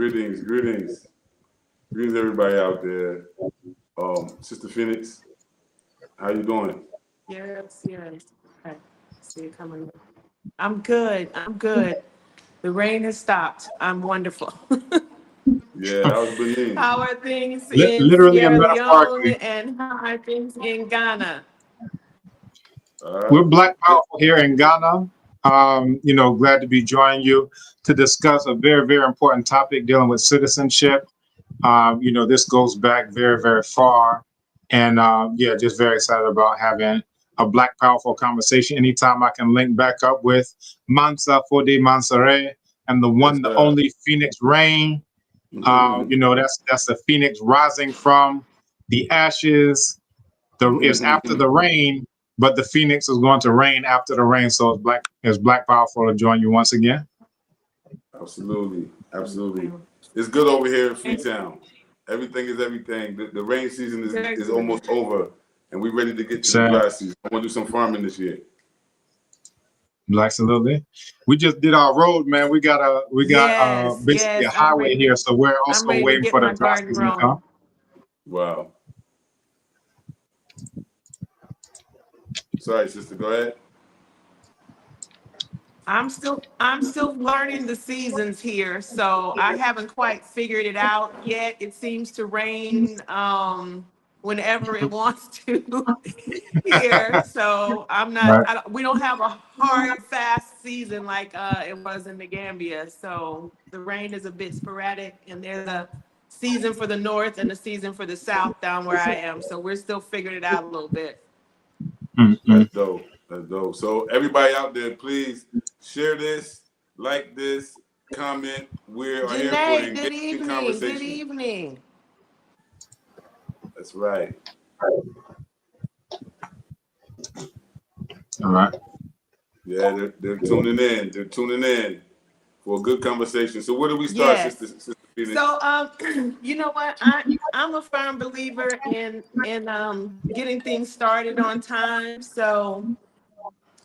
Greetings, everybody out there. Sister Phoenix, how you doing? Yes. Okay. See it coming. I'm good. The rain has stopped. I'm wonderful. Yeah, that was Benin. How are things in Literally and Sierra Leone metaphorically. and how are things in Ghana? We're Black Powerful here in Ghana. Glad to be joining you to discuss a very, very important topic dealing with citizenship. This goes back very, very far. And just very excited about having a Black Powerful conversation. Anytime I can link back up with Foday, Mansaray, and the one, the only Phoenix Rain. That's the Phoenix rising from the ashes. It's after the rain, but the Phoenix is going to reign after the rain. So it's Black Powerful to join you once again. Absolutely. It's good over here in Freetown. Everything is everything. The rain season is almost over, and we're ready to get to the dry season. I want to do some farming this year. Absolutely. We just did our road, man. We got basically a highway here, so we're also waiting for the dry season to come. Wow. Sorry, sister, go ahead. I'm still learning the seasons here, so I haven't quite figured it out yet. It seems to rain whenever it wants to here, so I'm not. We don't have a hard, fast season like it was in the Gambia. So the rain is a bit sporadic, and there's a season for the north and a season for the south down where I am. So we're still figuring it out a little bit. That's dope. So everybody out there, please share this, like this, comment. We are here for an engaging conversation. Good evening. That's right. All right. Yeah, they're tuning in. They're tuning in for a good conversation. So where do we start, Sister Phoenix? So you know what? I'm a firm believer in getting things started on time. So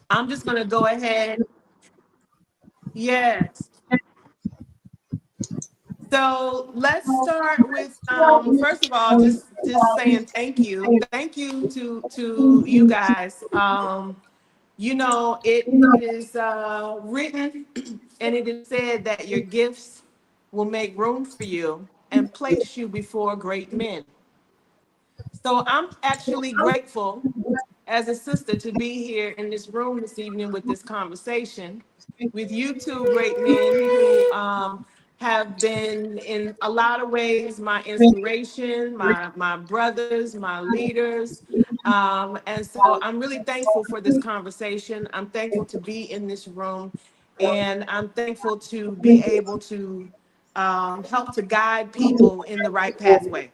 I'm just gonna go ahead. Yes. So let's start with first of all, just saying thank you to you guys. It is written and it is said that your gifts will make room for you and place you before great men. So I'm actually grateful as a sister to be here in this room this evening with this conversation with you two great men who have been in a lot of ways my inspiration, my brothers, my leaders. And so I'm really thankful for this conversation. I'm thankful to be in this room, and I'm thankful to be able to help to guide people in the right pathway.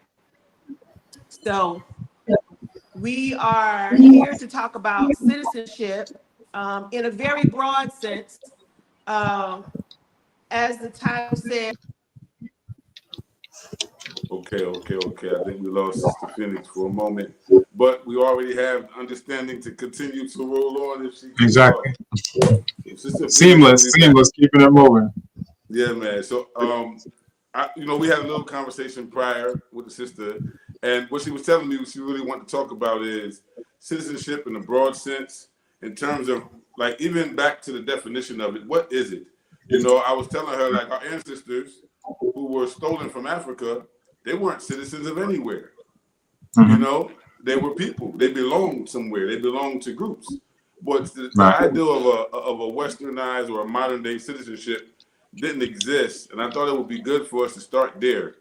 So we are here to talk about citizenship in a very broad sense. As the title said. Okay. I think we lost Sister Phoenix for a moment, but we already have understanding to continue to roll on if she can. Exactly. Seamless, keeping it moving. Yeah, man. So, we had a little conversation prior with the sister, and what she was telling me, what she really wanted to talk about is citizenship in a broad sense, in terms of like even back to the definition of it. What is it? I was telling her like our ancestors who were stolen from Africa, they weren't citizens of anywhere. They were people. They belonged somewhere. They belonged to groups. But the idea of a westernized or a modern day citizenship didn't exist. And I thought it would be good for us to start there,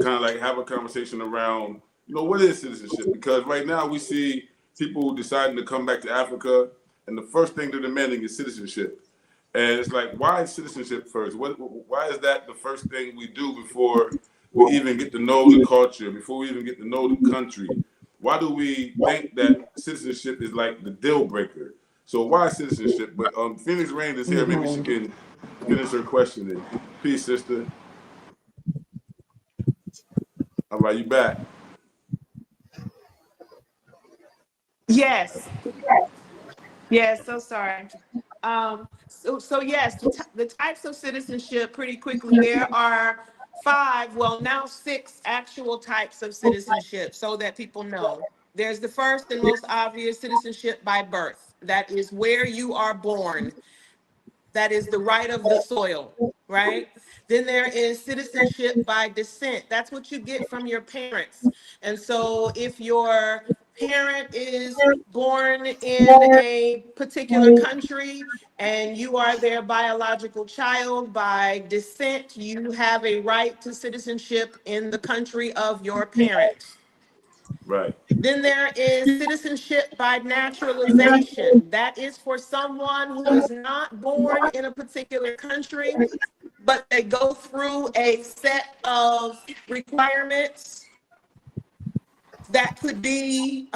kind of like have a conversation around, what is citizenship? Because right now we see people deciding to come back to Africa, and the first thing they're demanding is citizenship. And it's like, why is citizenship first? Why is that the first thing we do before we even get to know the culture, before we even get to know the country? Why do we think that citizenship is like the deal breaker? So why citizenship? But Phoenix Rain is here. Maybe she can finish her questioning. Peace, sister. All right, you back? Yes. So sorry. So yes, the types of citizenship pretty quickly. There are 5, well, now 6 actual types of citizenship so that people know. There's the first and most obvious citizenship by birth. That is where you are born. That is the right of the soil, right? Then there is citizenship by descent. That's what you get from your parents. And so if your parent is born in a particular country and you are their biological child, by descent, you have a right to citizenship in the country of your parent. Right. Then there is citizenship by naturalization. That is for someone who is not born in a particular country, but they go through a set of requirements that could be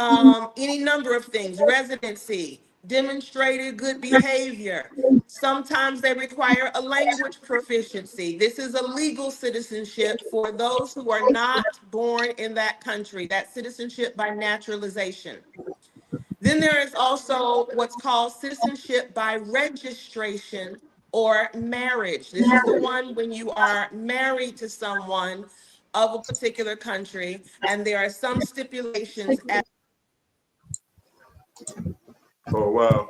any number of things: residency, demonstrated good behavior. Sometimes they require a language proficiency. This is a legal citizenship for those who are not born in that country. That's citizenship by naturalization. Then there is also what's called citizenship by registration or marriage. This is the one when you are married to someone of a particular country, and there are some stipulations. Oh, wow.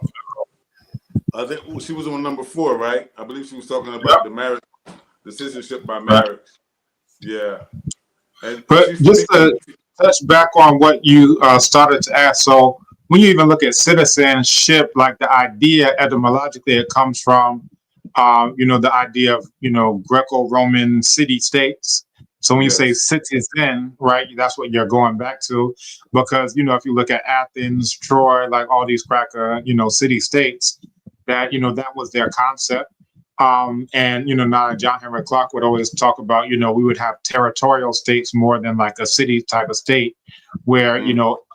I think she was on number 4, right? I believe she was talking about the marriage, the citizenship by marriage. Yeah. And But just to touch back on what you started to ask, so when you even look at citizenship, like the idea etymologically, it comes from, the idea of, Greco-Roman city-states. So when you say citizen, right, that's what you're going back to, because, if you look at Athens, Troy, like all these cracker, city-states, that, that was their concept. And now John Henry Clark would always talk about, we would have territorial states more than like a city type of state, where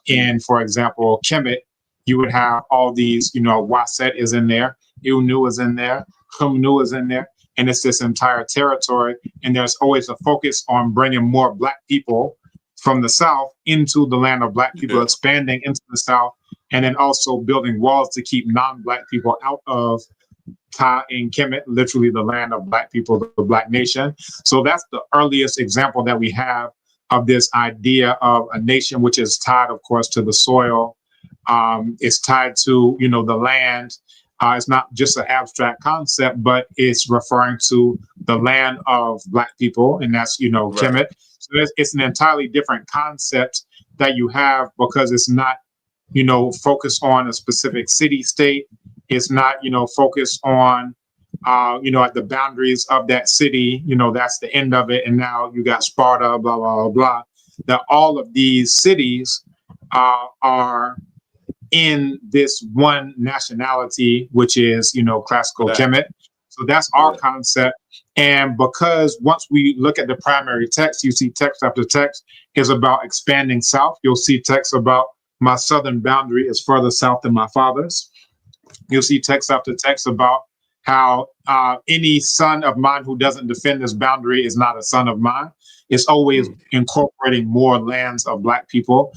in, for example, Kemet, you would have all these, Waset is in there, Ilnu is in there, Humnu is in there, and it's this entire territory. And there's always a focus on bringing more Black people from the South into the land of Black people, expanding into the South, and then also building walls to keep non-Black people out of Ta in Kemet, literally the land of Black people, the Black nation. So that's the earliest example that we have of this idea of a nation, which is tied, of course, to the soil. It's tied to, the land. It's not just an abstract concept, but it's referring to the land of Black people, and that's, Kemet. So it's an entirely different concept that you have, because it's not, focused on a specific city state. It's not, focused on, at the boundaries of that city, that's the end of it. And now you got Sparta, blah, blah, blah, blah. That all of these cities are in this one nationality, which is, classical Kemet. So that's our concept. And because once we look at the primary text, you see text after text is about expanding south. You'll see text about my southern boundary is further south than my father's. You'll see text after text about how any son of mine who doesn't defend this boundary is not a son of mine. It's always incorporating more lands of Black people.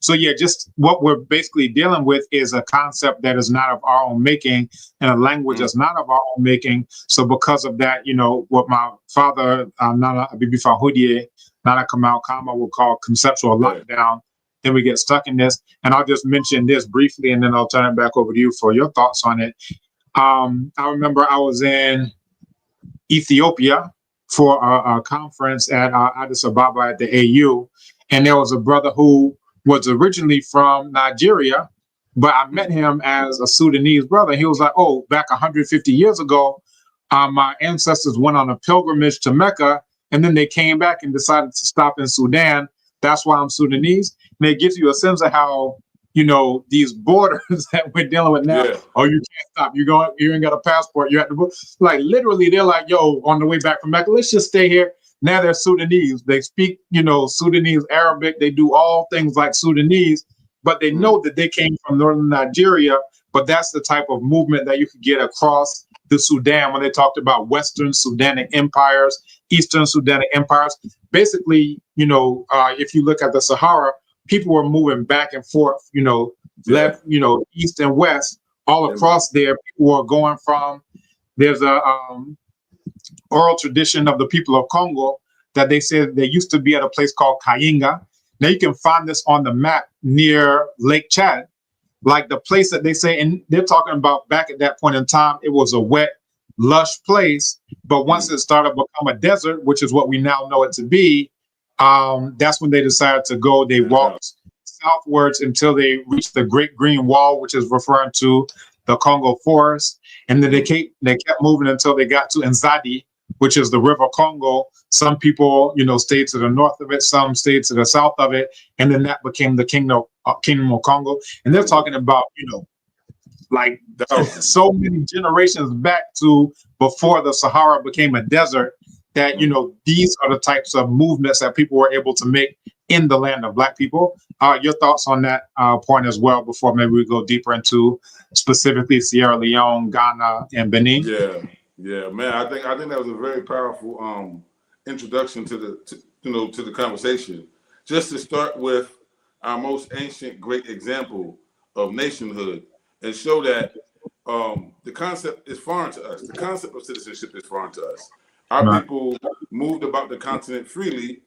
So yeah, just what we're basically dealing with is a concept that is not of our own making, and a language that's not of our own making. So because of that, what my father, Nana Abibifa Hudie, Nana Kamal Kama would call conceptual lockdown, then we get stuck in this. And I'll just mention this briefly, and then I'll turn it back over to you for your thoughts on it. I remember I was in Ethiopia for a conference at Addis Ababa at the AU, and there was a brother who was originally from Nigeria, but I met him as a Sudanese brother. He was like, oh, back 150 years ago, my ancestors went on a pilgrimage to Mecca, and then they came back and decided to stop in Sudan. That's why I'm Sudanese. And it gives you a sense of how, these borders that we're dealing with now. Oh, you can't stop. You ain't got a passport. You have to, like, literally, they're like, yo, on the way back from Mecca, let's just stay here. Now they're Sudanese. They speak, Sudanese Arabic. They do all things like Sudanese, but they know that they came from northern Nigeria. But that's the type of movement that you could get across the Sudan when they talked about Western Sudanic empires, Eastern Sudanic empires. Basically, if you look at the Sahara, people were moving back and forth, left, east and west, all across there. People were going from, there's a oral tradition of the people of Congo that they said they used to be at a place called Kayinga. Now you can find this on the map near Lake Chad, like the place that they say, and they're talking about back at that point in time, it was a wet, lush place. But once it started to become a desert, which is what we now know it to be, that's when they decided to go. They walked southwards until they reached the Great Green Wall, which is referring to the Congo forest. And then they kept moving until they got to Nzadi, which is the River Congo. Some people, stayed to the north of it, some stayed to the south of it, and then that became the Kingdom of Congo. And they're talking about, like so many generations back to before the Sahara became a desert, that, these are the types of movements that people were able to make in the land of Black people. Your thoughts on that point as well, before maybe we go deeper into specifically Sierra Leone, Ghana, and Benin? Yeah, man. I think that was a very powerful introduction to the conversation. Just to start with our most ancient great example of nationhood and show that the concept is foreign to us. The concept of citizenship is foreign to us. Our people moved about the continent freely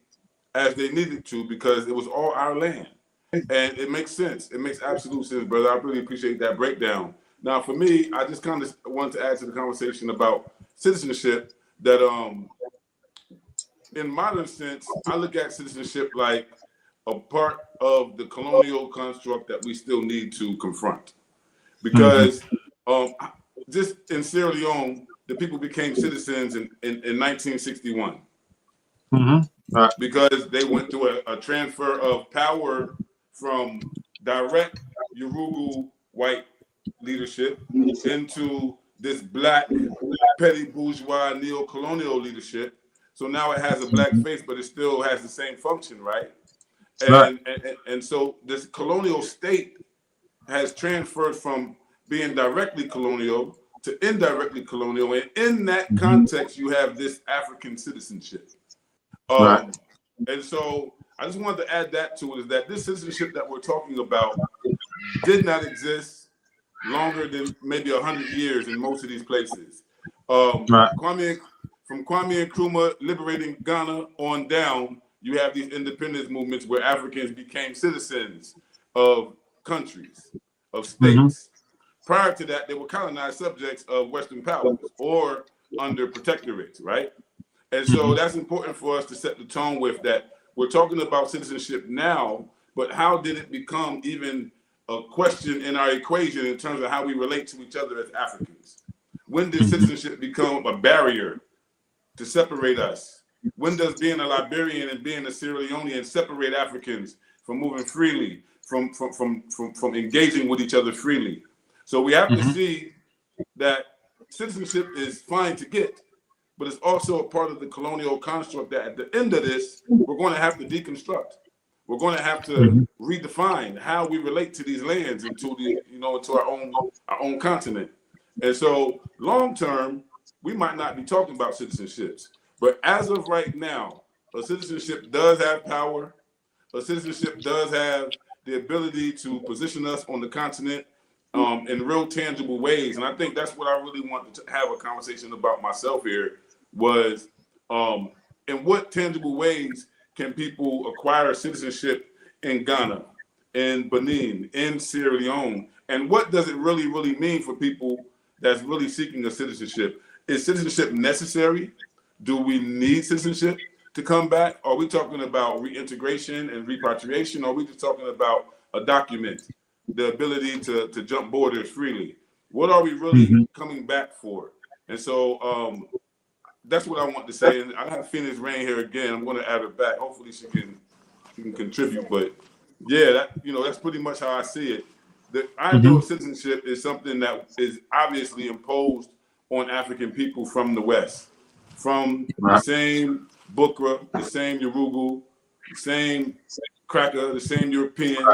as they needed to because it was all our land. And it makes sense. It makes absolute sense, brother. I really appreciate that breakdown. Now, for me, I just kind of wanted to add to the conversation about citizenship that in modern sense, I look at citizenship like a part of the colonial construct that we still need to confront. Because just in Sierra Leone, the people became citizens in 1961 because they went through a transfer of power from direct Yoruba white leadership into this Black petty bourgeois neo-colonial leadership. So now it has a Black face, but it still has the same function, right? And so this colonial state has transferred from being directly colonial to indirectly colonial. And in that context, you have this African citizenship. And so I just wanted to add that to it, is that this citizenship that we're talking about did not exist longer than maybe 100 years in most of these places. From Kwame Nkrumah liberating Ghana on down, you have these independence movements where Africans became citizens of countries, of states. Prior to that, they were colonized subjects of Western powers or under protectorates, right? And so that's important for us to set the tone with that. We're talking about citizenship now, but how did it become even a question in our equation in terms of how we relate to each other as Africans? When did citizenship become a barrier to separate us? When does being a Liberian and being a Sierra Leonean separate Africans from moving freely, from engaging with each other freely? So we have to see that citizenship is fine to get, but it's also a part of the colonial construct that at the end of this, we're going to have to deconstruct. We're going to have to redefine how we relate to these lands and to to our own continent. And so long term, we might not be talking about citizenships, but as of right now, a citizenship does have power. A citizenship does have the ability to position us on the continent in real tangible ways. And I think that's what I really wanted to have a conversation about myself here was in what tangible ways can people acquire citizenship in Ghana, in Benin, in Sierra Leone? And what does it really, really mean for people that's really seeking a citizenship? Is citizenship necessary? Do we need citizenship to come back? Are we talking about reintegration and repatriation? Or are we just talking about a document, the ability to jump borders freely? What are we really coming back for? And so that's what I want to say. And I have Phoenyx Rain here again. I'm going to add her back. Hopefully she can contribute. But yeah, that's pretty much how I see it. The idea of citizenship is something that is obviously imposed on African people from the West, from the same Bukra, the same Yoruba, the same Cracker, the same European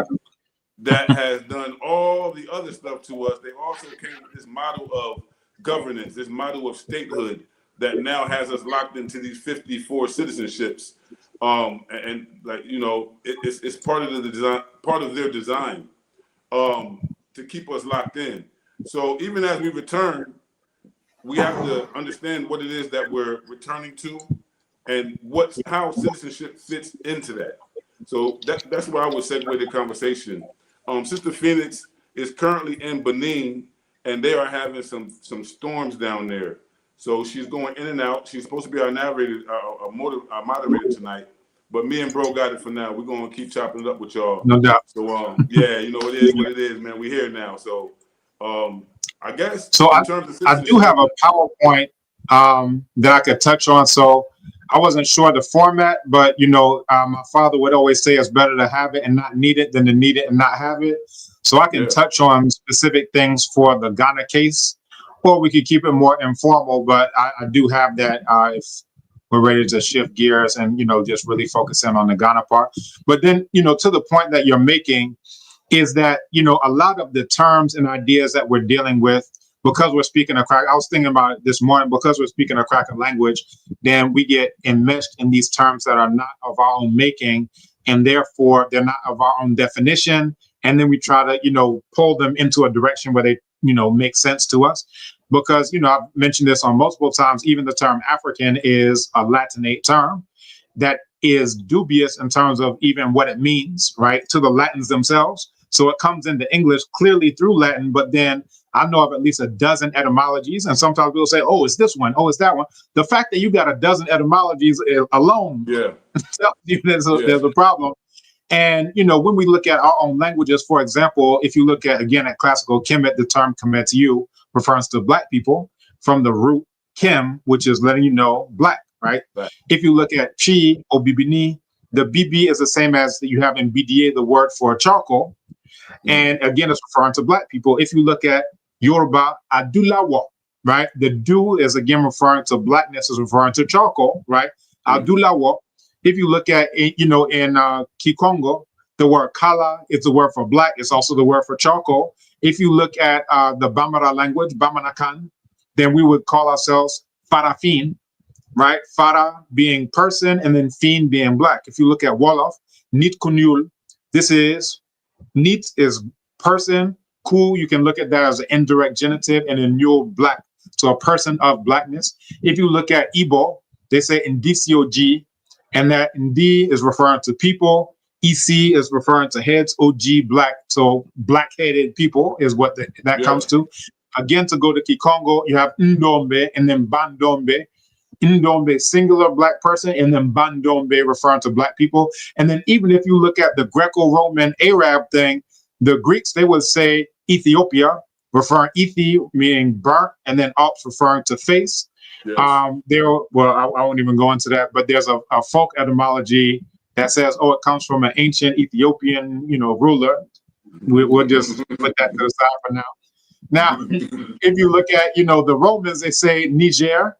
that has done all the other stuff to us. They also came with this model of governance, this model of statehood that now has us locked into these 54 citizenships. And like, it's part of the design, part of their design to keep us locked in. So even as we return, we have to understand what it is that we're returning to and how citizenship fits into that. So that's where I would segue the conversation. Sister Phoenyx is currently in Benin, and they are having some storms down there. So she's going in and out. She's supposed to be our narrator, our moderator tonight. But me and bro got it for now. We're gonna keep chopping it up with y'all. No doubt. So yeah, you know, it is what it is, man. We're here now. So I guess so I do have a PowerPoint that I could touch on. So I wasn't sure the format, but you know, my father would always say it's better to have it and not need it than to need it and not have it. So I can touch on specific things for the Ghana case, or we could keep it more informal, but I do have that if we're ready to shift gears and, you know, just really focus in on the Ghana part. But then, you know, to the point that you're making is that, you know, a lot of the terms and ideas that we're dealing with, because we're speaking a crack, I was thinking about it this morning, because we're speaking a cracker language, then we get enmeshed in these terms that are not of our own making, and therefore they're not of our own definition. And then we try to, you know, pull them into a direction where they, you know, make sense to us. Because, you know, I've mentioned this on multiple times, even the term African is a Latinate term that is dubious in terms of even what it means, right, to the Latins themselves. So it comes into English clearly through Latin, but then I know of at least a dozen etymologies. And sometimes people say, oh, it's this one, oh, it's that one. The fact that you got a dozen etymologies alone, there's a problem. And, you know, when we look at our own languages, for example, if you look at, again, at classical Kemet, the term Kemetiu refers to Black people from the root Kem, which is letting you know Black, right? If you look at Chi or Bibini, the BB is the same as you have in BDA, the word for charcoal. And again, it's referring to Black people. If you look at Yoruba, Adulawo, right? The do is again referring to Blackness, is referring to charcoal, right? Adulawo. If you look at, you know, in Kikongo, the word kala is the word for Black. It's also the word for charcoal. If you look at the Bambara language, Bamanakan, then we would call ourselves Farafin, right? Fara being person and then Fin being Black. If you look at Wolof, Nit Kunyul, this is, Nit is person, Ku, you can look at that as an indirect genitive, and then Nyul, Black, so a person of Blackness. If you look at Igbo, they say Indicio G, and that Ndi is referring to people. EC is referring to heads. OG, Black. So black-headed people is what that comes to. Again, to go to Kikongo, you have Ndombe and then Bandombe. Ndombe, singular Black person, and then Bandombe referring to Black people. And then even if you look at the Greco-Roman Arab thing, the Greeks, they would say Ethiopia, referring Ethi meaning burnt, and then Ops referring to face. I won't even go into that, but there's a folk etymology that says, oh, it comes from an ancient Ethiopian, you know, ruler. We'll just put that to the side for now. Now, if you look at, you know, the Romans, they say Niger,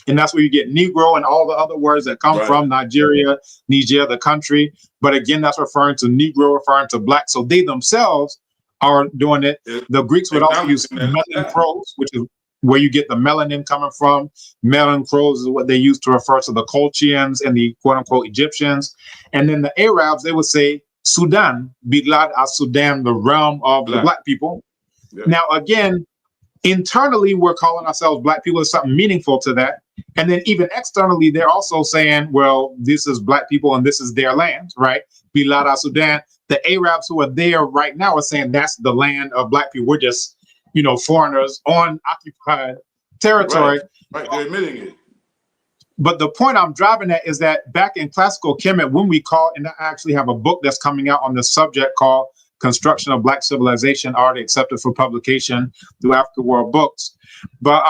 and that's where you get Negro and all the other words that come from Nigeria, Niger, the country. But again, that's referring to Negro, referring to Black. So they themselves are doing it. The Greeks would also use melancros, which is where you get the melanin coming from. Melancros is what they used to refer to the Colchians and the quote unquote Egyptians. And then the Arabs, they would say Sudan, Bilad al-Sudan, the realm of the Black people. Now, again, internally, we're calling ourselves Black people. There's something meaningful to that. And then even externally, they're also saying, well, this is Black people and this is their land, right? Bilad al-Sudan. The Arabs who are there right now are saying that's the land of Black people. We're just, you know, foreigners on occupied territory. Right, they're admitting it. But the point I'm driving at is that back in classical Kemet, when we call, and I actually have a book that's coming out on this subject called Construction of Black Civilization, already accepted for publication through Africa World Books. But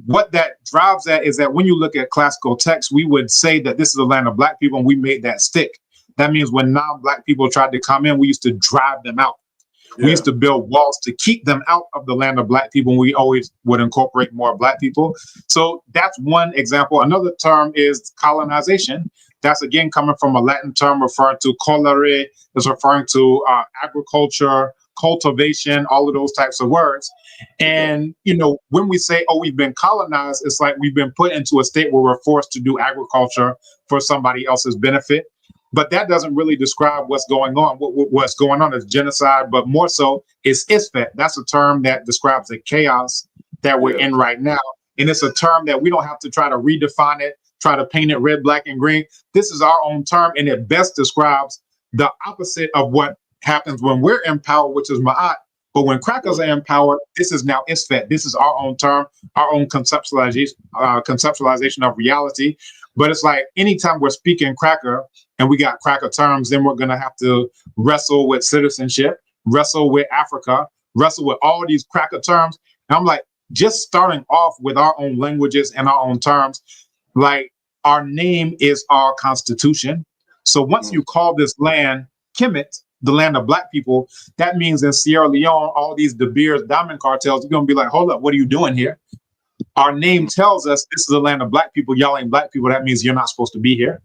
what that drives at is that when you look at classical texts, we would say that this is the land of Black people, and we made that stick. That means when non-Black people tried to come in, we used to drive them out. We used to build walls to keep them out of the land of Black people, and we always would incorporate more Black people. So that's one example. Another term is colonization. That's again coming from a Latin term referring to colere, is referring to agriculture, cultivation, all of those types of words. And, you know, when we say, oh, we've been colonized, it's like we've been put into a state where we're forced to do agriculture for somebody else's benefit. But that doesn't really describe what's going on. What's going on is genocide, but more so is Isfet. That's a term that describes the chaos that we're in right now. And it's a term that we don't have to try to redefine it, try to paint it red, black, and green. This is our own term, and it best describes the opposite of what happens when we're in power, which is Ma'at. But when crackers are in power, this is now ISFET. This is our own term, our own conceptualization of reality. But it's like anytime we're speaking cracker and we got cracker terms, then we're going to have to wrestle with citizenship, wrestle with Africa, wrestle with all these cracker terms. And I'm like, just starting off with our own languages and our own terms, like our name is our constitution. So once you call this land Kemet, the land of black people, that means in Sierra Leone, all these De Beers diamond cartels, you're going to be like, hold up, what are you doing here? Our name tells us this is the land of black people. Y'all ain't black people. That means you're not supposed to be here.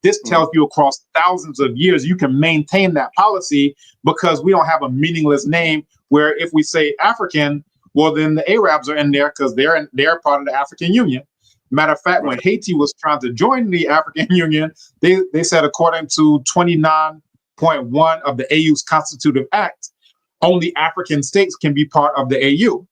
This tells you across thousands of years, you can maintain that policy because we don't have a meaningless name where if we say African, well, then the Arabs are in there because they're part of the African Union. Matter of fact, when Haiti was trying to join the African Union, they said according to 29.1 of the AU's Constitutive Act, only African states can be part of the AU.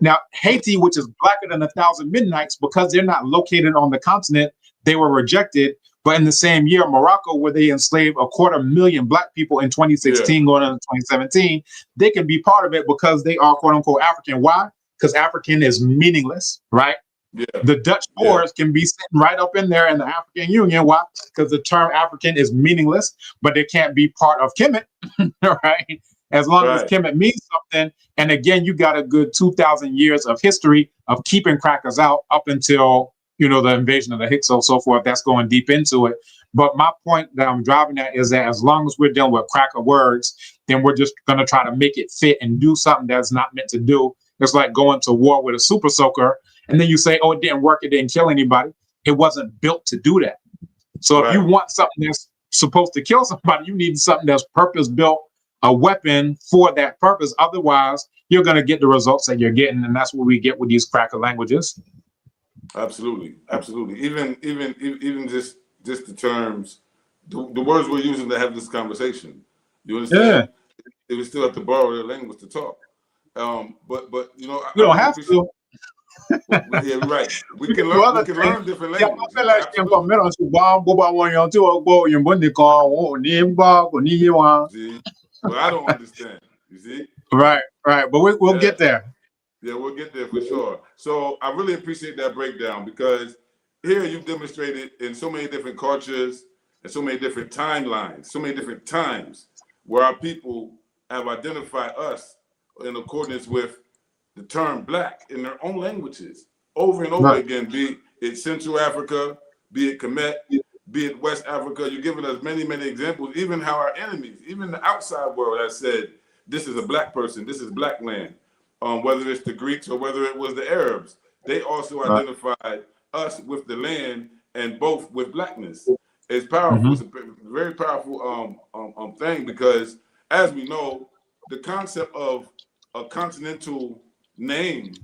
Now, Haiti, which is blacker than 1,000 midnights, because they're not located on the continent, they were rejected. But in the same year, Morocco, where they enslaved 250,000 black people in 2016, going into 2017, they can be part of it because they are quote unquote African. Why? Because African is meaningless, right? The Dutch Boers can be sitting right up in there in the African Union. Why? Because the term African is meaningless, but they can't be part of Kemet, right? As long as Kemet means something. And again, you got a good 2,000 years of history of keeping crackers out up until, you know, the invasion of the Hyksos, so forth. That's going deep into it. But my point that I'm driving at is that as long as we're dealing with cracker words, then we're just going to try to make it fit and do something that's not meant to do. It's like going to war with a super soaker. And then you say, oh, it didn't work. It didn't kill anybody. It wasn't built to do that. So if you want something that's supposed to kill somebody, you need something that's purpose built, a weapon for that purpose. Otherwise, you're going to get the results that you're getting. And that's what we get with these cracker languages. Absolutely. Absolutely. Even just the terms, the words we're using to have this conversation. You understand? They would still have to borrow their language to talk. But you know, we don't have to. Yeah, right. We can learn different languages. See? Well, I don't understand. You see? Right. But we'll get there. Yeah, we'll get there for sure. So I really appreciate that breakdown because here you've demonstrated in so many different cultures and so many different timelines, so many different times where our people have identified us in accordance with the term black in their own languages over and over again, be it Central Africa, be it Kemet, be it West Africa. You're giving us many, many examples, even how our enemies, even the outside world has said, this is a black person, this is black land. Whether it's the Greeks or whether it was the Arabs, they also identified us with the land and both with blackness. It's powerful. It's a very powerful thing because, as we know, the concept of a continental name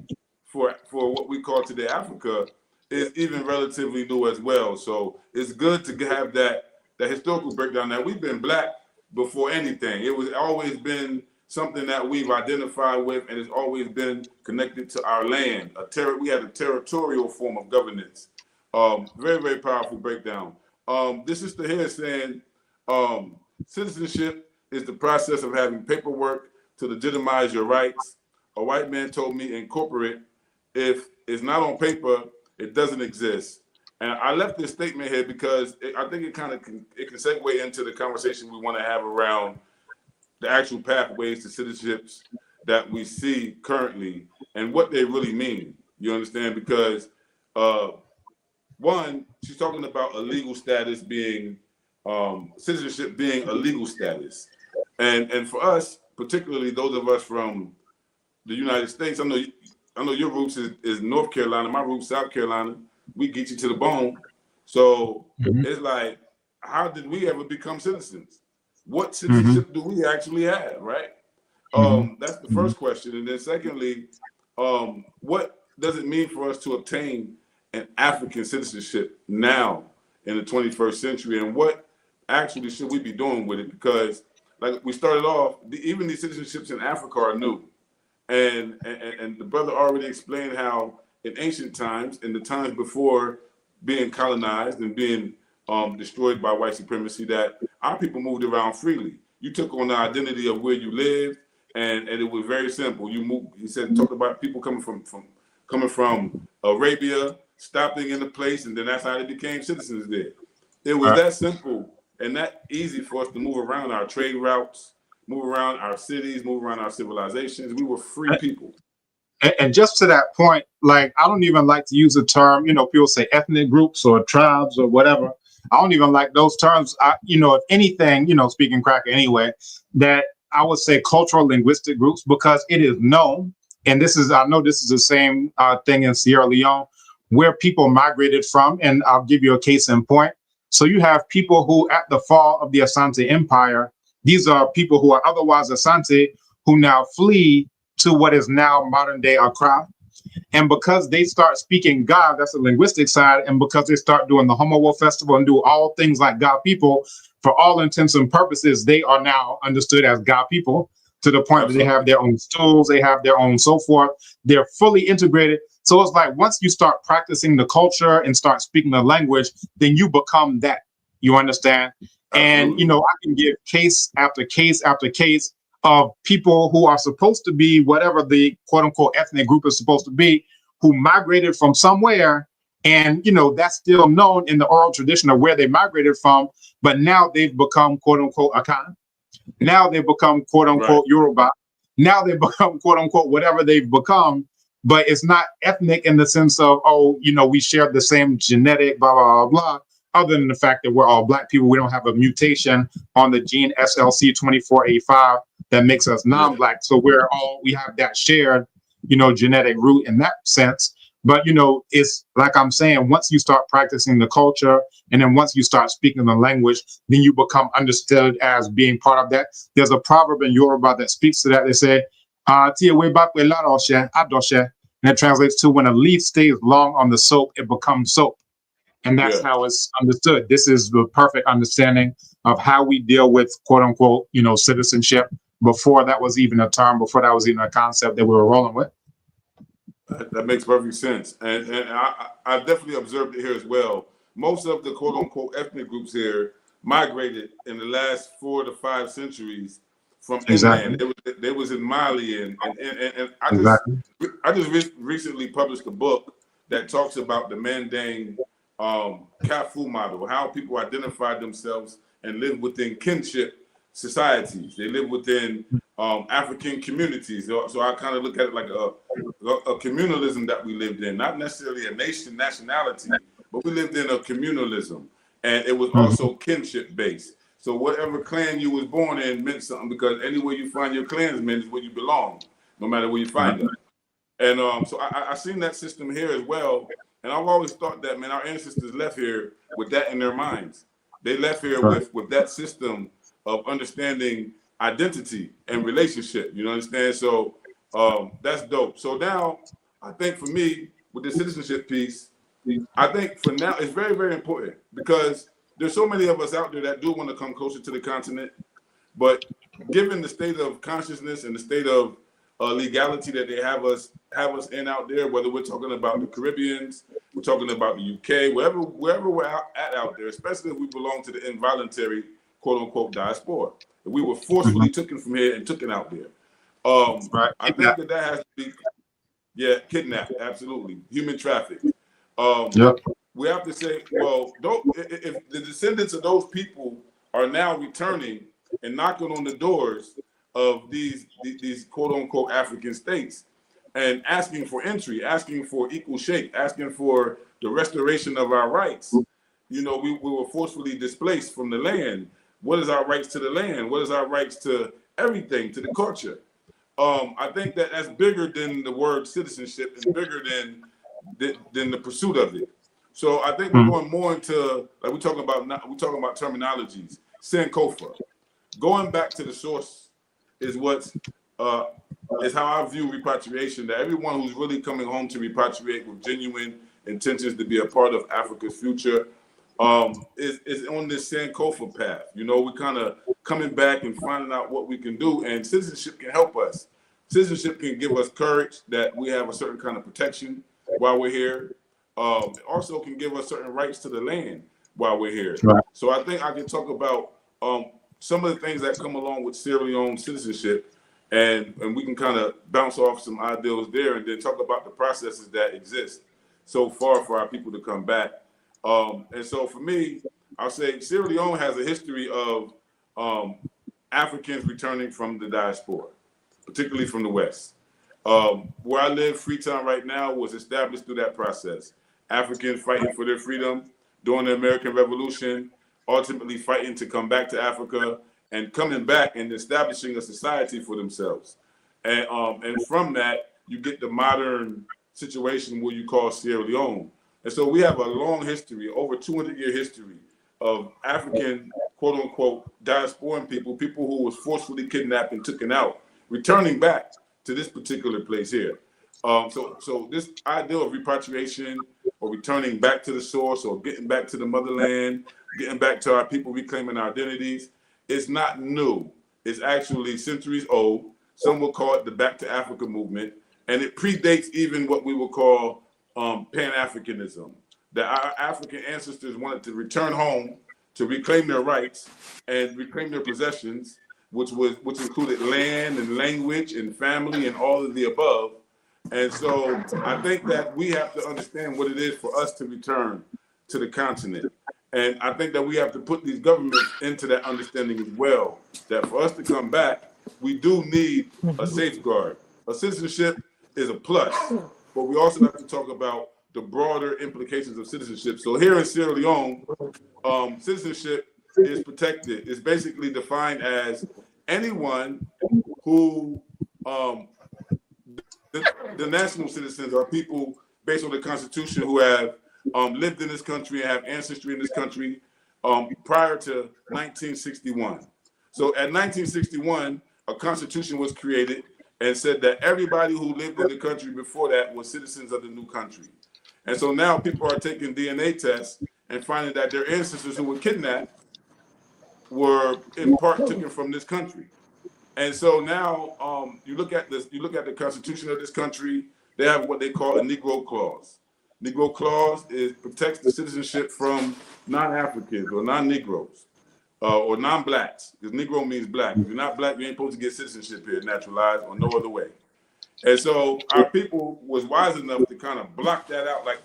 for what we call today Africa is even relatively new as well. So it's good to have that historical breakdown that we've been black before anything. It was always been something that we've identified with, and it's always been connected to our land. We had a territorial form of governance. Very, very powerful breakdown. This sister here is saying citizenship is the process of having paperwork to legitimize your rights. A white man told me in corporate, if it's not on paper, it doesn't exist. And I left this statement here because I think it can segue into the conversation we want to have around the actual pathways to citizenships that we see currently and what they really mean. You understand? Because one, she's talking about a legal status being citizenship being a legal status, and for us, particularly those of us from the United States, I know your roots is North Carolina, my roots South Carolina. We get you to the bone. So it's like, how did we ever become citizens? What citizenship do we actually have, right? That's the first question. And then secondly, what does it mean for us to obtain an African citizenship now in the 21st century? And what actually should we be doing with it? Because like we started off, even these citizenships in Africa are new. And the brother already explained how in ancient times, in the times before being colonized and being destroyed by white supremacy, that our people moved around freely. You took on the identity of where you lived, and it was very simple. You moved. He said, talked about people coming from Arabia, stopping in the place, and then that's how they became citizens there. It was that simple and that easy for us to move around our trade routes, move around our cities, move around our civilizations. We were free people. And just to that point, like, I don't even like to use the term, people say ethnic groups or tribes or whatever. I don't even like those terms. If anything, speaking cracker anyway, that I would say cultural linguistic groups, because it is known, and I know this is the same thing in Sierra Leone, where people migrated from. And I'll give you a case in point. So you have people who, at the fall of the Asante Empire, these are people who are otherwise Asante, who now flee to what is now modern day Accra. And because they start speaking God, that's the linguistic side, and because they start doing the Homo Festival and do all things like God people, for all intents and purposes, they are now understood as God people, to the point that they have their own stools, they have their own so forth. They're fully integrated. So it's like, once you start practicing the culture and start speaking the language, then you become that. You understand? Absolutely. And, I can give case after case after case of people who are supposed to be whatever the quote unquote ethnic group is supposed to be, who migrated from somewhere. And, that's still known in the oral tradition of where they migrated from. But now they've become quote unquote Akan. Now they've become quote unquote Yoruba. Now they've become quote unquote whatever they've become. But it's not ethnic in the sense of, we share the same genetic, blah, blah, blah, blah. Other than the fact that we're all Black people, we don't have a mutation on the gene SLC24A5 that makes us non-Black. So we have that shared, genetic root in that sense. But, it's like I'm saying, once you start practicing the culture, and then once you start speaking the language, then you become understood as being part of that. There's a proverb in Yoruba that speaks to that. They say, and it translates to, when a leaf stays long on the soap, it becomes soap. And that's how it's understood. This is the perfect understanding of how we deal with quote unquote, citizenship, before that was even a term, before that was even a concept that we were rolling with. That makes perfect sense. And I definitely observed it here as well. Most of the quote unquote ethnic groups here migrated in the last 4 to 5 centuries from inland. They was in Mali, and I just recently published a book that talks about the Mandane Kafu model, how people identify themselves and live within kinship societies. They live within African communities. So I kind of look at it like a communalism that we lived in, not necessarily a nationality, but we lived in a communalism, and it was also kinship based. So whatever clan you was born in meant something, because anywhere you find your clansmen is where you belong, no matter where you find them. And so I seen that system here as well. And I've always thought that, man, our ancestors left here with that in their minds. They left here with that system of understanding identity and relationship. You understand? So that's dope. So now, I think for me, with the citizenship piece, I think for now, it's very, very important, because there's so many of us out there that do want to come closer to the continent. But given the state of consciousness and the state of legality that they have us in out there, whether we're talking about the Caribbeans, we're talking about the UK, wherever we're at out there, especially if we belong to the involuntary quote unquote diaspora, if we were forcefully taken from here and taken out there, I think that has to be kidnapped, absolutely, human trafficked. We have to say, well, if the descendants of those people are now returning and knocking on the doors of these quote unquote African states and asking for entry, asking for equal shake, asking for the restoration of our rights. We were forcefully displaced from the land. What is our rights to the land? What is our rights to everything, to the culture? I think that that's bigger than the word citizenship, and bigger than the pursuit of it. So I think we're going more into, like we're talking about terminologies, Sankofa. Going back to the source is is how I view repatriation, that everyone who's really coming home to repatriate with genuine intentions to be a part of Africa's future is on this Sankofa path. We're kind of coming back and finding out what we can do, and citizenship can help us. Citizenship can give us courage that we have a certain kind of protection while we're here. It also can give us certain rights to the land while we're here. Right. So I think I can talk about some of the things that come along with Sierra Leone citizenship, and we can kind of bounce off some ideals there, and then talk about the processes that exist so far for our people to come back. And so for me, I'll say Sierra Leone has a history of Africans returning from the diaspora, particularly from the West. Where I live, Freetown right now, was established through that process. Africans fighting for their freedom during the American Revolution, ultimately fighting to come back to Africa and coming back and establishing a society for themselves. And from that, you get the modern situation where you call Sierra Leone. And so we have a long history, over 200-year history of African, quote unquote, diasporan people who was forcefully kidnapped and taken out, returning back to this particular place here. So this idea of repatriation or returning back to the source or getting back to the motherland, getting back to our people reclaiming our identities, is not new. It's actually centuries old. Some will call it the Back to Africa movement, and it predates even what we will call Pan-Africanism. That our African ancestors wanted to return home to reclaim their rights and reclaim their possessions, which included land and language and family and all of the above. And so I think that we have to understand what it is for us to return to the continent. And I think that we have to put these governments into that understanding as well, that for us to come back, we do need a safeguard. A citizenship is a plus, but we also have to talk about the broader implications of citizenship. So here in Sierra Leone, citizenship is protected. It's basically defined as anyone who, the national citizens are people based on the Constitution who have lived in this country and have ancestry in this country prior to 1961. So at 1961, a constitution was created and said that everybody who lived in the country before that was citizens of the new country. And so now people are taking DNA tests and finding that their ancestors who were kidnapped were in part taken from this country. And so now you look at the Constitution of this country, they have what they call a Negro Clause. Negro Clause protects the citizenship from non-Africans or non-Negroes or non-blacks, because Negro means black. If you're not black, you ain't supposed to get citizenship here, naturalized, or no other way. And so our people was wise enough to kind of block that out, like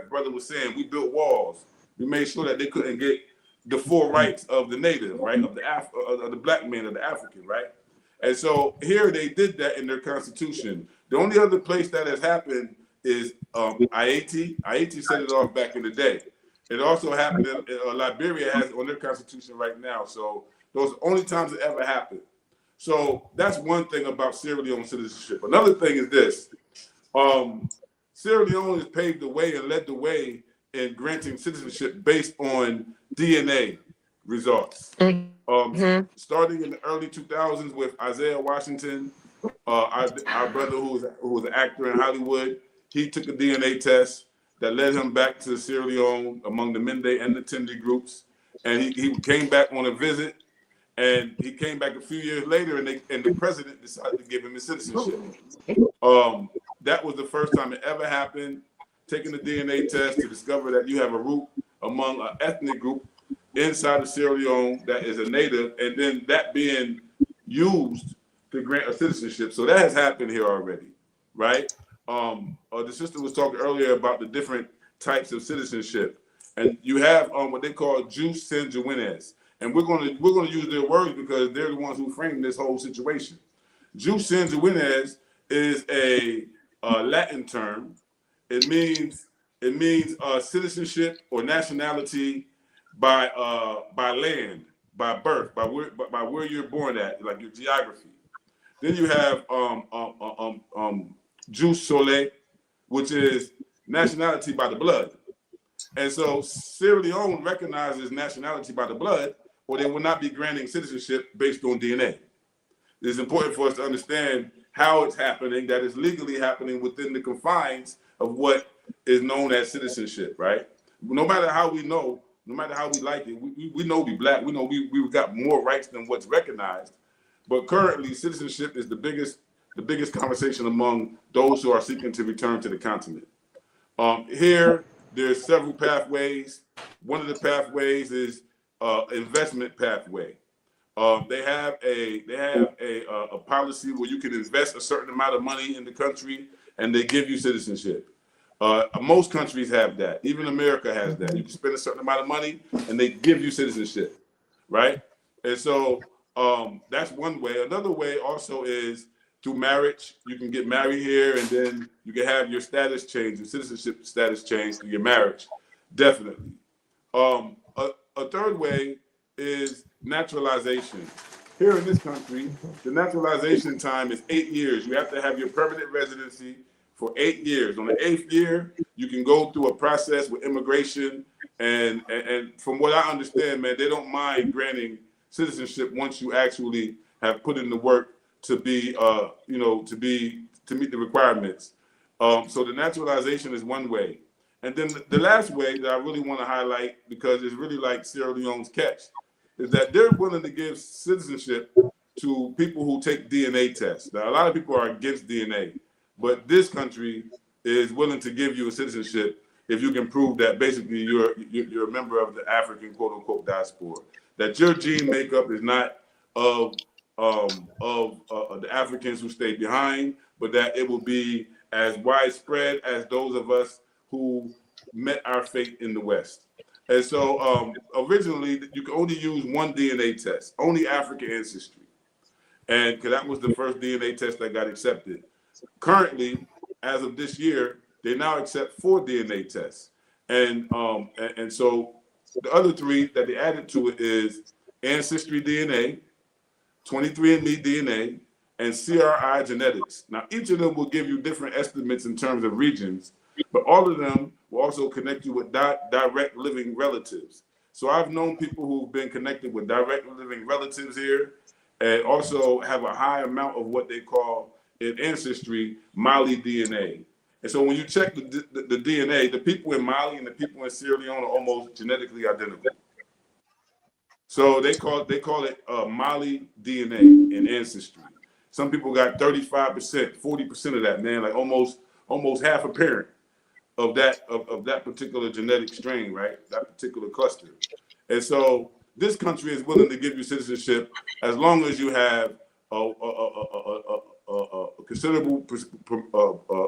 brother was saying. We built walls. We made sure that they couldn't get the full rights of the native, right, of the black man, of the African, right? And so here they did that in their constitution. The only other place that has happened is Haiti. Haiti set it off back in the day. It also happened in Liberia has it on their constitution right now. So those are the only times it ever happened. So that's one thing about Sierra Leone citizenship. Another thing is this. Sierra Leone has paved the way and led the way in granting citizenship based on DNA results. Starting in the early 2000s with Isaiah Washington, our brother who was an actor in Hollywood, he took a DNA test that led him back to Sierra Leone among the Mende and the Tende groups. And he came back on a visit, and he came back a few years later, and the president decided to give him his citizenship. That was the first time it ever happened, taking the DNA test to discover that you have a root among an ethnic group inside of Sierra Leone that is a native, and then that being used to grant a citizenship. So that has happened here already, right? The sister was talking earlier about the different types of citizenship, and you have what they call jus sanguinis, and we're going to use their words because they're the ones who framed this whole situation. Jus sanguinis is a Latin term. It means citizenship or nationality by land, by birth, by where you're born at, like your geography. Then you have jus soli, which is nationality by the blood. And so Sierra Leone recognizes nationality by the blood, or they will not be granting citizenship based on DNA. It's important for us to understand how it's happening, that it's legally happening within the confines of what is known as citizenship, right? No matter how we know, no matter how we like it, we know we black, we know we've got more rights than what's recognized. But currently, citizenship is the biggest the biggest conversation among those who are seeking to return to the continent. Here, there's several pathways. One of the pathways is investment pathway. They have a policy where you can invest a certain amount of money in the country, and they give you citizenship. Most countries have that. Even America has that. You can spend a certain amount of money, and they give you citizenship, right? And so that's one way. Another way also is through marriage. You can get married here, and then you can have your status change, your citizenship status change through your marriage. Definitely. A third way is naturalization. Here in this country, the naturalization time is 8 years. You have to have your permanent residency for 8 years. On the 8th year, you can go through a process with immigration, and from what I understand, man, they don't mind granting citizenship once you actually have put in the work to be, to meet the requirements. So the naturalization is one way. And then the last way that I really want to highlight, because it's really like Sierra Leone's catch, is that they're willing to give citizenship to people who take DNA tests. Now, a lot of people are against DNA, but this country is willing to give you a citizenship if you can prove that basically you're a member of the African quote unquote diaspora, that your gene makeup is not of the Africans who stayed behind, but that it will be as widespread as those of us who met our fate in the West. And so originally, you could only use one DNA test, only African ancestry. And because that was the first DNA test that got accepted. Currently, as of this year, they now accept 4 DNA tests. And so the other 3 that they added to it is Ancestry DNA, 23andMe DNA, and CRI genetics. Now, each of them will give you different estimates in terms of regions, but all of them will also connect you with direct living relatives. So I've known people who've been connected with direct living relatives here, and also have a high amount of what they call in ancestry Mali DNA. And so when you check the DNA, the people in Mali and the people in Sierra Leone are almost genetically identical. So they call it Mali DNA in ancestry. Some people got 35%, 40% of that, man, like almost half a parent of that particular genetic strain, right? That particular cluster. And so this country is willing to give you citizenship as long as you have a considerable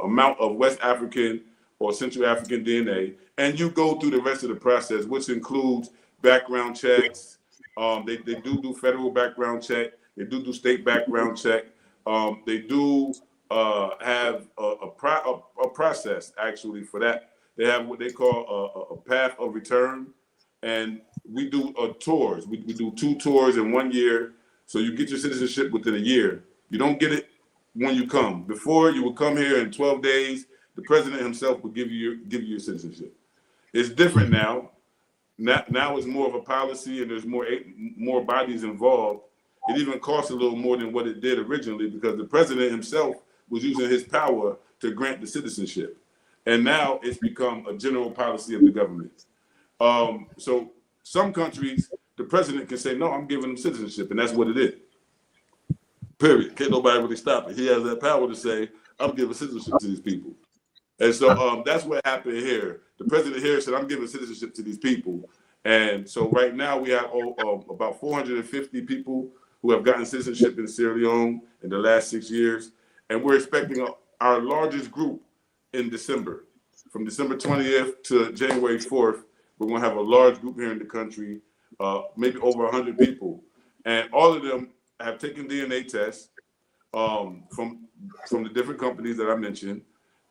amount of West African or Central African DNA, and you go through the rest of the process, which includes background checks. They do federal background check. They do state background check. They do have a process actually for that. They have what they call a path of return, and we do tours. We do 2 tours in 1 year, so you get your citizenship within a year. You don't get it when you come. Before, you would come here in 12 days. The president himself would give you your citizenship. It's different now. Now it's more of a policy, and there's more bodies involved. It even costs a little more than what it did originally because the president himself was using his power to grant the citizenship. And now it's become a general policy of the government. So some countries, the president can say, no, I'm giving them citizenship, and that's what it is. Period. Can't nobody really stop it. He has that power to say, I'm giving citizenship to these people. And so that's what happened here. The president here said, I'm giving citizenship to these people. And so right now we have about 450 people who have gotten citizenship in Sierra Leone in the last 6 years. And we're expecting our largest group in December. From December 20th to January 4th, we're going to have a large group here in the country, maybe over 100 people. And all of them have taken DNA tests from the different companies that I mentioned.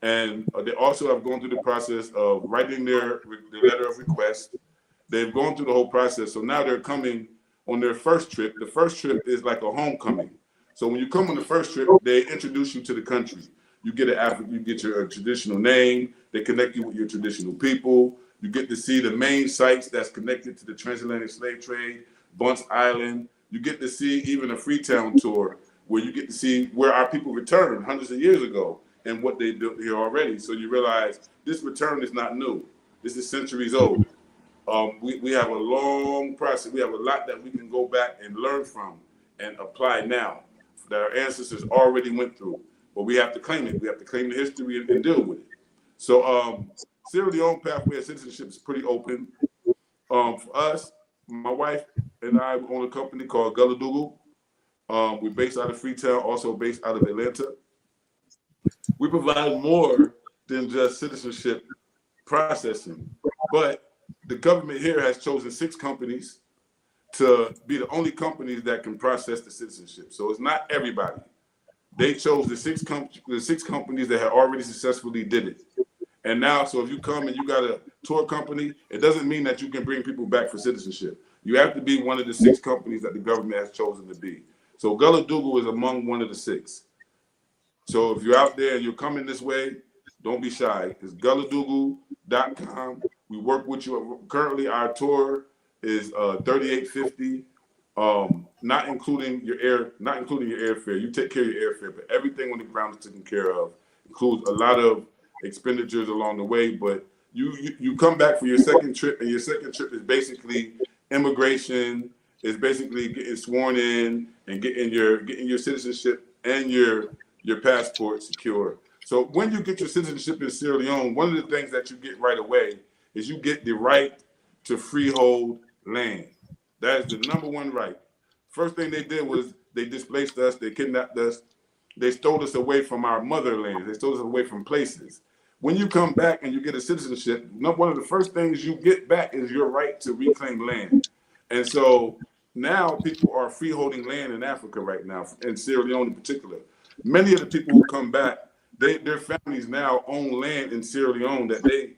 And they also have gone through the process of writing their letter of request. They've gone through the whole process. So now they're coming on their first trip. The first trip is like a homecoming. So when you come on the first trip, they introduce you to the country. You get your traditional name. They connect you with your traditional people. You get to see the main sites that's connected to the transatlantic slave trade, Bunce Island. You get to see even a Freetown tour where you get to see where our people returned hundreds of years ago and what they built here already. So you realize this return is not new. This is centuries old. We have a long process. We have a lot that we can go back and learn from and apply now our ancestors already went through. But we have to claim it. We have to claim the history and deal with it. So Sierra Leone pathway of citizenship is pretty open. For us, my wife and I own a company called Gullah Doodle. We're based out of Freetown, also based out of Atlanta. We provide more than just citizenship processing, but the government here has chosen 6 companies to be the only companies that can process the citizenship. So it's not everybody. They chose the six companies that had already successfully did it. And now, so if you come and you got a tour company, it doesn't mean that you can bring people back for citizenship. You have to be one of the 6 companies that the government has chosen to be. So Gullah Doodle is among one of the 6. So if you're out there and you're coming this way, don't be shy. It's gulladoodle.com. We work with you. Currently, our tour is $38.50, not including your airfare. You take care of your airfare, but everything on the ground is taken care of. Includes a lot of expenditures along the way. But you come back for your second trip, and your second trip is basically immigration. Is basically getting sworn in and getting your citizenship and your passport secure. So when you get your citizenship in Sierra Leone, one of the things that you get right away is you get the right to freehold land. That is the #1 right. First thing they did was they displaced us, they kidnapped us, they stole us away from our motherland, they stole us away from places. When you come back and you get a citizenship, one of the first things you get back is your right to reclaim land. And so now people are freeholding land in Africa right now, in Sierra Leone in particular. Many of the people who come back, their families now own land in Sierra Leone that they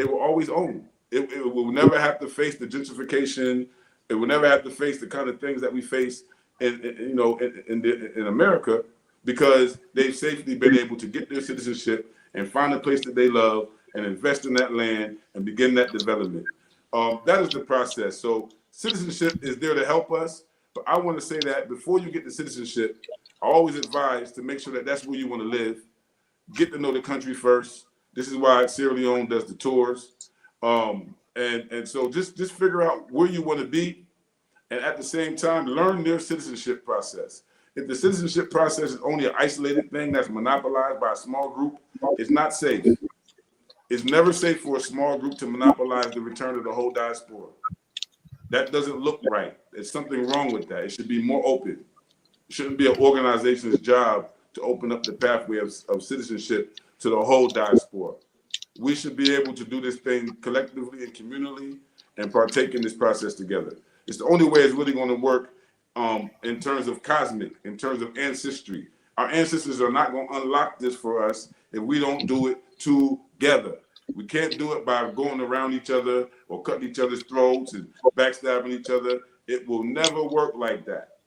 will always own. It will never have to face the gentrification. It will never have to face the kind of things that we face in America, because they've safely been able to get their citizenship and find a place that they love and invest in that land and begin that development. That is the process. So citizenship is there to help us, but I want to say that before you get the citizenship, I always advise to make sure that that's where you want to live. Get to know the country first. This is why Sierra Leone does the tours. And so just figure out where you want to be, and at the same time, learn their citizenship process. If the citizenship process is only an isolated thing that's monopolized by a small group, it's not safe. It's never safe for a small group to monopolize the return of the whole diaspora. That doesn't look right. There's something wrong with that. It should be more open. It shouldn't be an organization's job to open up the pathway of citizenship to the whole diaspora. We should be able to do this thing collectively and communally and partake in this process together. It's the only way it's really going to work in terms of cosmic, in terms of ancestry. Our ancestors are not going to unlock this for us if we don't do it together. We can't do it by going around each other or cutting each other's throats and backstabbing each other. It will never work like that.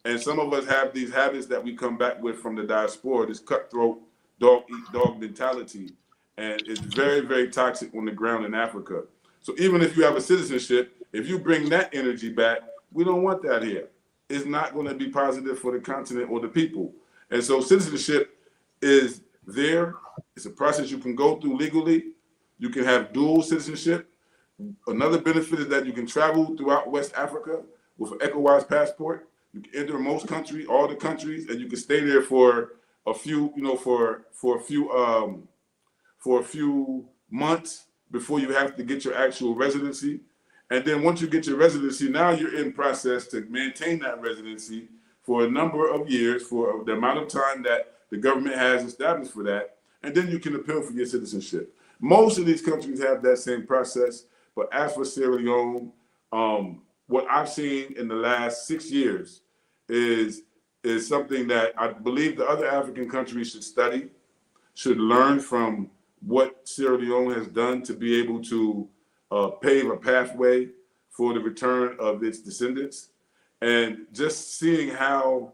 And some of us have these habits that we come back with from the diaspora, this cutthroat, dog-eat-dog mentality. And it's very, very toxic on the ground in Africa. So even if you have a citizenship, if you bring that energy back, we don't want that here. It's not going to be positive for the continent or the people. And so citizenship is there. It's a process you can go through legally. You can have dual citizenship. Another benefit is that you can travel throughout West Africa with an ECOWAS passport. You can enter most countries, all the countries, and you can stay there for a few, for a few months before you have to get your actual residency. And then once you get your residency, now you're in process to maintain that residency for a number of years, for the amount of time that the government has established for that. And then you can appeal for your citizenship. Most of these countries have that same process. But as for Sierra Leone, what I've seen in the last 6 years is something that I believe the other African countries should study, should learn from what Sierra Leone has done to be able to pave a pathway for the return of its descendants, and just seeing how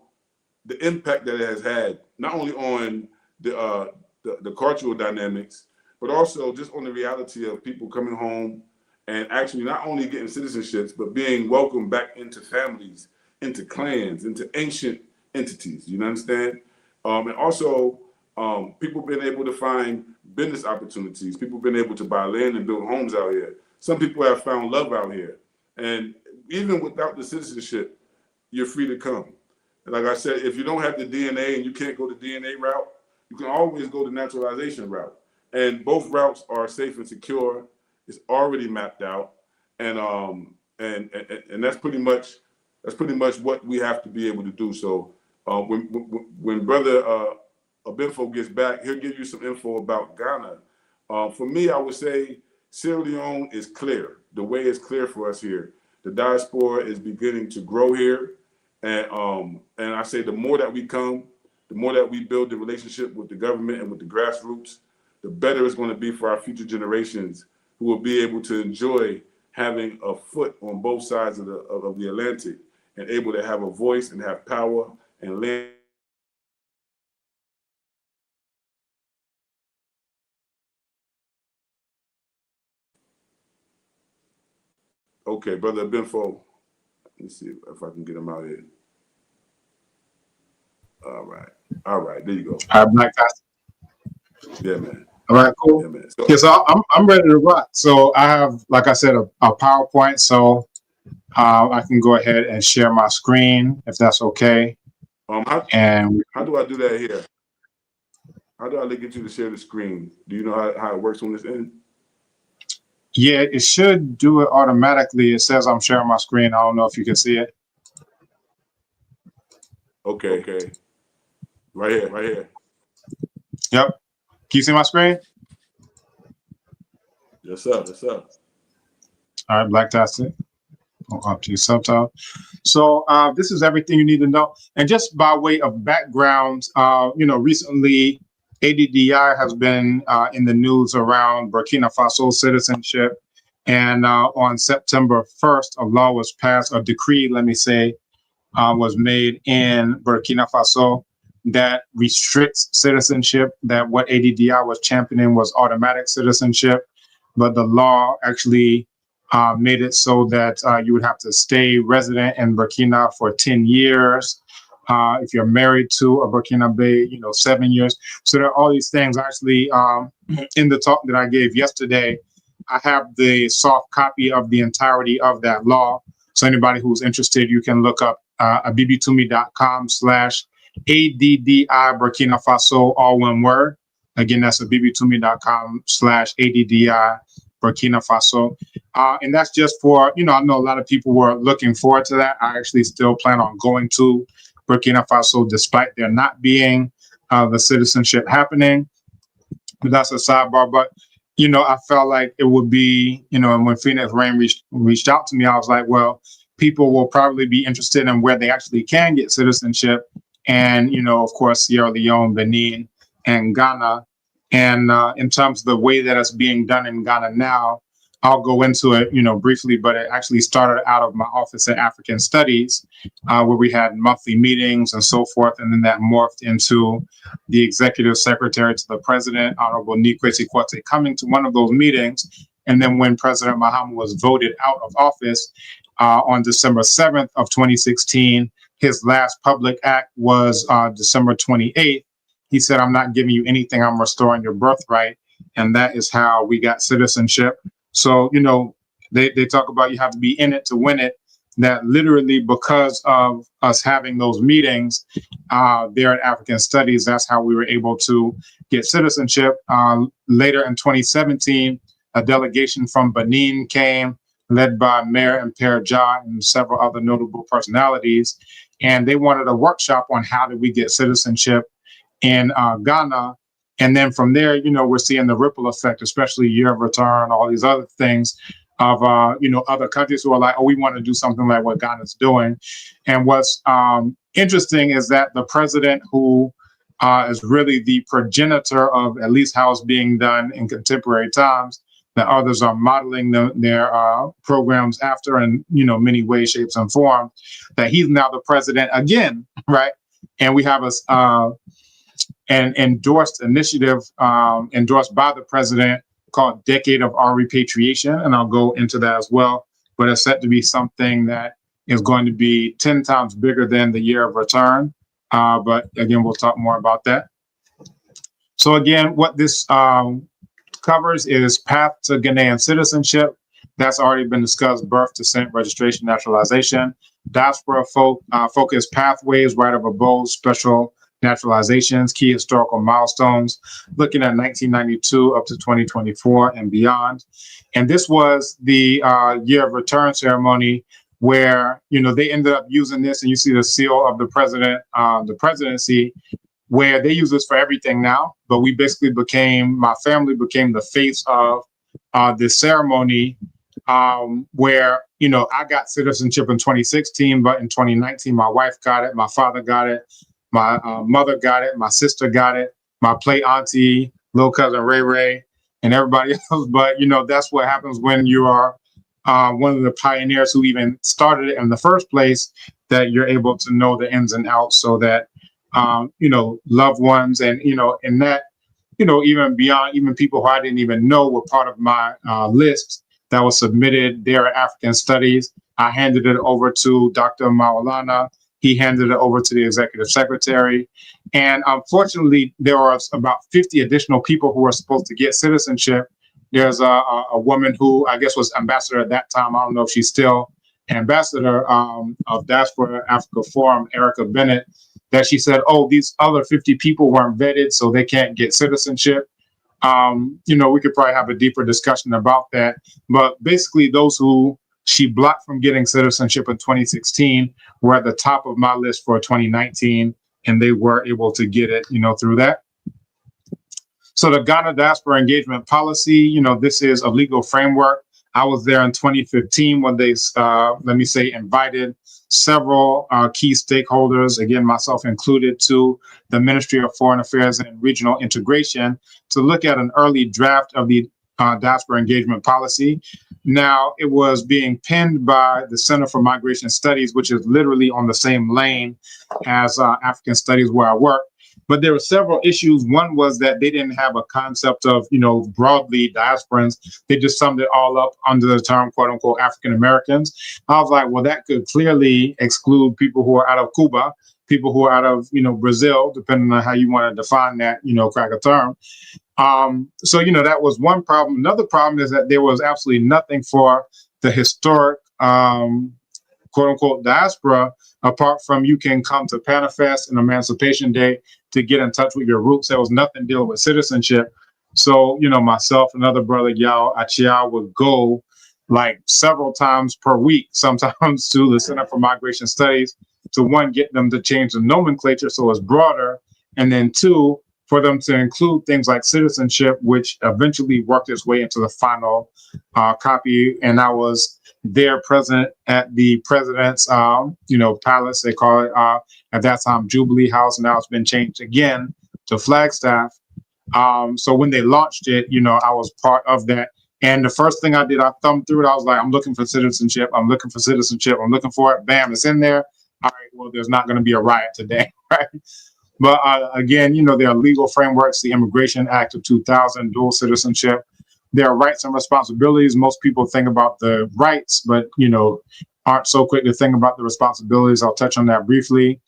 the impact that it has had, not only on the cultural dynamics, but also just on the reality of people coming home and actually not only getting citizenships, but being welcomed back into families, into clans, into ancient entities, you understand? And also people being able to find business opportunities, people being able to buy land and build homes out here. Some people have found love out here. And even without the citizenship, you're free to come. And like I said, if you don't have the DNA and you can't go the DNA route, you can always go the naturalization route. And both routes are safe and secure. It's already mapped out, and that's pretty much what we have to be able to do. So when brother Abenfo gets back, he'll give you some info about Ghana. For me, I would say Sierra Leone is clear. The way is clear for us here. The diaspora is beginning to grow here, and I say the more that we come, the more that we build the relationship with the government and with the grassroots, the better it's going to be for our future generations, who will be able to enjoy having a foot on both sides of the Atlantic and able to have a voice and have power and land. Okay, brother Benfo. Let me see if I can get him out here. All right, there you go. All right, Black guys. Yeah, man. All right, cool. Yeah, man. So I'm ready to rock. So I have, like I said, a PowerPoint. So I can go ahead and share my screen if that's okay. How do I do that here? How do I get you to share the screen? Do you know how it works on this end? Yeah, it should do it automatically. It says I'm sharing my screen. I don't know if you can see it. Okay. Right here. Yep. Can you see my screen? Yes, sir. All right, Blacktastic. Go up to your subtitle. So this is everything you need to know. And just by way of background, recently ADDI has been in the news around Burkina Faso citizenship. And on September 1st, a law was passed, a decree, let me say, was made in Burkina Faso that restricts citizenship, that what ADDI was championing was automatic citizenship. But the law actually made it so that you would have to stay resident in Burkina for 10 years. If you're married to a Burkinabe, 7 years. So there are all these things. Actually, in the talk that I gave yesterday, I have the soft copy of the entirety of that law. So anybody who's interested, you can look up abibitumi.com/ADDI Burkina Faso, all one word. Again, that's abibitumi.com/ADDI Burkina Faso. And that's just for, I know a lot of people were looking forward to that. I actually still plan on going to Burkina Faso despite there not being the citizenship happening. But that's a sidebar. But, I felt like it would be, and when Phoenix Rain reached out to me, I was like, well, people will probably be interested in where they actually can get citizenship. And, of course, Sierra Leone, Benin, and Ghana. And in terms of the way that it's being done in Ghana now, I'll go into it, briefly, but it actually started out of my office at African Studies, where we had monthly meetings and so forth. And then that morphed into the executive secretary to the president, Honorable Nikwesi Kwate, coming to one of those meetings. And then when President Mahama was voted out of office on December 7th of 2016, his last public act was December 28th. He said, I'm not giving you anything, I'm restoring your birthright. And that is how we got citizenship. So, they talk about you have to be in it to win it. That literally because of us having those meetings there at African Studies, that's how we were able to get citizenship. Later in 2017, a delegation from Benin came, led by Mayor and Père Ja and several other notable personalities. And they wanted a workshop on how do we get citizenship in Ghana. And then from there, we're seeing the ripple effect, especially year of return, all these other things of, other countries who are like, oh, we want to do something like what Ghana's doing. And what's interesting is that the president who is really the progenitor of at least how it's being done in contemporary times, that others are modeling their programs after in, many ways, shapes, and forms, that he's now the president again, right? And we have an endorsed initiative endorsed by the president called Decade of Our Repatriation, and I'll go into that as well. But it's set to be something that is going to be 10 times bigger than the year of return. But again, we'll talk more about that. So again, what this covers is path to Ghanaian citizenship. That's already been discussed: birth, descent, registration, naturalization. Diaspora focus pathways, right of abode, special naturalizations, key historical milestones, looking at 1992 up to 2024 and beyond. And this was the year of return ceremony where, they ended up using this, and you see the seal of the president, the presidency, where they use this for everything now. But we basically my family became the face of this ceremony, where, I got citizenship in 2016, but in 2019, my wife got it, my father got it, my mother got it, my sister got it, my play auntie, little cousin Ray Ray, and everybody else. But, that's what happens when you are one of the pioneers who even started it in the first place, that you're able to know the ins and outs, so that, loved ones and, and that, even beyond, even people who I didn't even know were part of my list that was submitted there at African Studies. I handed it over to Dr. Maulana. He handed it over to the executive secretary. And unfortunately, there are about 50 additional people who are supposed to get citizenship. There's a woman who I guess was ambassador at that time. I don't know if she's still ambassador of Diaspora Africa Forum, Erica Bennett, that she said, oh, these other 50 people weren't vetted, so they can't get citizenship. We could probably have a deeper discussion about that. But basically, those who she blocked from getting citizenship in 2016 were at the top of my list for 2019, and they were able to get it, through that. So the Ghana Diaspora Engagement Policy, this is a legal framework. I was there in 2015 when they, invited several key stakeholders, again, myself included, to the Ministry of Foreign Affairs and Regional Integration to look at an early draft of the Diaspora Engagement Policy. Now, it was being penned by the Center for Migration Studies, which is literally on the same lane as African Studies where I work. But there were several issues. One was that they didn't have a concept of, broadly diasporans. They just summed it all up under the term, quote unquote, African Americans. I was like, well, that could clearly exclude people who are out of Cuba, people who are out of, Brazil, depending on how you want to define that, crack a term. So, that was one problem. Another problem is that there was absolutely nothing for the historic, quote unquote, diaspora, apart from you can come to Panifest and Emancipation Day to get in touch with your roots. There was nothing dealing with citizenship. So, myself and another brother, Yao Achia, would go like several times per week, sometimes to the Center for Migration Studies, to one, get them to change the nomenclature so it's broader, and then two, for them to include things like citizenship, which eventually worked its way into the final copy. And I was there present at the president's, palace, they call it at that time, Jubilee House. Now it's been changed again to Flagstaff. So when they launched it, I was part of that. And the first thing I did, I thumbed through it. I was like, I'm looking for citizenship. I'm looking for citizenship. I'm looking for it. Bam, it's in there. All right, well, there's not going to be a riot today, right? But again, there are legal frameworks, the Immigration Act of 2000, dual citizenship. There are rights and responsibilities. Most people think about the rights, but, aren't so quick to think about the responsibilities. I'll touch on that briefly.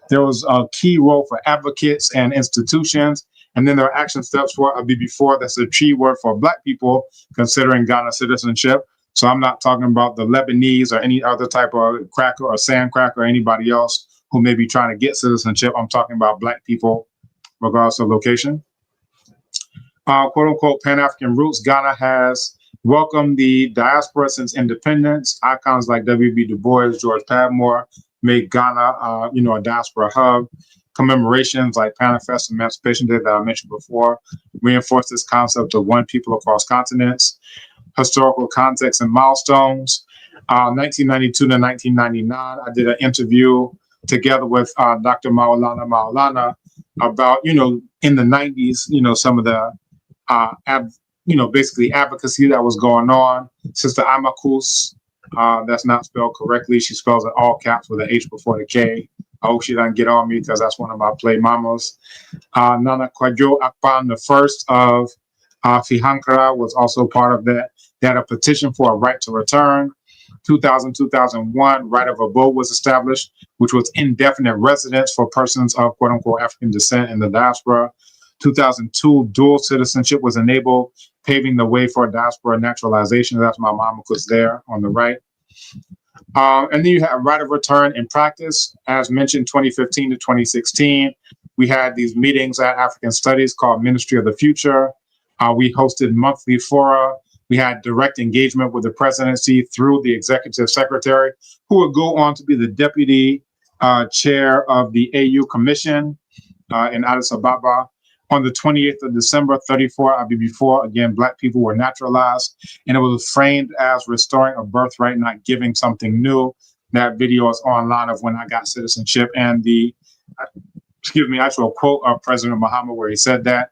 There was a key role for advocates and institutions. And then there are action steps for a BB4. That's a Chi word for Black people considering Ghana citizenship. So I'm not talking about the Lebanese or any other type of cracker or sand cracker or anybody else who may be trying to get citizenship. I'm talking about Black people, regardless of location. Quote unquote, Pan-African roots. Ghana has welcomed the diaspora since independence. Icons like W.B. Du Bois, George Padmore made Ghana, a diaspora hub. Commemorations like Panifest Emancipation Day that I mentioned before reinforce this concept of one people across continents. Historical context and milestones. 1992 to 1999, I did an interview together with Dr. Maulana about, in the 90s, some of the, basically advocacy that was going on. Sister Amakus, that's not spelled correctly. She spells it all caps with an H before the K. I hope she doesn't get on me because that's one of my play mamas. Nana Kwadwo Akpan, the first of Fihankra, was also part of that. They had a petition for a right to return. 2000-2001, right of abode was established, which was indefinite residence for persons of quote unquote African descent in the diaspora. 2002, dual citizenship was enabled, paving the way for diaspora naturalization. That's my mama was there on the right. And then you have right of return in practice. As mentioned, 2015 to 2016, we had these meetings at African Studies called Ministry of the Future. We hosted monthly fora. We had direct engagement with the presidency through the executive secretary, who would go on to be the deputy chair of the AU Commission in Addis Ababa. On the 28th of December, 34 IBB4, again, Black people were naturalized, and it was framed as restoring a birthright, not giving something new. That video is online of when I got citizenship, and the, actual quote of President Muhammad where he said that.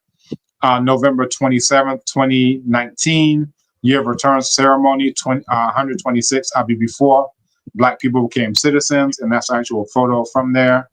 November 27th, 2019, year of return ceremony, 126 IBB4, Black people became citizens, and that's an actual photo from there.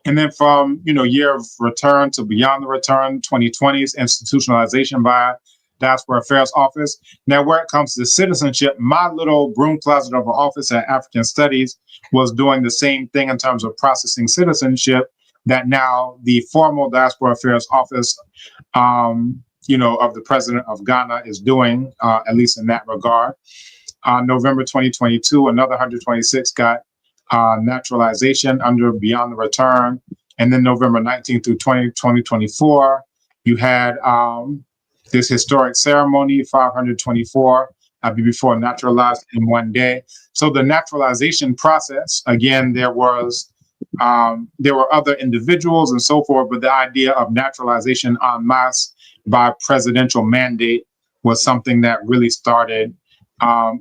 And then from, year of return to beyond the return, 2020's institutionalization by Diaspora Affairs Office. Now, where it comes to citizenship, my little broom closet of an office at African Studies was doing the same thing in terms of processing citizenship that now the formal Diaspora Affairs Office, of the President of Ghana is doing, at least in that regard. November 2022, another 126 got naturalization under Beyond the Return. And then November 19th through 2024, you had this historic ceremony, 524 before naturalized in one day. So the naturalization process, again, there were other individuals and so forth, but the idea of naturalization en masse by presidential mandate was something that really started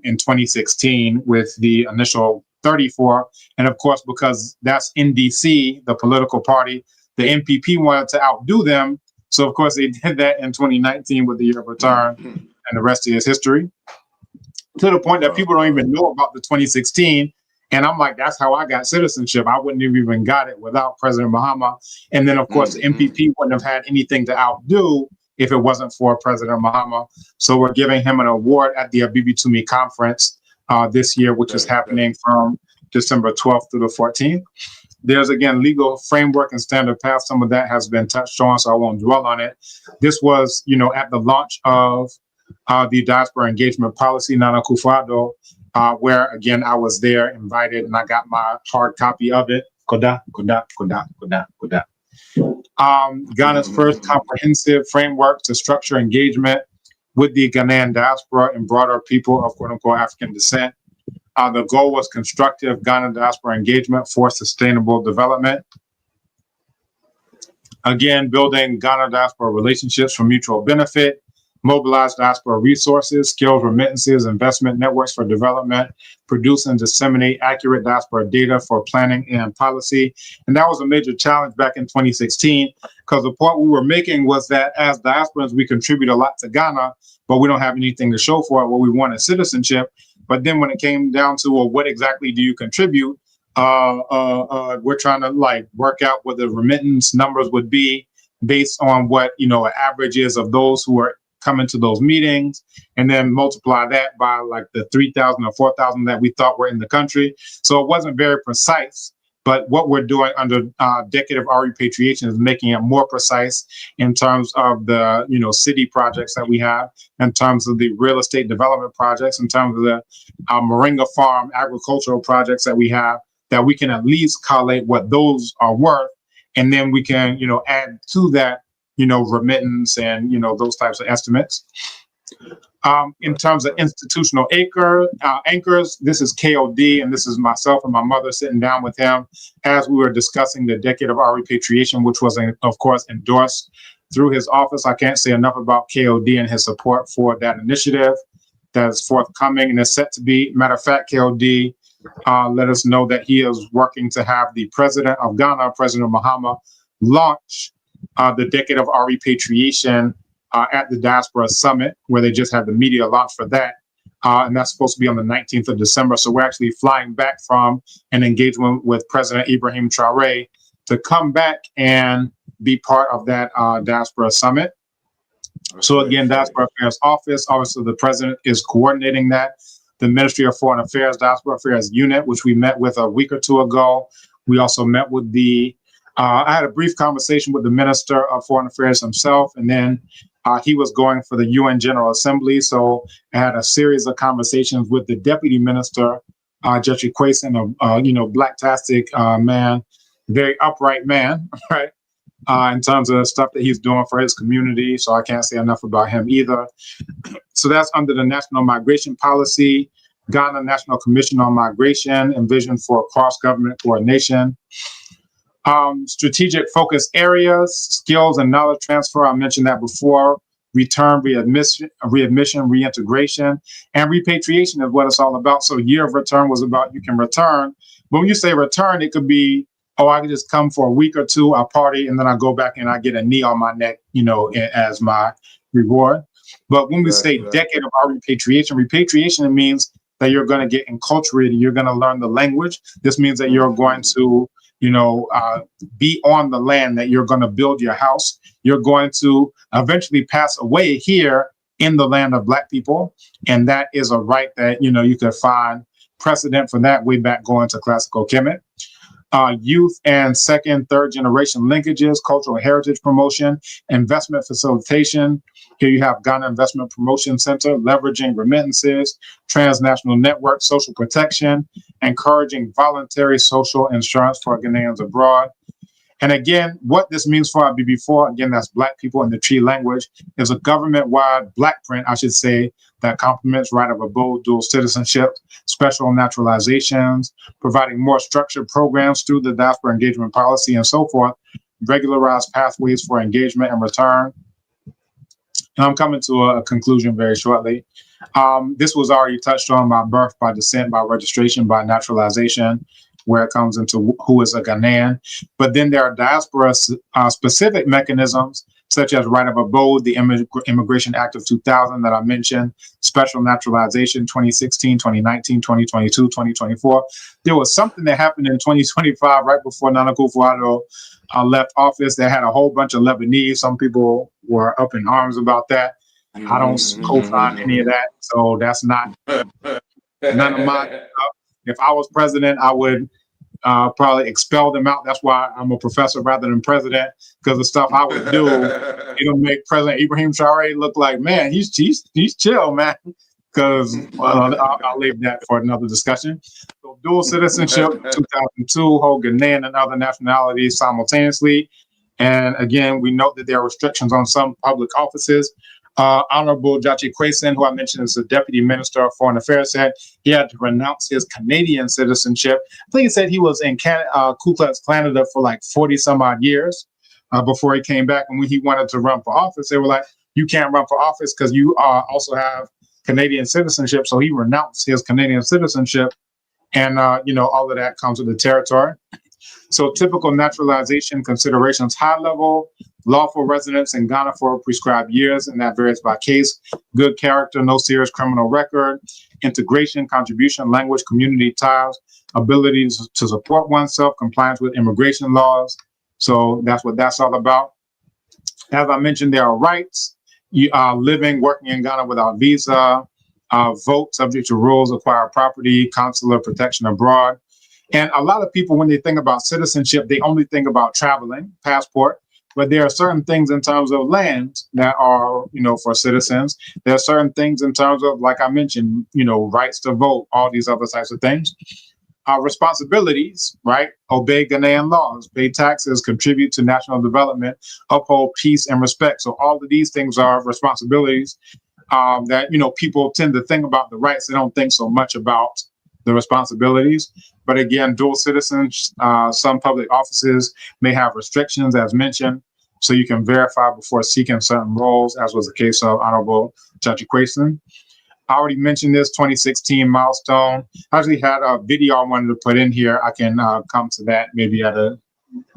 in 2016 with the initial 34. And of course, because that's NDC, the political party, the NPP wanted to outdo them. So of course they did that in 2019 with the year of return, and the rest is history. To the point that people don't even know about the 2016. And I'm like, that's how I got citizenship. I wouldn't have even got it without President Muhammad. And then of course, the NPP wouldn't have had anything to outdo if it wasn't for President Muhammad. So we're giving him an award at the Abibi Tumi conference this year, which is happening from December 12th through the 14th. There's, again, legal framework and standard path. Some of that has been touched on, so I won't dwell on it. This was, at the launch of the diaspora engagement policy, Nana Akufo-Addo, where, again, I was there, invited, and I got my hard copy of it. Koda. Ghana's first comprehensive framework to structure engagement with the Ghanaian diaspora and broader people of quote-unquote African descent. The goal was constructive Ghana diaspora engagement for sustainable development. Again, building Ghana diaspora relationships for mutual benefit, mobilize diaspora resources, skills, remittances, investment networks for development, produce and disseminate accurate diaspora data for planning and policy. And that was a major challenge back in 2016, because the point we were making was that as diasporans, we contribute a lot to Ghana, but we don't have anything to show for it. What we want is citizenship. But then when it came down to, well, what exactly do you contribute? We're trying to work out what the remittance numbers would be based on what, an average is of those who are coming to those meetings, and then multiply that by the 3,000 or 4,000 that we thought were in the country. So it wasn't very precise. But what we're doing under Decade of Our Repatriation is making it more precise in terms of the city projects that we have, in terms of the real estate development projects, in terms of the Moringa Farm agricultural projects that we have, that we can at least collate what those are worth, and then we can add to that remittance and those types of estimates. In terms of institutional anchors, this is KOD, and this is myself and my mother sitting down with him as we were discussing the Decade of Our Repatriation, which was, of course, endorsed through his office. I can't say enough about KOD and his support for that initiative that is forthcoming and is set to be. Matter of fact, KOD let us know that he is working to have the president of Ghana, President Muhammad, launch the Decade of Our Repatriation at the Diaspora Summit, where they just had the media launch for that. And that's supposed to be on the 19th of December. So we're actually flying back from an engagement with President Ibrahim Traoré to come back and be part of that Diaspora Summit. So again, Diaspora Affairs Office, obviously the president is coordinating that. The Ministry of Foreign Affairs, Diaspora Affairs Unit, which we met with a week or two ago. We also met with the I had a brief conversation with the Minister of Foreign Affairs himself, and then he was going for the UN General Assembly. So I had a series of conversations with the Deputy Minister, Jeffrey Quayson, a black-tastic man, very upright man, right? In terms of the stuff that he's doing for his community. So I can't say enough about him either. So that's under the National Migration Policy, Ghana National Commission on Migration, and Vision for Cross-Government Coordination. Strategic focus areas, skills and knowledge transfer. I mentioned that before. Return, readmission, reintegration, and repatriation is what it's all about. So year of return was about you can return. But when you say return, it could be, oh, I can just come for a week or two, I party, and then I go back and I get a knee on my neck, as my reward. But when we say decade of our repatriation, it means that you're going to get enculturated. You're going to learn the language. This means that you're going to be on the land, that you're going to build your house. You're going to eventually pass away here in the land of Black people. And that is a right that, you could find precedent for that way back going to classical Kemet. Youth and second, third generation linkages, cultural heritage promotion, investment facilitation. Here you have Ghana Investment Promotion Center, leveraging remittances, transnational network, social protection, encouraging voluntary social insurance for Ghanaians abroad. And again, what this means for our BB4, again, that's Black people in the Tree language, is a government-wide Black print, I should say, that complements right of abode, dual citizenship, special naturalizations, providing more structured programs through the diaspora engagement policy and so forth, regularized pathways for engagement and return. And I'm coming to a conclusion very shortly. This was already touched on by birth, by descent, by registration, by naturalization, where it comes into who is a Ghanaian. But then there are diaspora specific mechanisms, such as right of abode, the Immigration Act of 2000 that I mentioned, special naturalization 2016, 2019, 2022, 2024. There was something that happened in 2025, right before Nana Akufo-Addo left office, that had a whole bunch of Lebanese. Some people were up in arms about that. I don't co-sign any of that, so that's not none of my stuff. If I was president, I would probably expel them out. That's why I'm a professor rather than president, because the stuff I would do, it'll make President Ibrahim Traoré look like, man, he's chill, man. Because I'll leave that for another discussion. So dual citizenship, 2002, hold Ghanaian and other nationalities simultaneously. And again, we note that there are restrictions on some public offices. Honorable Jachi Quayson, who I mentioned is the Deputy Minister of Foreign Affairs, said he had to renounce his Canadian citizenship. I think he said he was in Ku Klux Canada for like 40 some odd years before he came back. And when he wanted to run for office, they were like, you can't run for office because you also have Canadian citizenship. So he renounced his Canadian citizenship. And, all of that comes with the territory. So typical naturalization considerations, high level, lawful residence in Ghana for prescribed years, and that varies by case. Good character, no serious criminal record, integration, contribution, language, community ties, ability to support oneself, compliance with immigration laws. So that's what that's all about. As I mentioned, there are rights. You are living, working in Ghana without visa, vote subject to rules, acquire property, consular protection abroad. And a lot of people, when they think about citizenship, they only think about traveling, passport. But there are certain things in terms of land that are, for citizens. There are certain things in terms of, like I mentioned, rights to vote, all these other types of things. Responsibilities, right? Obey Ghanaian laws, pay taxes, contribute to national development, uphold peace and respect. So all of these things are responsibilities that, people tend to think about the rights. They don't think so much about the responsibilities. But again, dual citizens, some public offices may have restrictions, as mentioned, so you can verify before seeking certain roles, as was the case of Honorable Judge Quayson. I already mentioned this 2016 milestone. I actually had a video I wanted to put in here. I can come to that maybe at a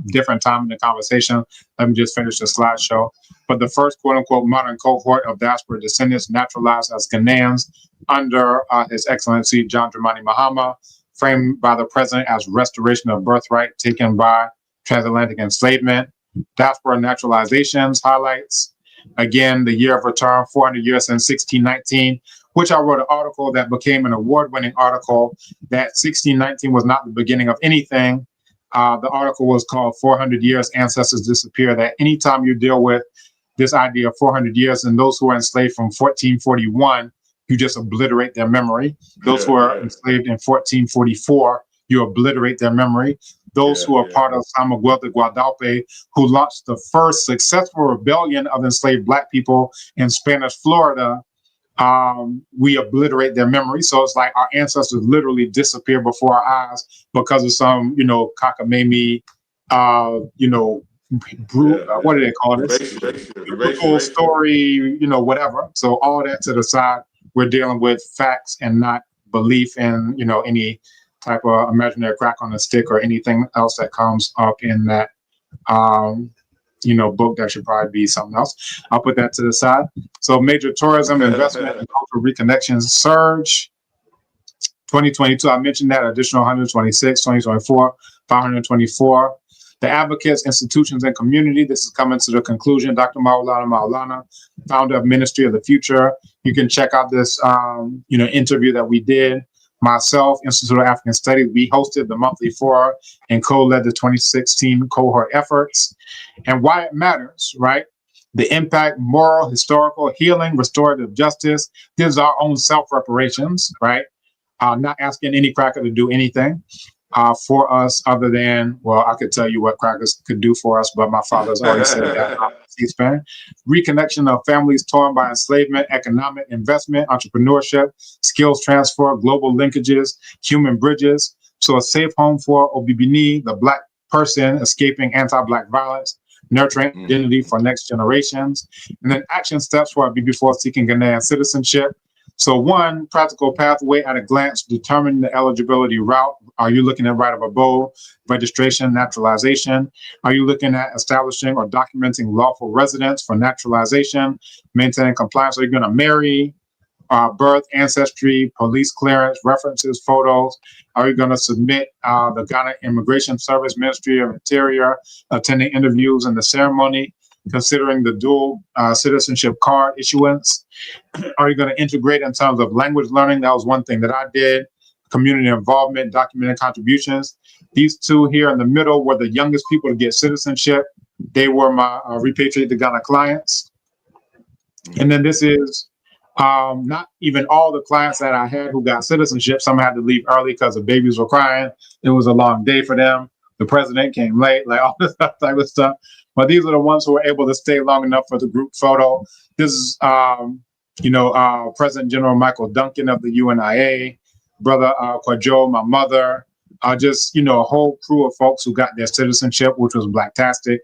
different time in the conversation. Let me just finish the slideshow. But the first quote unquote modern cohort of diaspora descendants naturalized as Ghanaians under His Excellency John Dramani Mahama, framed by the president as restoration of birthright taken by transatlantic enslavement. Diaspora naturalizations highlights, again, the year of return, 400 years since 1619, which I wrote an article that became an award-winning article, that 1619 was not the beginning of anything. The article was called 400 Years Ancestors Disappear, that anytime you deal with this idea of 400 years and those who were enslaved from 1441, you just obliterate their memory. Those who are enslaved in 1444, you obliterate their memory. Those who are part of San Miguel de Guadalupe, who launched the first successful rebellion of enslaved Black people in Spanish Florida, we obliterate their memory. So it's like our ancestors literally disappear before our eyes because of some, cockamamie, what do they call this? Biblical story, whatever. So all that to the side, we're dealing with facts and not belief in, any type of imaginary crack on a stick or anything else that comes up in that, book. That should probably be something else. I'll put that to the side. So major tourism, investment, and cultural reconnection surge. 2022, I mentioned that, additional 126, 2024, 524. The advocates, institutions, and community. This is coming to the conclusion. Dr. Maulana, founder of Ministry of the Future. You can check out this, interview that we did. Myself, Institute of African Studies, we hosted the monthly forum and co-led the 2016 cohort efforts. And why it matters, right? The impact, moral, historical, healing, restorative justice. These are our own self-reparations, right? Not asking any cracker to do anything for us other than, well, I could tell you what crackers could do for us, but my father's already said that on C-SPAN. Reconnection of families torn by enslavement, economic investment, entrepreneurship, skills transfer, global linkages, human bridges. So a safe home for Obibini, the Black person escaping anti-Black violence, nurturing identity for next generations, and then action steps for before seeking Ghanaian citizenship. So one, practical pathway at a glance, determine the eligibility route. Are you looking at right of abode, registration, naturalization? Are you looking at establishing or documenting lawful residence for naturalization, maintaining compliance? Are you going to marry, birth, ancestry, police clearance, references, photos? Are you going to submit the Ghana Immigration Service, Ministry of Interior, attending interviews in the ceremony, considering the dual citizenship card issuance? Are you going to integrate in terms of language learning? That was one thing that I did. Community involvement, documented contributions. These two here in the middle were the youngest people to get citizenship. They were my Repatriate to Ghana clients. And then this is not even all the clients that I had who got citizenship. Some had to leave early because the babies were crying. It was a long day for them. The president came late, like all this type of stuff. But these are the ones who were able to stay long enough for the group photo. This is, President General Michael Duncan of the UNIA, Brother Kwajo, my mother, just, a whole crew of folks who got their citizenship, which was Blacktastic.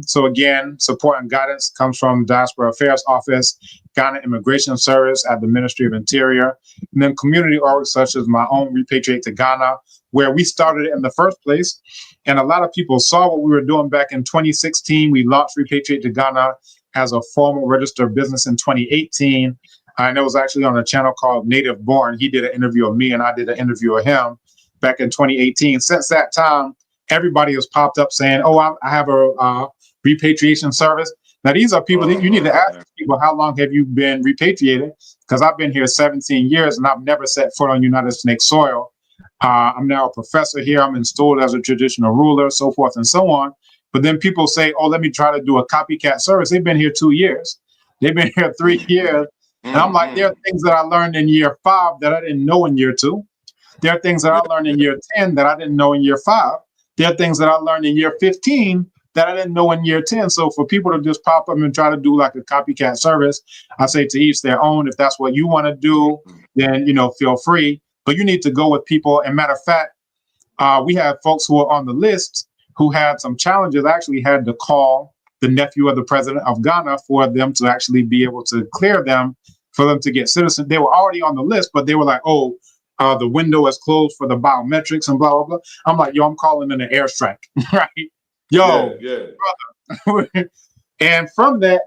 So again, support and guidance comes from Diaspora Affairs Office, Ghana Immigration Service at the Ministry of Interior, and then community orgs such as my own Repatriate to Ghana, where we started it in the first place. And a lot of people saw what we were doing back in 2016. We launched Repatriate to Ghana as a formal registered business in 2018. And it was actually on a channel called Native Born. He did an interview of me and I did an interview of him back in 2018. Since that time, everybody has popped up saying, oh, I have a repatriation service. Now, these are people that you need to ask people, how long have you been repatriated? Because I've been here 17 years and I've never set foot on United Snake soil. I'm now a professor here. I'm installed as a traditional ruler, so forth and so on. But then people say, oh, let me try to do a copycat service. They've been here 2 years. They've been here 3 years. And I'm like, there are things that I learned in year 5 that I didn't know in year 2. There are things that I learned in year 10 that I didn't know in year 5. There are things that I learned in year 15 that I didn't know in year 10. So for people to just pop up and try to do like a copycat service, I say to each their own. If that's what you want to do, then, feel free. But you need to go with people. And matter of fact, we have folks who are on the list who had some challenges. I actually had to call the nephew of the president of Ghana for them to actually be able to clear them, for them to get citizen. They were already on the list, but they were like, oh, the window is closed for the biometrics and blah, blah, blah. I'm like, yo, I'm calling in an airstrike, right? Yo, brother. And from that,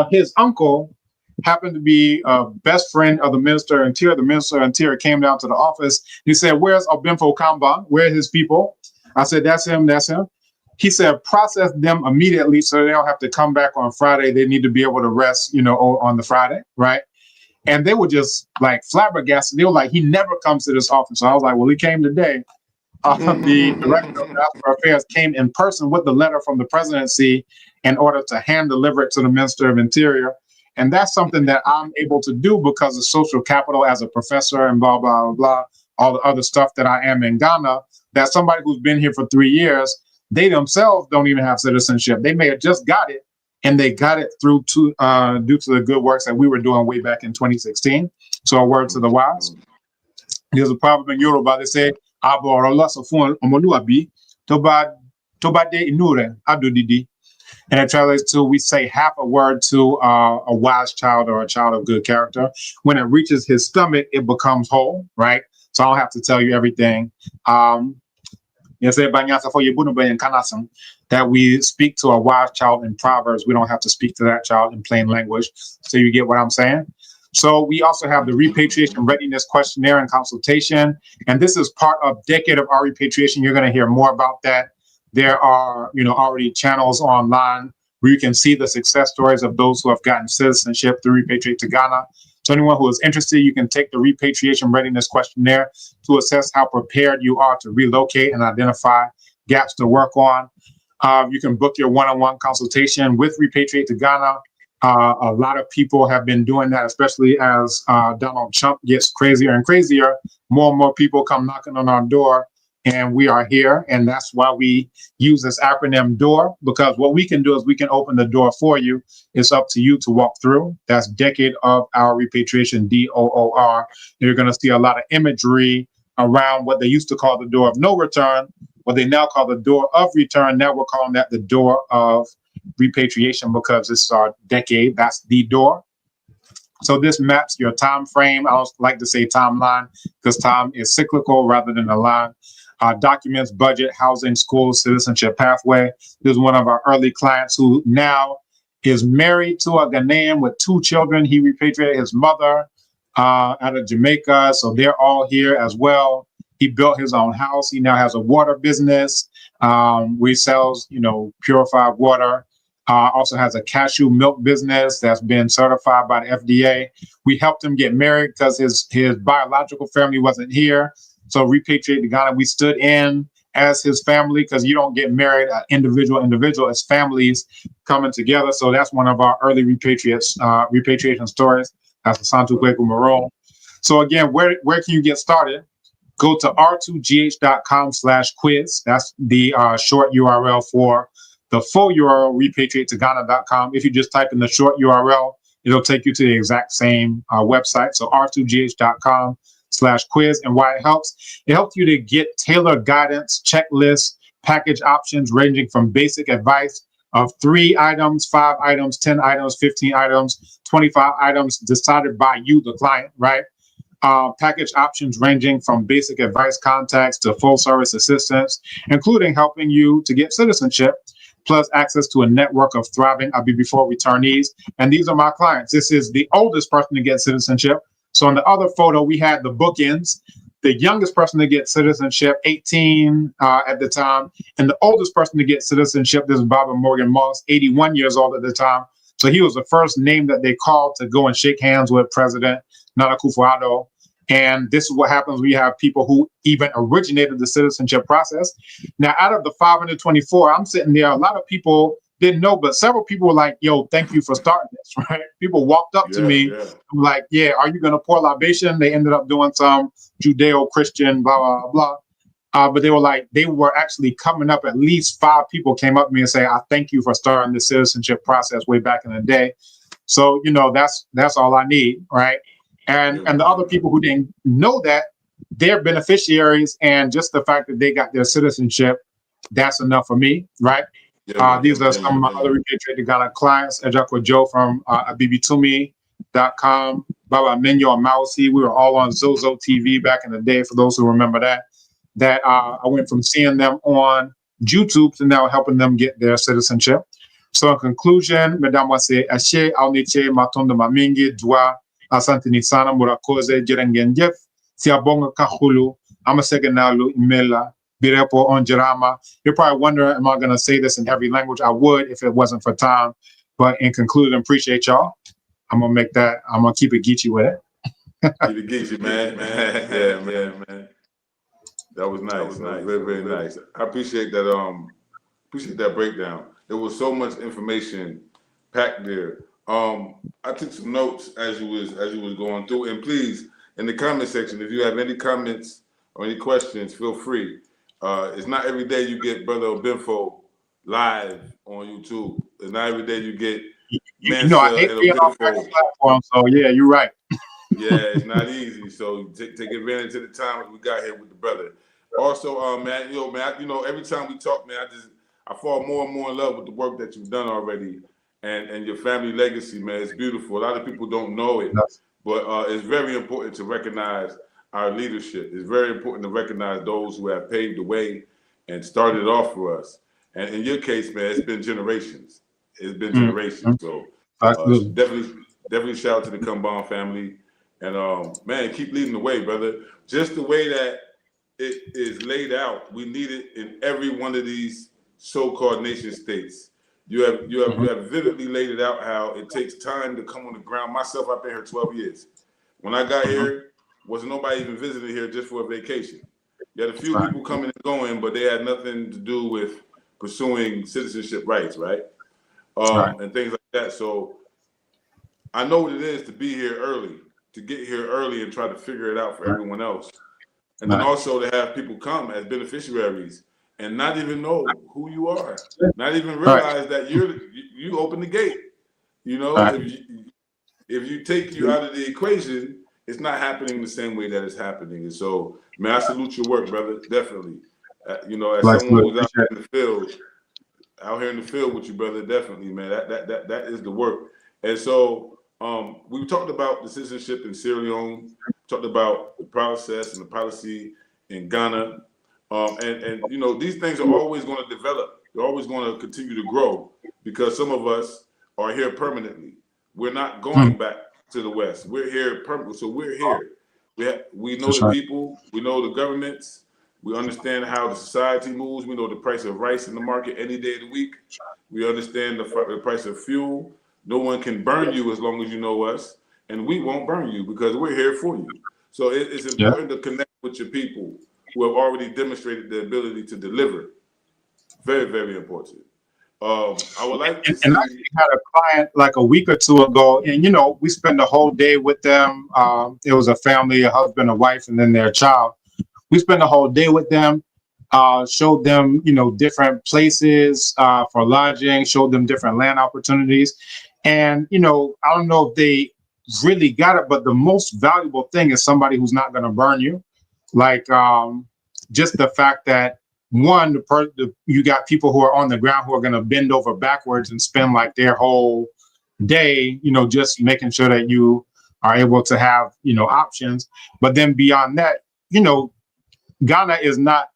his uncle happened to be a best friend of the Minister of Interior. The Minister of Interior came down to the office. He said, where's Obinfo Kamba? Where are his people? I said, that's him, that's him. He said, process them immediately so they don't have to come back on Friday. They need to be able to rest, on the Friday, right? And they were just like flabbergasted. They were like, he never comes to this office. So I was like, well, he came today. the director of diaspora affairs came in person with the letter from the presidency in order to hand deliver it to the Minister of Interior. And that's something that I'm able to do because of social capital as a professor and blah, blah, blah, all the other stuff that I am in Ghana, that somebody who's been here for 3 years, they themselves don't even have citizenship. They may have just got it, and they got it through to due to the good works that we were doing way back in 2016. So a word to the wise. There's a proverb in Yoruba. They say, "Aborola sofun omoluabi toba de inure adodidi," and it translates to, we say half a word to a wise child or a child of good character. When it reaches his stomach, it becomes whole, right? So I don't have to tell you everything. That we speak to a wise child in Proverbs. We don't have to speak to that child in plain language. So you get what I'm saying? So we also have the repatriation readiness questionnaire and consultation. And this is part of Decade of Our Repatriation. You're going to hear more about that. There are, already channels online where you can see the success stories of those who have gotten citizenship through Repatriate to Ghana. So anyone who is interested, you can take the repatriation readiness questionnaire to assess how prepared you are to relocate and identify gaps to work on. You can book your one-on-one consultation with Repatriate to Ghana. A lot of people have been doing that, especially as Donald Trump gets crazier and crazier. More and more people come knocking on our door, and we are here. And that's why we use this acronym DOOR, because what we can do is we can open the door for you. It's up to you to walk through. That's Decade of Our Repatriation, DOOR. You're going to see a lot of imagery around what they used to call the door of no return, what they now call the door of return. Now we're calling that the door of repatriation because this is our decade. That's the door. So this maps your time frame. I don't like to say timeline because time is cyclical rather than a line. Documents, budget, housing, schools, citizenship pathway. This is one of our early clients who now is married to a Ghanaian with 2 children. He repatriated his mother out of Jamaica. So they're all here as well. He built his own house. He now has a water business. We sells, purified water. Also has a cashew milk business that's been certified by the FDA. We helped him get married because his biological family wasn't here. So Repatriate to Ghana, we stood in as his family because you don't get married individual, it's families coming together. So that's one of our early repatriation stories. That's the Santu Kweku Maroon. So again, where can you get started? Go to r2gh.com/quiz. That's the short URL for the full URL, repatriatetoghana.com. If you just type in the short URL, it'll take you to the exact same website. So r2gh.com/quiz. And why it helps you to get tailored guidance, checklists, package options ranging from basic advice of 3 items, 5 items, 10 items, 15 items, 25 items decided by you, the client, right? Package options ranging from basic advice contacts to full service assistance, including helping you to get citizenship, plus access to a network of thriving IB4 returnees. And these are my clients. This is the oldest person to get citizenship. So in the other photo, we had the bookends. The youngest person to get citizenship, 18 at the time, and the oldest person to get citizenship, this is Baba Morgan Moss, 81 years old at the time. So he was the first name that they called to go and shake hands with President Nana Akufo-Addo. And this is what happens when you have people who even originated the citizenship process. Now, out of the 524, I'm sitting there, a lot of people didn't know, but several people were like, yo, thank you for starting this, right? People walked up to me, I'm like, yeah, are you going to pour libation? They ended up doing some Judeo-Christian, blah, blah, blah. But they were actually coming up, at least 5 people came up to me and say, I thank you for starting the citizenship process way back in the day. So, that's all I need, right? And the other people who didn't know that, they're beneficiaries, and just the fact that they got their citizenship, that's enough for me, right? These are some of my other Repatriate to Ghana clients. Ejakwa Joe from abibitumi.com, Baba Menyo and Mausi. We were all on Zozo TV back in the day, for those who remember that. I went from seeing them on YouTube to now helping them get their citizenship. So in conclusion, Madame Wase Ashe, Auniche, Matonda Mamingi, Dwa, Asantini Sana, Murakoze, Jerengenjef, Siabonga Kahulu, Amasegenalu, Imela, Birepo Onjerama. You're probably wondering, am I going to say this in every language? I would if it wasn't for time. But in conclusion, appreciate y'all. I'm going to keep it Geechee with it. Keep it Geechee, man. Yeah, man. That was nice. That was very, very nice. I appreciate that. Appreciate that breakdown. There was so much information packed there. I took some notes as you was going through. And please, in the comment section, if you have any comments or any questions, feel free. It's not every day you get Brother Obinfo live on YouTube. It's not every day you get Mansa I hate and being on Obinfo. platform, so yeah, you're right. Yeah, it's not easy. So take advantage of the time that we got here with the brother. Also, man, every time we talk, man, I fall more and more in love with the work that you've done already, and your family legacy, man. It's beautiful. A lot of people don't know it, but it's very important to recognize our leadership. It's very important to recognize those who have paved the way and started off for us. And in your case, man, it's been generations. It's been generations. So definitely shout out to the Kumbon family. And man, keep leading the way, brother. Just the way that it is laid out, we need it in every one of these so-called nation states. You have vividly laid it out how it takes time to come on the ground. Myself, I've been here 12 years. When I got here, wasn't nobody even visiting here just for a vacation. You had a few people coming and going, but they had nothing to do with pursuing citizenship rights, right? And things like that. So I know what it is to be here early, to get here early and try to figure it out for everyone else. And then also to have people come as beneficiaries and not even know who you are, not even realize that you open the gate. You know, if you take you out of the equation, it's not happening the same way that it's happening. And so, man, I salute your work, brother. Definitely. As someone who's out here in the field with you, brother, definitely, man. That is the work. And so we talked about the citizenship in Sierra Leone, talked about the process and the policy in Ghana. And these things are always going to develop. They're always going to continue to grow because some of us are here permanently. We're not going back to the West. We're here permanently. So we're here. We know the people. We know the governments. We understand how the society moves. We know the price of rice in the market any day of the week. We understand the price of fuel. No one can burn you as long as you know us. And we won't burn you because we're here for you. So it's important to connect with your people who have already demonstrated the ability to deliver. Very, very important. I would like to see. And I actually had a client like a week or two ago, and we spent the whole day with them. It was a family, a husband, a wife, and then their child. We spent the whole day with them, showed them, different places for lodging, showed them different land opportunities. And, I don't know if they really got it, but the most valuable thing is somebody who's not going to burn you. Like just the fact that one, you got people who are on the ground who are going to bend over backwards and spend like their whole day, just making sure that you are able to have, options. But then beyond that, Ghana is not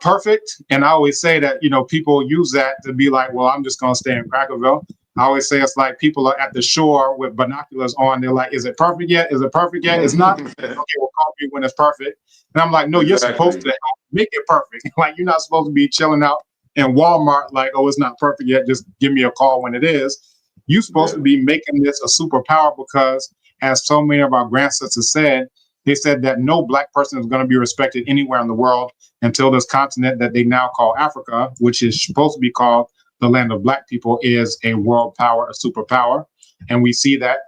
perfect. And I always say that, people use that to be like, well, I'm just going to stay in Crackerville. I always say it's like people are at the shore with binoculars on. They're like, is it perfect yet? Is it perfect yet? It's not. Okay, well, call me when it's perfect. And I'm like, no, you're supposed to help make it perfect. Like, you're not supposed to be chilling out in Walmart like, oh, it's not perfect yet. Just give me a call when it is. You're supposed to be making this a superpower because, as so many of our grandsisters said, they said that no Black person is going to be respected anywhere in the world until this continent that they now call Africa, which is supposed to be called the land of Black people, is a world power, a superpower. And we see that,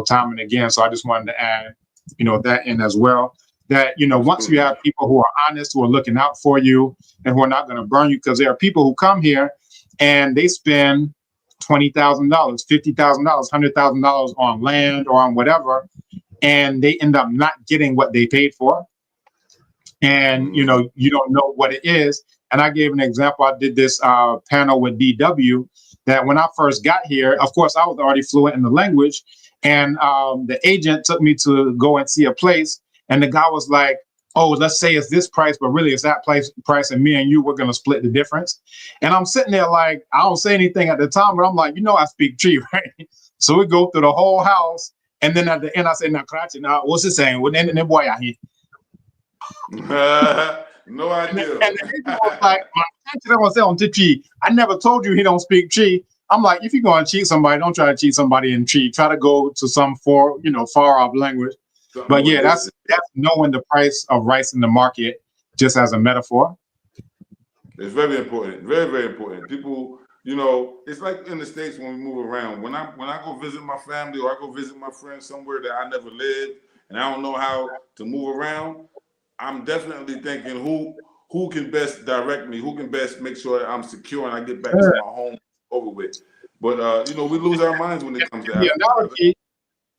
time and again. So I just wanted to add, that in as well. That, once you have people who are honest, who are looking out for you and who are not going to burn you, because there are people who come here and they spend $20,000, $50,000, $100,000 on land or on whatever, and they end up not getting what they paid for. And, you don't know what it is. And I gave an example. I did this panel with DW that when I first got here, of course, I was already fluent in the language. And the agent took me to go and see a place. And the guy was like, oh, let's say it's this price, but really it's that price. And me and you, we're going to split the difference. And I'm sitting there like, I don't say anything at the time, but I'm like, I speak Tree, right? So we go through the whole house. And then at the end, I say, now, what's it saying? Boy, I hear. No idea. And the agent was like, I never told you he don't speak Tree. I'm like, if you're going to cheat somebody, don't try to cheat somebody in Tree. Try to go to some far off language. But yeah, that's knowing the price of rice in the market just as a metaphor. It's very important, very, very important. People, you know, it's like in the States when we move around. When I go visit my family or I go visit my friends somewhere that I never lived and I don't know how to move around, I'm definitely thinking who can best direct me, who can best make sure that I'm secure and I get back to my home over with. But you know, we lose our minds when it comes to Africa.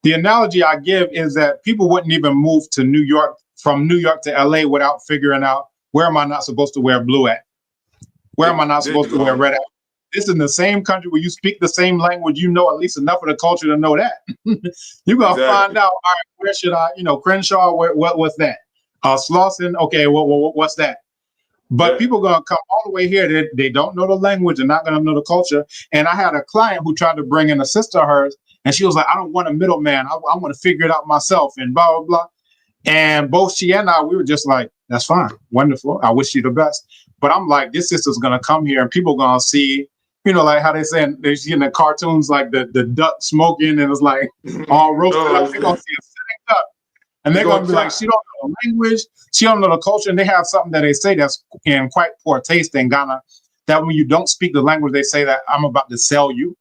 The analogy I give is that people wouldn't even move to New York from New York to LA without figuring out, where am I not supposed to wear blue at? Where am I not supposed to wear red at? This is in the same country where you speak the same language, you know at least enough of the culture to know that. You're gonna find out, all right, where should I, you know, Crenshaw, what's that? Slauson, okay, what's that? But people gonna come all the way here. They don't know the language. They're not gonna know the culture. And I had a client who tried to bring in a sister of hers, and she was like, I don't want a middleman. I want to figure it out myself and blah, blah, blah. And both she and I, we were just like, that's fine. Wonderful. I wish you the best. But I'm like, this sister's gonna come here and people gonna see, you know, like how they say they see in the cartoons, like the duck smoking and it's like all roasted up. They're gonna see a sitting duck. And they're gonna be like, she don't know the language, she don't know the culture, and they have something that they say that's in quite poor taste in Ghana. That when you don't speak the language, they say that I'm about to sell you,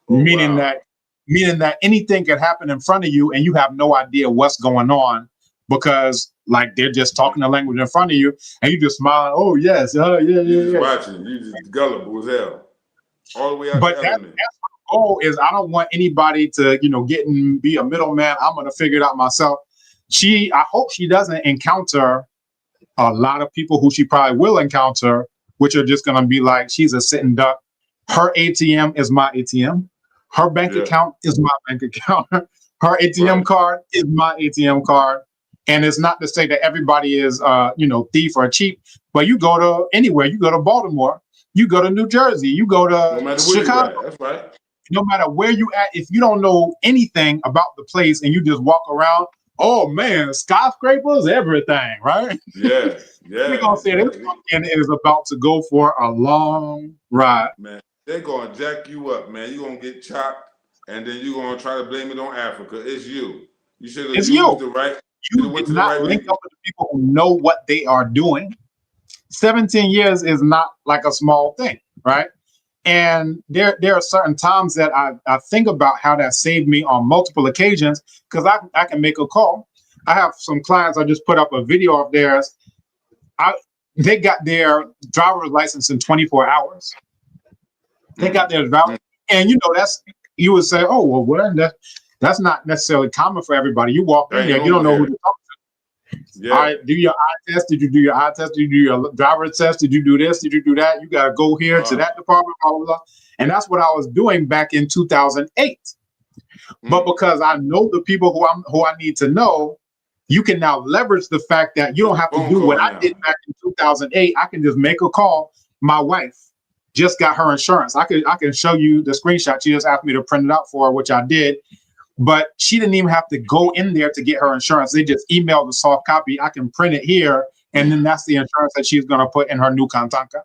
meaning that anything could happen in front of you, and you have no idea what's going on because like they're just talking the language in front of you, and you just smile. Oh yes, yeah. You just watching, you just gullible as hell, all the way out. But that's my goal. Is I don't want anybody to, you know, be a middleman. I'm gonna figure it out myself. I hope she doesn't encounter a lot of people who she probably will encounter, which are just gonna be like, she's a sitting duck. Her ATM is my ATM. Her bank account is my bank account. Her ATM card is my ATM card. And it's not to say that everybody is, you know, thief or cheap, but you go to anywhere. You go to Baltimore, you go to New Jersey, you go to Chicago. That's right. No matter where you at, if you don't know anything about the place and you just walk around, oh man, skyscrapers, everything, right? Yeah. We're gonna say this weekend is about to go for a long ride. Man, they're gonna jack you up, man. You're gonna get chopped, and then you're gonna try to blame it on Africa. It's you. You should have used the right. You did not link up with the people who know what they are doing. 17 years is not like a small thing, right? And there are certain times that I think about how that saved me on multiple occasions, because I can make a call. I have some clients, I just put up a video of theirs. They got their driver's license in 24 hours. They got their driver's, and you know, you would say, oh, well, that's not necessarily common for everybody. You walk in there, you don't know who to talk to. Yeah. All right, do your eye test. Did you do your eye test? Did you do your driver's test? Did you do this? Did you do that? You got to go here to that department, blah, blah, blah. And that's what I was doing back in 2008. But because I know the people who I need to know, you can now leverage the fact that you don't have to do what I did back in 2008. I can just make a call. My wife just got her insurance. I can show you the screenshot. She just asked me to print it out for her, which I did. But she didn't even have to go in there to get her insurance. They just emailed the soft copy. I can print it here, and then that's the insurance that she's going to put in her new Kantanka,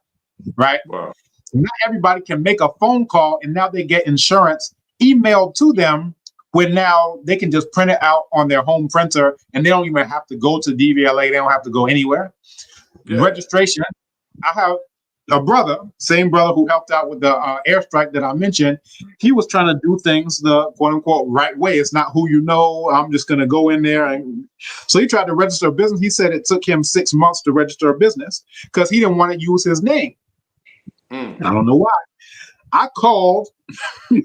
right? Wow. Not everybody can make a phone call, and now they get insurance emailed to them, where now they can just print it out on their home printer, and they don't even have to go to DVLA. They don't have to go anywhere. Yeah. Registration. I have a same brother who helped out with the airstrike that I mentioned. He was trying to do things the quote unquote right way. It's not who you know. I'm just going to go in there. And so he tried to register a business. He said it took him 6 months to register a business because he didn't want to use his name. I don't know why. I called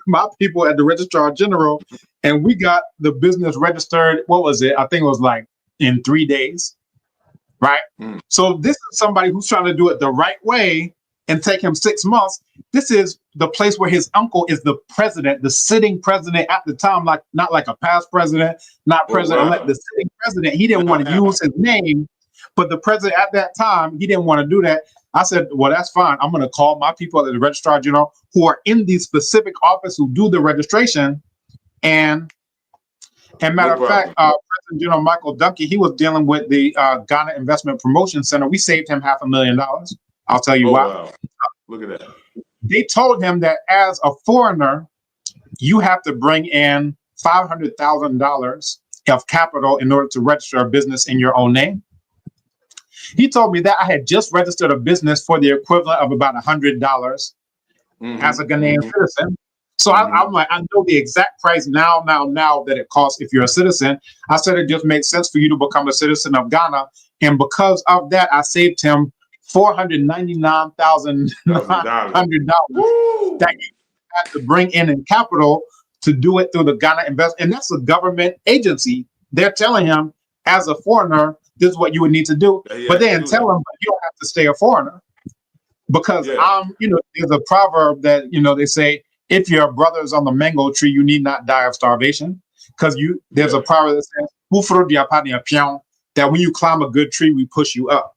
my people at the Registrar General and we got the business registered. What was it? I think it was like in 3 days. Right. So this is somebody who's trying to do it the right way and take him 6 months. This is the place where his uncle is the president, the sitting president at the time, like not like a past president, not president-elect, the sitting president. He didn't want to use his name, but the president at that time, he didn't want to do that. I said, well, that's fine. I'm going to call my people at the Registrar General who are in the specific office who do the registration. And matter of fact, President General Michael Duncan, he was dealing with the Ghana Investment Promotion Center. We saved him $500,000. I'll tell you why. Wow. Look at that. They told him that as a foreigner, you have to bring in $500,000 of capital in order to register a business in your own name. He told me that I had just registered a business for the equivalent of about $100 as a Ghanaian citizen. So I'm like, I know the exact price now that it costs if you're a citizen. I said it just makes sense for you to become a citizen of Ghana. And because of that, I saved him $499,900 that you had to bring in capital to do it through the Ghana Invest. And that's a government agency. They're telling him, as a foreigner, this is what you would need to do. But they didn't tell him, you don't have to stay a foreigner. Because there's a proverb that, they say, if your brother is on the mango tree, you need not die of starvation. Because there's a proverb that says, that when you climb a good tree, we push you up.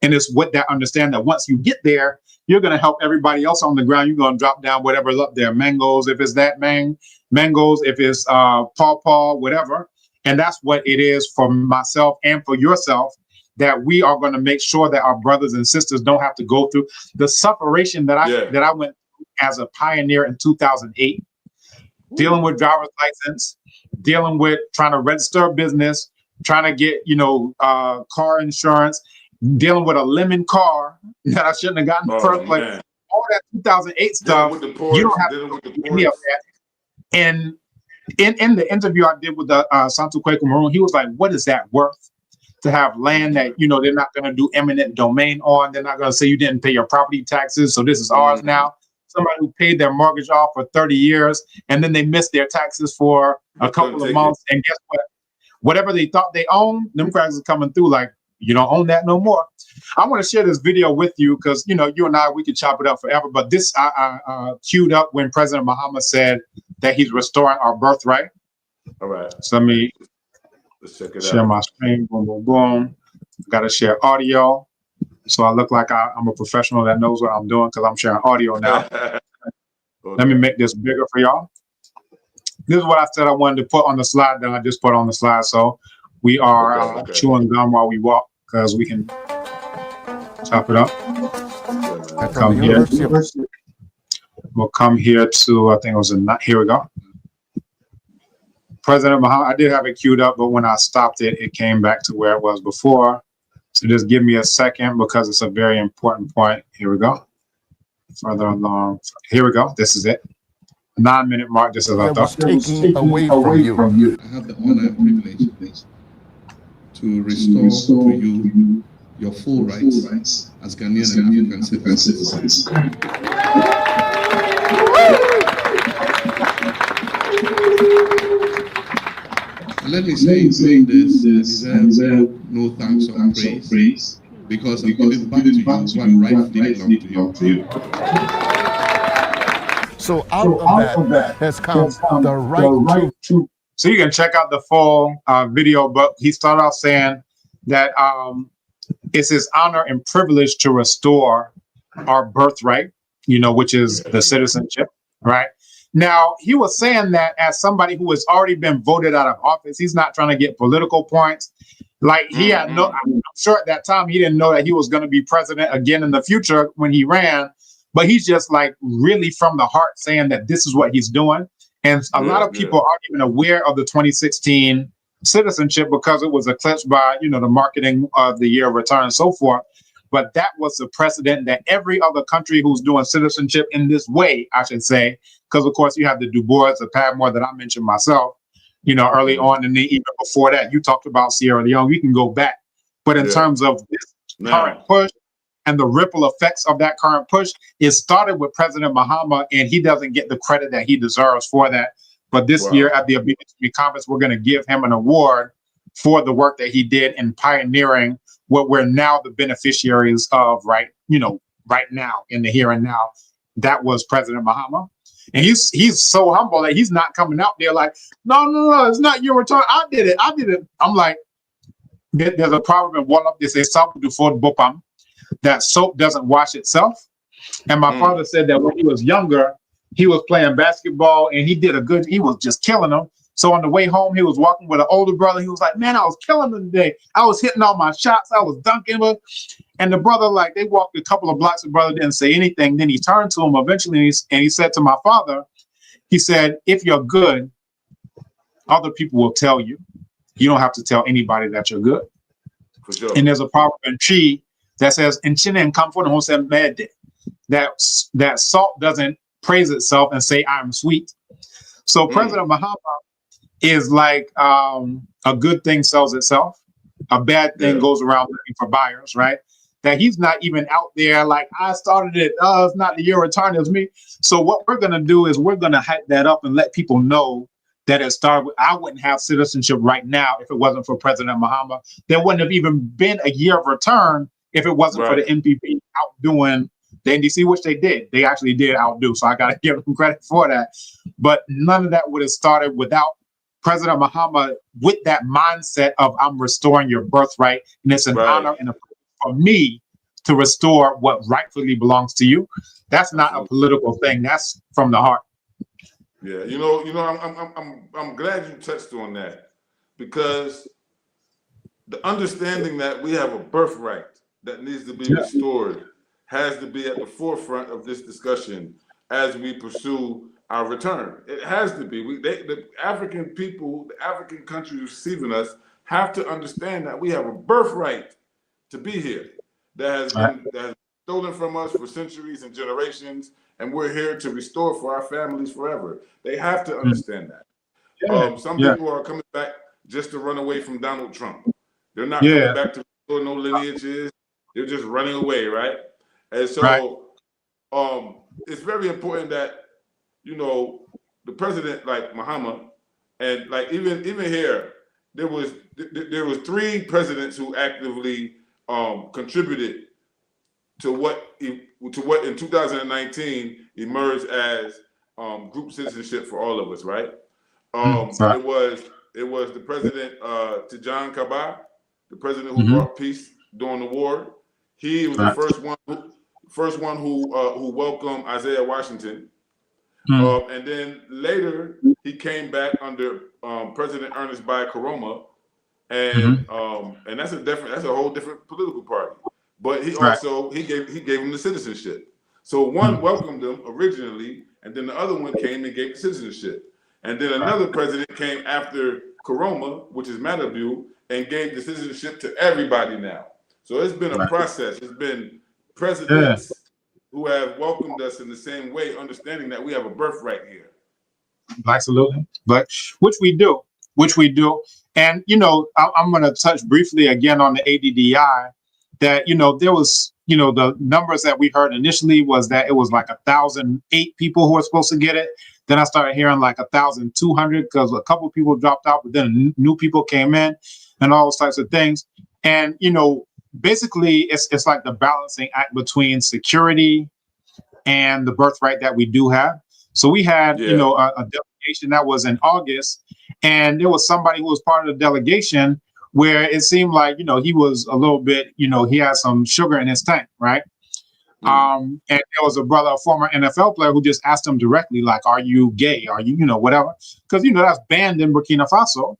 And it's with that understand that once you get there, you're going to help everybody else on the ground. You're going to drop down whatever's up there, mangoes, if it's that mangoes, if it's pawpaw, whatever. And that's what it is for myself and for yourself, that we are going to make sure that our brothers and sisters don't have to go through the separation that I went through as a pioneer in 2008, dealing with driver's license, dealing with trying to register a business, trying to get, car insurance, dealing with a lemon car that I shouldn't have gotten in the first place. Man. All that 2008 stuff, you don't have to do any of that. And in the interview I did with the Santo Kwaku Maroon, he was like, what is that worth? To have land that, they're not going to do eminent domain on. They're not going to say you didn't pay your property taxes, so this is ours now. Somebody who paid their mortgage off for 30 years, and then they missed their taxes for a couple of months. And guess what? Whatever they thought they owned, them cracks are coming through like, you don't own that no more. I want to share this video with you because, you and I, we could chop it up forever. But this I queued up when President Mahama said that he's restoring our birthright. All right. So let's check it share my screen. Boom, boom, boom. Got to share audio. So I look like I'm a professional that knows what I'm doing because I'm sharing audio now. Let me make this bigger for y'all. This is what I said I wanted to put on the slide that I just put on the slide. So we are chewing gum while we walk because we can chop it up. Come here. We'll come here to, I think it was here we go. President Mahama, I did have it queued up, but when I stopped it, it came back to where it was before. So just give me a second because it's a very important point. Here we go. Further along. Here we go. This is it. 9-minute mark, just as I thought. Taking away from you. I have the honor and privilege to restore to you your full rights as Ghanaian and African citizens. Let me say this, deserve no thanks or praise because I'm giving back to you what rightfully belongs to you. So out of that has come the right to. So you can check out the full video, but he started off saying that it's his honor and privilege to restore our birthright, which is the citizenship, right? Now, he was saying that as somebody who has already been voted out of office, he's not trying to get political points. Like he had I'm sure at that time, he didn't know that he was going to be president again in the future when he ran, but he's just like really from the heart saying that this is what he's doing. And a lot of people aren't even aware of the 2016 citizenship because it was eclipsed by, the marketing of the year of return and so forth. But that was the precedent that every other country who's doing citizenship in this way, I should say, because of course you have the Du Bois, the Padmore that I mentioned myself, early on, and then even before that, you talked about Sierra Leone. We can go back, but in terms of this current push and the ripple effects of that current push, it started with President Mahama, and he doesn't get the credit that he deserves for that. But this year at the Obedience Conference, we're going to give him an award for the work that he did in pioneering what we're now the beneficiaries of, right now in the here and now. That was President Mahama. And he's so humble that he's not coming out there like, no, it's not your return. I did it. I'm like, there's a proverb in Wallop, they say, that soap doesn't wash itself. And my father said that when he was younger, he was playing basketball and he was just killing them. So on the way home, he was walking with an older brother. He was like, man, I was killing them today. I was hitting all my shots. I was dunking them. And the brother, they walked a couple of blocks. The brother didn't say anything. Then he turned to him eventually and he said to my father, he said, if you're good, other people will tell you. You don't have to tell anybody that you're good. For sure. And there's a proverb in Chi that says, that salt doesn't praise itself and say, I'm sweet. So President Muhammad is like a good thing sells itself. A bad thing goes around looking for buyers, right? That he's not even out there like, I started it. It's not the year return, it was me. So what we're going to do is we're going to hype that up and let people know that it started. I wouldn't have citizenship right now if it wasn't for President Muhammad. There wouldn't have even been a year of return if it wasn't for the NPP outdoing the NDC, which they did. They actually did outdo. So I got to give them credit for that. But none of that would have started without President Muhammad with that mindset of I'm restoring your birthright. And it's an honor and a privilege for me to restore what rightfully belongs to you. That's not a political thing. That's from the heart. Yeah, I'm glad you touched on that, because the understanding that we have a birthright that needs to be restored has to be at the forefront of this discussion as we pursue our return. It has to be. The African people, the African countries receiving us have to understand that we have a birthright to be here that has stolen from us for centuries and generations, and we're here to restore for our families forever. They have to understand that. Some people are coming back just to run away from Donald Trump. They're not coming back to restore no lineages. They're just running away, right? And so it's very important that, the president, like Muhammad, and like even here, there was 3 presidents who actively contributed to what in 2019 emerged as group citizenship for all of us, right? It was the president Tijan Kaba, the president who brought peace during the war. He was the first one who welcomed Isaiah Washington. And then later he came back under President Ernest Bai Koroma, and that's a whole different political party. But he also he gave him the citizenship. So one welcomed him originally, and then the other one came and gave the citizenship. And then another president came after Koroma, which is Matabu, and gave the citizenship to everybody now. So it's been a process. It's been presidents who have welcomed us in the same way, understanding that we have a birthright here. Absolutely. But which we do. And, I'm going to touch briefly again on the ADDI that, there was, the numbers that we heard initially was that it was like 1,008 people who were supposed to get it. Then I started hearing like 1,200 because a couple of people dropped out, but then new people came in and all those types of things. And, basically it's like the balancing act between security and the birthright that we do have. So we had, a delegation that was in August, and there was somebody who was part of the delegation where it seemed like, he was a little bit, he had some sugar in his tank, right? And there was a former NFL player who just asked him directly, like, are you gay? Are you, whatever? Because, that's banned in Burkina Faso.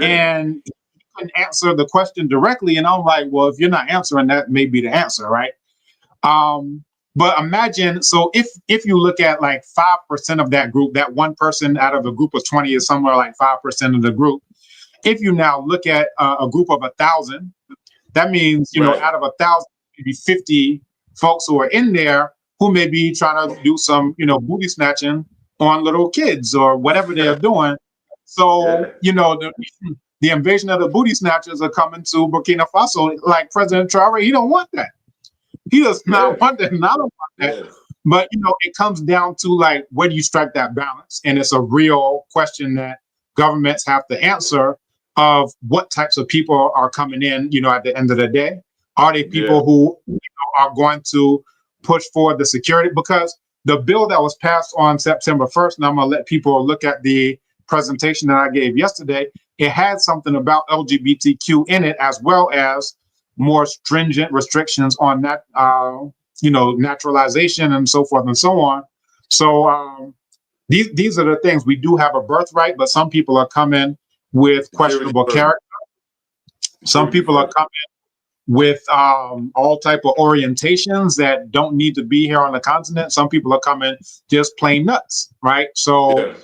And he couldn't answer the question directly. And I'm like, well, if you're not answering, that may be the answer, right? But imagine, so if you look at like 5% of that group, that one person out of a group of 20 is somewhere like 5% of the group. If you now look at a group of 1,000, that means, out of 1,000, maybe 50 folks who are in there who may be trying to do some, booty snatching on little kids or whatever they're doing. So, the invasion of the booty snatchers are coming to Burkina Faso. Like President Traore, he don't want that. He does not want that. And I don't want that. But, it comes down to like, where do you strike that balance? And it's a real question that governments have to answer of what types of people are coming in, at the end of the day. Are they people who are going to push forward the security? Because the bill that was passed on September 1st, and I'm going to let people look at the presentation that I gave yesterday, it had something about LGBTQ in it, as well as more stringent restrictions on that, naturalization and so forth and so on. So these are the things. We do have a birthright, but some people are coming with questionable character. Some people are coming with all type of orientations that don't need to be here on the continent. Some people are coming just plain nuts, right? So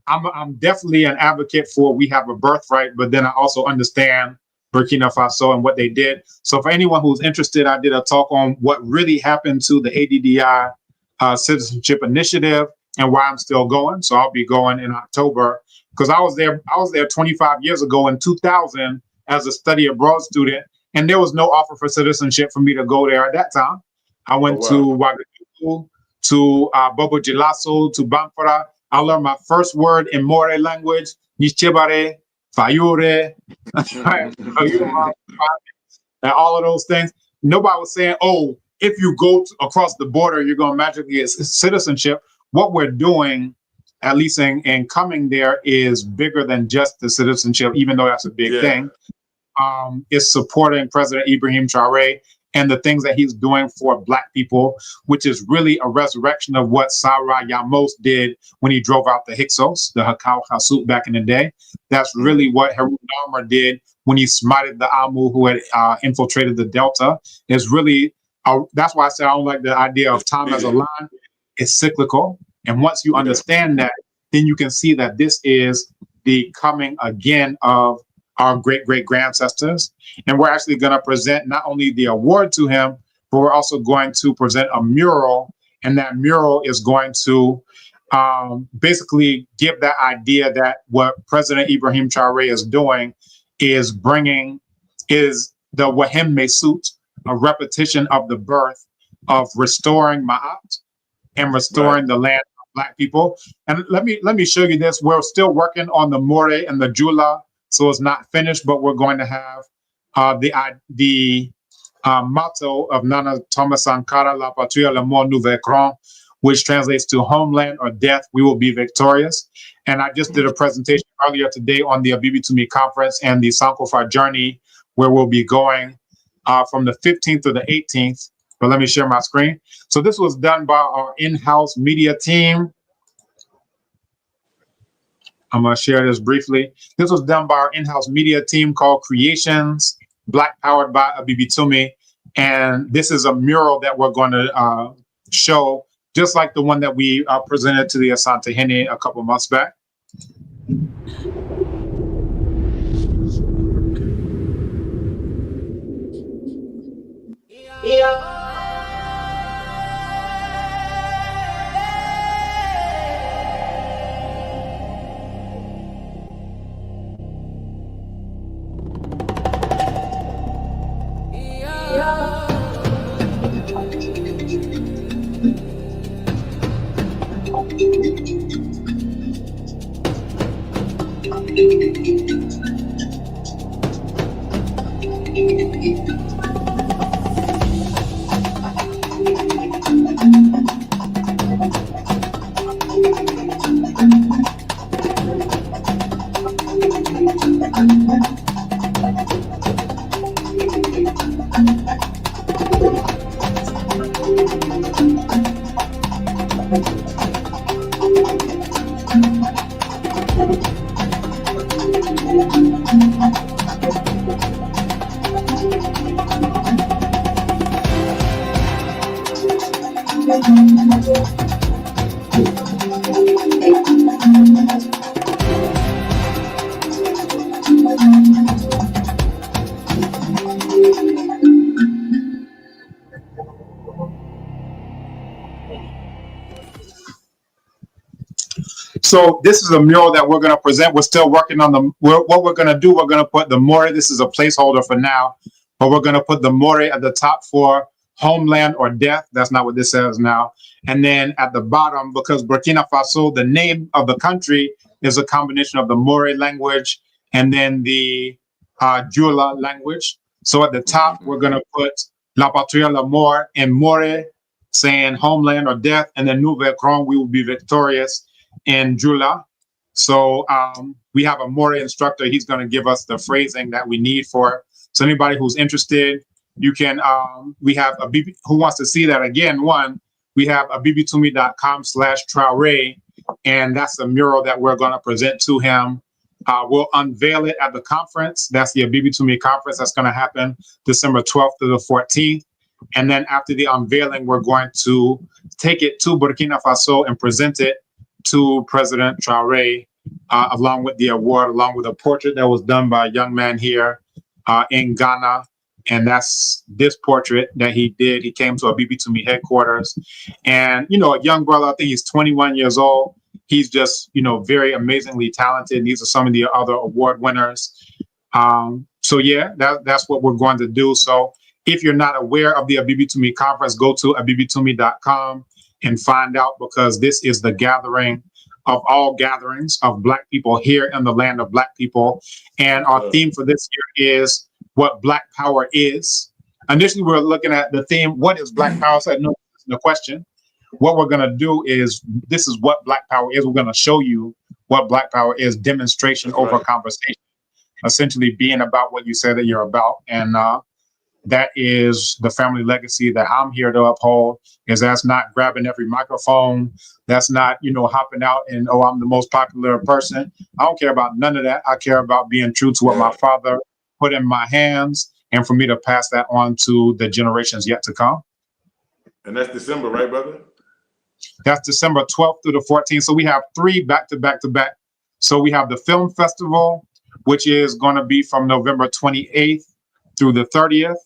I'm definitely an advocate for we have a birthright, but then I also understand Burkina Faso and what they did. So for anyone who's interested, I did a talk on what really happened to the ADDI Citizenship Initiative and why I'm still going. So I'll be going in October because I was there 25 years ago in 2000 as a study abroad student, and there was no offer for citizenship for me to go there at that time. I went to Ouagadougou, to Bobo Dioulasso, to Bamfara. I learned my first word in More language, Nichebare, Fayure, and all of those things. Nobody was saying, oh, if you go across the border, you're going to magically get citizenship. What we're doing, at least in coming there, is bigger than just the citizenship, even though that's a big thing. Is supporting President Ibrahim Traoré and the things that he's doing for Black people, which is really a resurrection of what Sarah Yamos did when he drove out the Hyksos, the Hakau Hasut back in the day. That's really what Harun Dahmer did when he smited the Amu who had infiltrated the Delta. Is really, that's why I said I don't like the idea of time as a line. It's cyclical. And once you understand that, then you can see that this is the coming again of our great-great-grandsters. And we're actually going to present not only the award to him, but we're also going to present a mural. And that mural is going to basically give that idea that what President Ibrahim Traoré is doing is the Wahem Mesut, a repetition of the birth of restoring Ma'at and restoring the land of Black people. And let me show you this. We're still working on the More and the Jula, so it's not finished, but we're going to have the motto of Nana Thomas Sankara, La Patria, le mort nous vaincrons, which translates to homeland or death, we will be victorious. And I just did a presentation earlier today on the Abibi to Me conference and the Sankofa journey, where we'll be going from the 15th to the 18th. But let me share my screen. So this was done by our in-house media team. I'm going to share this briefly. This was done by our in-house media team called Creations, Black Powered by Abibi Toumé. And this is a mural that we're going to show, just like the one that we presented to the Asante Hene a couple months back. So this is a mural that we're going to present. We're still working on what we're going to do. We're going to put the More. This is a placeholder for now, but we're going to put the More at the top for homeland or death. That's not what this says now. And then at the bottom, because Burkina Faso, the name of the country is a combination of the More language and then the Jula language. So at the top, we're going to put La Patria, la Mort, and More, saying homeland or death, and then Nous vaincrons, we will be victorious, in Jula. So we have a More instructor. He's going to give us the phrasing that we need for it. So anybody who's interested, you can, we have a BB, who wants to see that again, we have abibitoumi.com/Traoré, and that's a mural that we're going to present to him. We'll unveil it at the conference. That's the Abibi Toumi conference. That's going to happen December 12th to the 14th. And then after the unveiling, we're going to take it to Burkina Faso and present it to President Traoré, along with the award, along with a portrait that was done by a young man here in Ghana. And that's this portrait that he did. He came to a BB2Me headquarters, and a young brother. I think he's 21 years old. He's just very amazingly talented. And these are some of the other award winners. So yeah, that's what we're going to do. So if you're not aware of the BB2Me conference, go to abibi2me.com and find out, because this is the gathering of all gatherings of Black people here in the land of Black people. And our theme for this year is what Black power is. Initially, we're looking at the theme, what is Black power? So no question. What we're going to do is, this is what Black power is. We're going to show you what Black power is, demonstration over conversation, essentially being about what you said that you're about. And that is the family legacy that I'm here to uphold. Is that's not grabbing every microphone. That's not, hopping out and, I'm the most popular person. I don't care about none of that. I care about being true to what my father put in my hands, and for me to pass that on to the generations yet to come. And that's December, right, brother? That's December 12th through the 14th. So we have 3 back to back to back. So we have the film festival, which is going to be from November 28th through the 30th.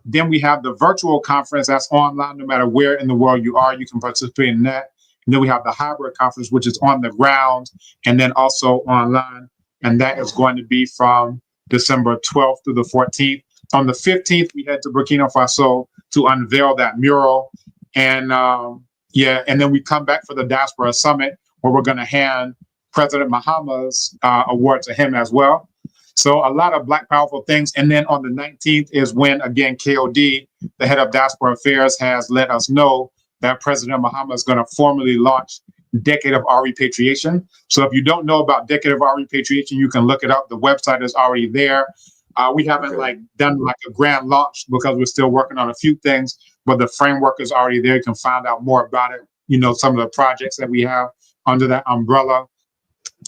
Then we have the virtual conference that's online. No matter where in the world you are, you can participate in that. And then we have the hybrid conference, which is on the ground and then also online. And that is going to be from December 12th through the 14th. On the 15th, we head to Burkina Faso to unveil that mural. And and then we come back for the Diaspora Summit, where we're going to hand President Mahama's award to him as well. So a lot of Black powerful things. And then on the 19th is when, again, KOD, the head of Diaspora Affairs, has let us know that President Mahama is going to formally launch Decade of Our Repatriation. So if you don't know about Decade of Our Repatriation, you can look it up. The website is already there. We haven't done a grand launch because we're still working on a few things, but the framework is already there. You can find out more about it. Some of the projects that we have under that umbrella.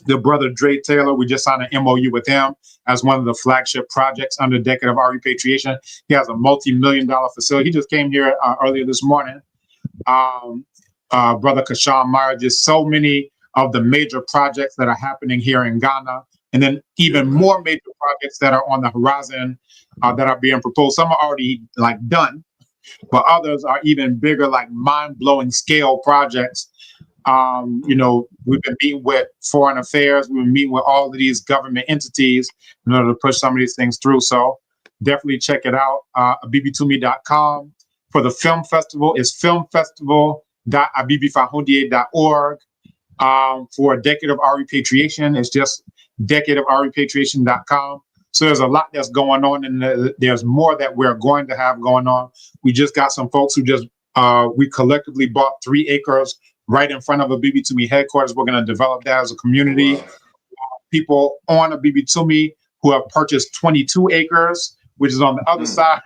The brother Dre Taylor, we just signed an MOU with him as one of the flagship projects under Decade of Our Repatriation. He has a multi-million-dollar facility. He just came here earlier this morning. Brother Kashawn Meyer, just so many of the major projects that are happening here in Ghana, and then even more major projects that are on the horizon that are being proposed. Some are already done, but others are even bigger, mind-blowing scale projects. We've been meeting with foreign affairs. We've been meeting with all of these government entities in order to push some of these things through. So definitely check it out. abibi2me.com. For the film festival, it's filmfestival.abibifahondie.org. For Decade of Our Repatriation, it's just decadeofourrepatriation.com. So there's a lot that's going on, and there's more that we're going to have going on. We just got some folks who we collectively bought 3 acres right in front of a BB2Me headquarters. We're going to develop that as a community. Wow. People on a BB2Me who have purchased 22 acres, which is on the other side.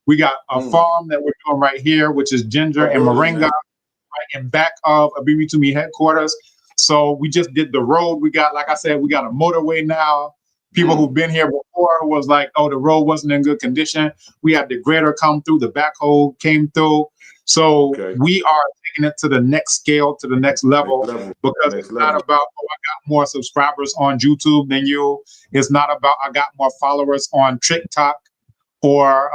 We got a farm that we're doing right here, which is ginger and moringa, right in back of a BB2Me headquarters. So we just did the road. We got, like I said, we got a motorway now. People who've been here before was like, oh, the road wasn't in good condition. We had the grader come through, the backhoe came through. So we are taking it to the next scale, to the next level, because it's not about, oh, I got more subscribers on YouTube than you. It's not about, I got more followers on TikTok or,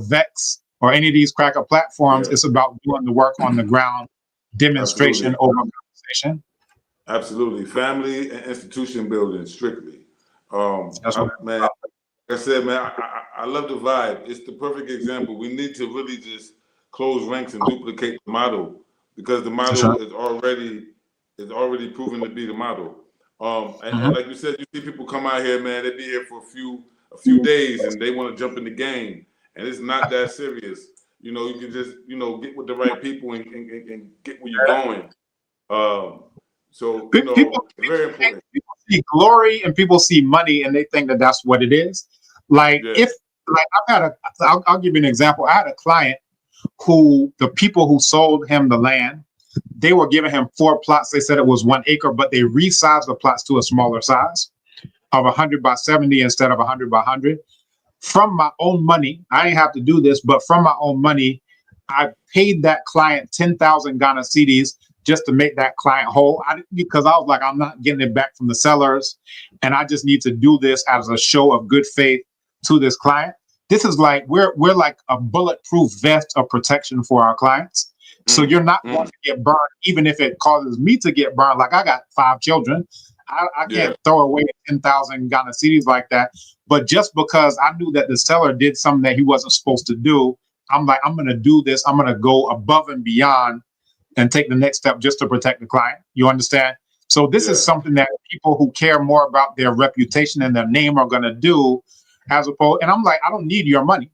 Vex or any of these cracker platforms. It's about doing the work on the ground, demonstration over conversation. Absolutely. Family and institution building, strictly. Man, like I said, man, I love the vibe. It's the perfect example. We need to really just close ranks and duplicate the model, because the model is already proven to be the model. And like you said, you see people come out here, man, they be here for a few days and they want to jump in the game. And it's not that serious. You can just, get with the right people and get where you're going. So, people, very important. People see glory and people see money and they think that that's what it is. I'll give you an example. I had a client who, the people who sold him the land, they were giving him 4 plots. They said it was 1 acre, but they resized the plots to a smaller size of 100 by 70 instead of 100 by 100. From my own money, I didn't have to do this, but from my own money, I paid that client 10,000 Ghana cedis just to make that client whole. Because I was like, I'm not getting it back from the sellers, and I just need to do this as a show of good faith to this client. This is like we're like a bulletproof vest of protection for our clients. So you're not going to get burned, even if it causes me to get burned. Like I got 5 children. I can't throw away 10,000 Ghana cedis like that. But just because I knew that the seller did something that he wasn't supposed to do, I'm like, I'm going to do this. I'm going to go above and beyond and take the next step just to protect the client. You understand? So this is something that people who care more about their reputation and their name are going to do, as opposed. And I'm like, I don't need your money.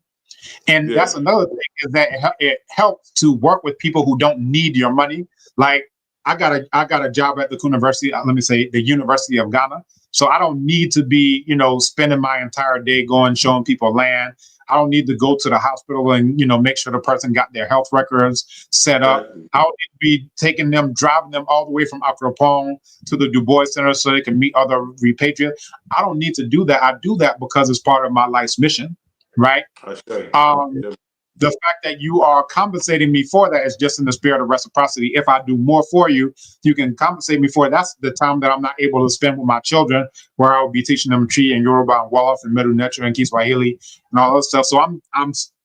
And that's another thing, is that it helps to work with people who don't need your money. Like I got a job at the University, let me say the University of Ghana. So I don't need to be, spending my entire day going showing people land. I don't need to go to the hospital and, make sure the person got their health records set up. I don't need to be driving them all the way from Accra to the Du Bois Center so they can meet other repatriates. I don't need to do that. I do that because it's part of my life's mission, right? The fact that you are compensating me for that is just in the spirit of reciprocity. If I do more for you, you can compensate me for it. That's the time that I'm not able to spend with my children, where I'll be teaching them Tree and Yoruba and Wolof and Middle Nature and Kiswahili and all that stuff. So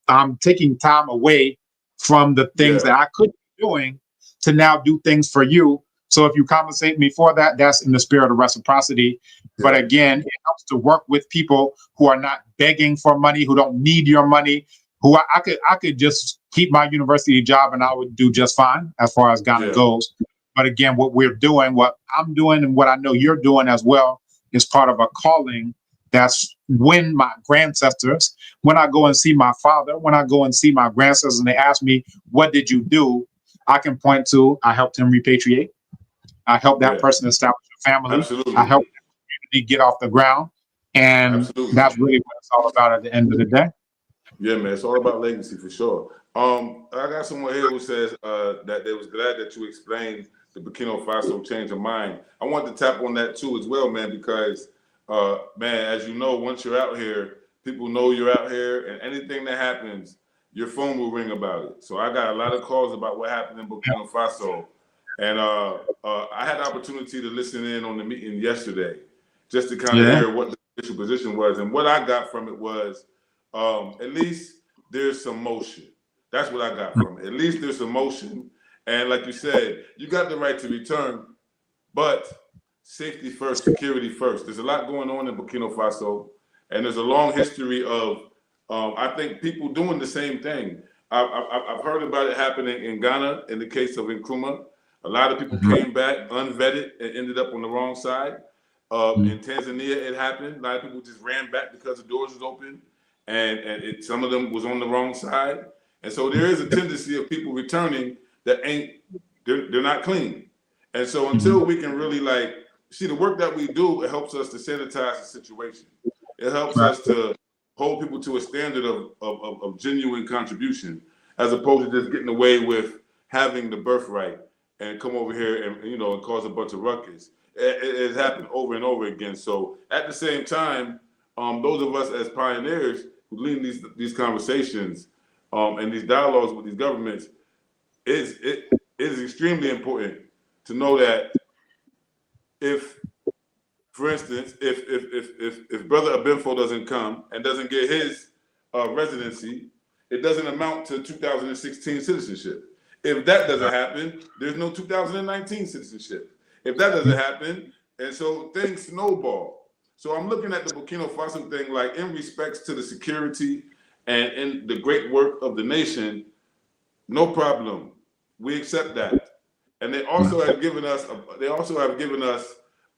I'm taking time away from the things that I could be doing to now do things for you. So if you compensate me for that, that's in the spirit of reciprocity. But again, it helps to work with people who are not begging for money, who don't need your money, who I could just keep my university job and I would do just fine as far as Ghana goes. But again, what I'm doing and what I know you're doing as well is part of a calling. That's when my ancestors, when I go and see my father, when I go and see my grandsters and they ask me, what did you do? I can point to, I helped him repatriate. I helped that person establish a family. I helped the community get off the ground. And that's really what it's all about at the end of the day. Yeah, man, it's all about legacy for sure. I got someone here who says that they was glad that you explained the Burkina Faso change of mind. I want to tap on that too as well, man, because man, as you know, once you're out here, people know you're out here, and anything that happens, your phone will ring about it. So I got a lot of calls about what happened in Burkina Faso, and I had the opportunity to listen in on the meeting yesterday, just to kind of hear what the official position was, and what I got from it was, at least there's some motion. That's what I got from it. At least there's some motion. And like you said, you got the right to return, but safety first, security first. There's a lot going on in Burkina Faso, and there's a long history of, I think, people doing the same thing. I've heard about it happening in Ghana in the case of Nkrumah. A lot of people came back unvetted and ended up on the wrong side. In Tanzania, it happened. A lot of people just ran back because the doors was open. And some of them was on the wrong side. And so there is a tendency of people returning that they're not clean. And so until we can really see the work that we do, it helps us to sanitize the situation. It helps us to hold people to a standard of genuine contribution, as opposed to just getting away with having the birthright and come over here and cause a bunch of ruckus. It happened over and over again. So at the same time, those of us as pioneers who lead these conversations and these dialogues with these governments, it is extremely important to know that if, for instance, if Brother Abenfo doesn't come and doesn't get his residency, it doesn't amount to 2016 citizenship. If that doesn't happen, there's no 2019 citizenship. If that doesn't happen, and so things snowball. So I'm looking at the Burkina Faso thing, like in respects to the security and in the great work of the nation, no problem. We accept that. And they also have given us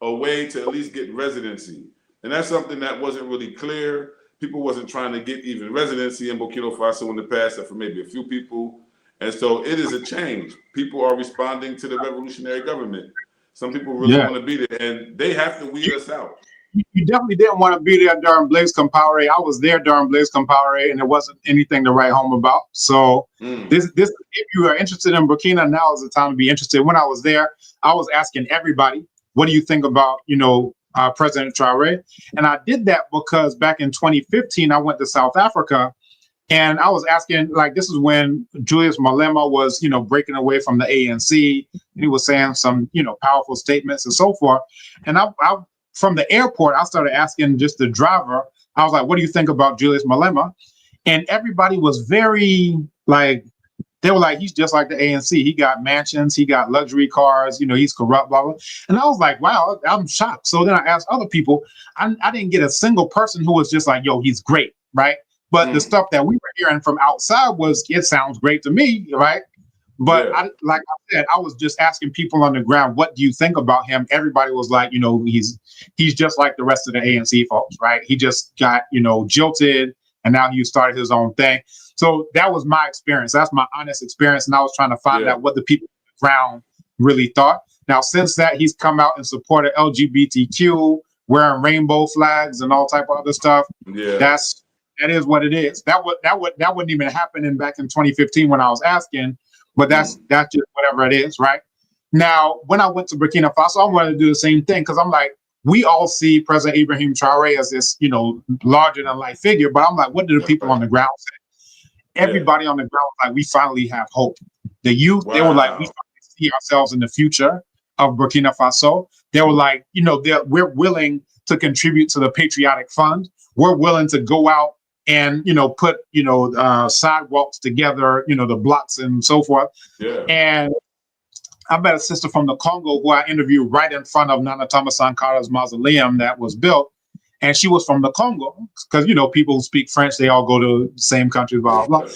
a way to at least get residency. And that's something that wasn't really clear. People wasn't trying to get even residency in Burkina Faso in the past, except for maybe a few people. And so it is a change. People are responding to the revolutionary government. Some people really want to be there, and they have to weed us out. You definitely didn't want to be there during Blaise Compaoré. I was there during Blaise Compaoré, and it wasn't anything to write home about. So this, if you are interested in Burkina, now is the time to be interested. When I was there, I was asking everybody, what do you think about, President Traoré? And I did that because back in 2015, I went to South Africa, And I was asking, like, this is when Julius Malema was, breaking away from the ANC. He was saying some, powerful statements and so forth. And I from the airport, I started asking just the driver, I was like, what do you think about Julius Malema? And everybody was very like, they were like, he's just like the ANC. He got mansions, he got luxury cars, he's corrupt, blah, blah. And I was like, wow, I'm shocked. So then I asked other people, I didn't get a single person who was just like, yo, he's great, right? But the stuff that we were hearing from outside was, it sounds great to me, right? But like I said, I was just asking people on the ground, what do you think about him? Everybody was like, he's just like the rest of the ANC folks, right? He just got, jilted, and now he started his own thing. So that was my experience. That's my honest experience. And I was trying to find out what the people on the ground really thought. Now, since that, he's come out and supported LGBTQ, wearing rainbow flags and all type of other stuff. Yeah. That is what it is. That wouldn't even happen back in 2015 when I was asking, but that's just whatever it is, right? Now, when I went to Burkina Faso, I wanted to do the same thing because I'm like, we all see President Ibrahim Traoré as this, larger than life figure, but I'm like, what do the people on the ground say? Everybody on the ground was like, we finally have hope. The youth, they were like, we finally see ourselves in the future of Burkina Faso. They were like, we're willing to contribute to the patriotic fund. We're willing to go out and, put, sidewalks together, the blocks and so forth. Yeah. And I met a sister from the Congo who I interviewed right in front of Nana Thomas Sankara's mausoleum that was built. And she was from the Congo because, people who speak French, they all go to the same countries, blah, blah, blah.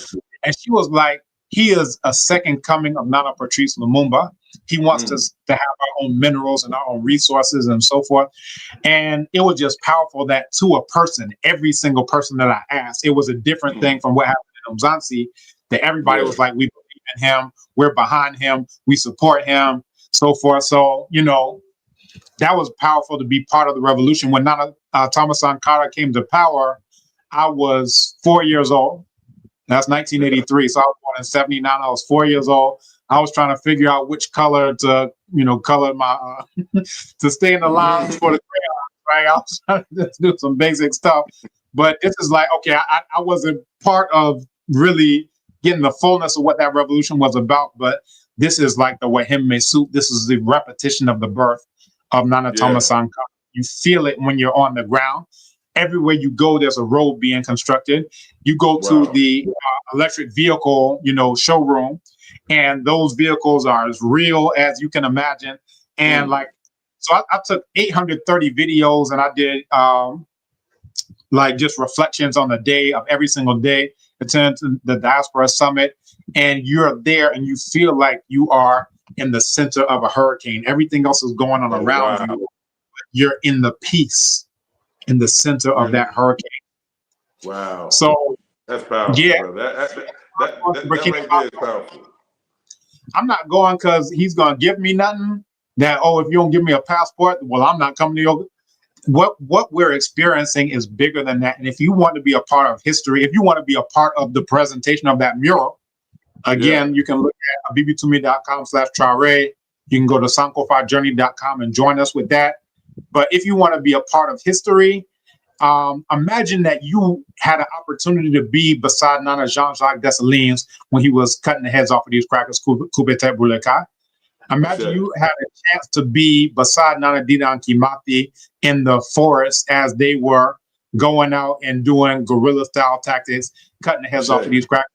And she was like, he is a second coming of Nana Patrice Lumumba. He wants us to have our own minerals and our own resources and so forth. And it was just powerful that to a person, every single person that I asked, it was a different thing from what happened in Mzansi, that everybody was like, we believe in him, we're behind him, we support him, so forth. So, that was powerful to be part of the revolution. When Nana Thomas Sankara came to power, I was 4 years old. That's 1983. So I was born in 79. I was 4 years old. I was trying to figure out which color to, color my, to stay in the lines for the crayons, right? I was trying to just do some basic stuff. But this is like, okay, I wasn't part of really getting the fullness of what that revolution was about. But this is like the Wahim Mesut. This is the repetition of the birth of Nana Thomas Sankara. You feel it when you're on the ground. Everywhere you go, there's a road being constructed. You go to the electric vehicle, showroom, and those vehicles are as real as you can imagine. And so I took 830 videos and I did just reflections on the day of every single day, attend to the Diaspora Summit, and you're there and you feel like you are in the center of a hurricane. Everything else is going on around you. You're in the peace, in the center of that hurricane. Wow. So that's powerful. Yeah. Bro. That right there is powerful. I'm not going because he's going to give me nothing. That, if you don't give me a passport, well, I'm not coming to your... What we're experiencing is bigger than that. And if you want to be a part of history, if you want to be a part of the presentation of that mural, again, you can look at abibitumi.com/Traoré. You can go to sankofajourney.com and join us with that. But if you want to be a part of history, imagine that you had an opportunity to be beside Nana Jean-Jacques Dessalines when he was cutting the heads off of these crackers, Kubete Bouleka. Imagine you had a chance to be beside Nana Dina Kimati in the forest as they were going out and doing guerrilla style tactics, cutting the heads off of these crackers.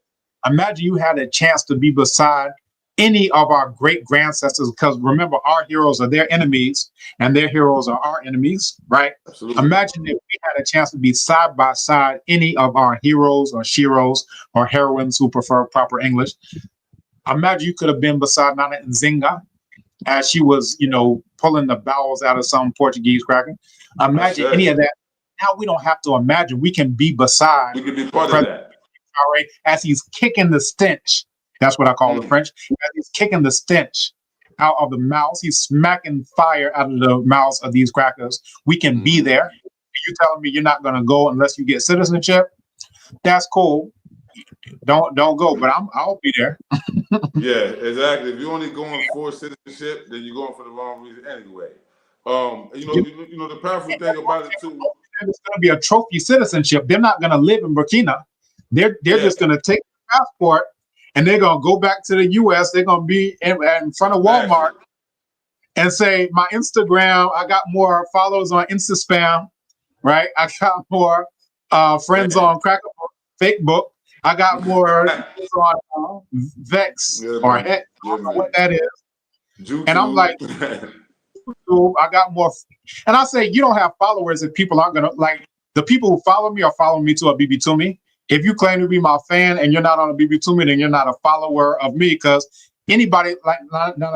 Imagine you had a chance to be beside any of our great grandsters, because remember, our heroes are their enemies and their heroes are our enemies, right? Absolutely. Imagine if we had a chance to be side by side any of our heroes or sheroes or heroines who prefer proper English. Imagine you could have been beside Nana Nzinga as she was, pulling the bowels out of some Portuguese cracker. Imagine any of that. Now we don't have to imagine. We can be beside. We can be part of that. As he's kicking the stench. That's what I call the French. As he's kicking the stench out of the mouths. He's smacking fire out of the mouths of these crackers. We can be there. You telling me you're not going to go unless you get citizenship? That's cool. Don't go, but I'll be there. Yeah, exactly. If you're only going for citizenship, then you're going for the wrong reason anyway. The powerful thing about it too. It's going to be a trophy citizenship. They're not going to live in Burkina. They're just going to take the passport and they're going to go back to the U.S. They're going to be in front of Walmart and say, my Instagram, I got more followers on InstaSpam, right? I got more friends on Facebook. I got more on Vex or Hex. I don't know what that is. And I'm like, I got more. And I say, you don't have followers if people aren't going to, like, the people who follow me are following me to a BB Toomey. If you claim to be my fan and you're not on a BB Toomey, then you're not a follower of me, because anybody, like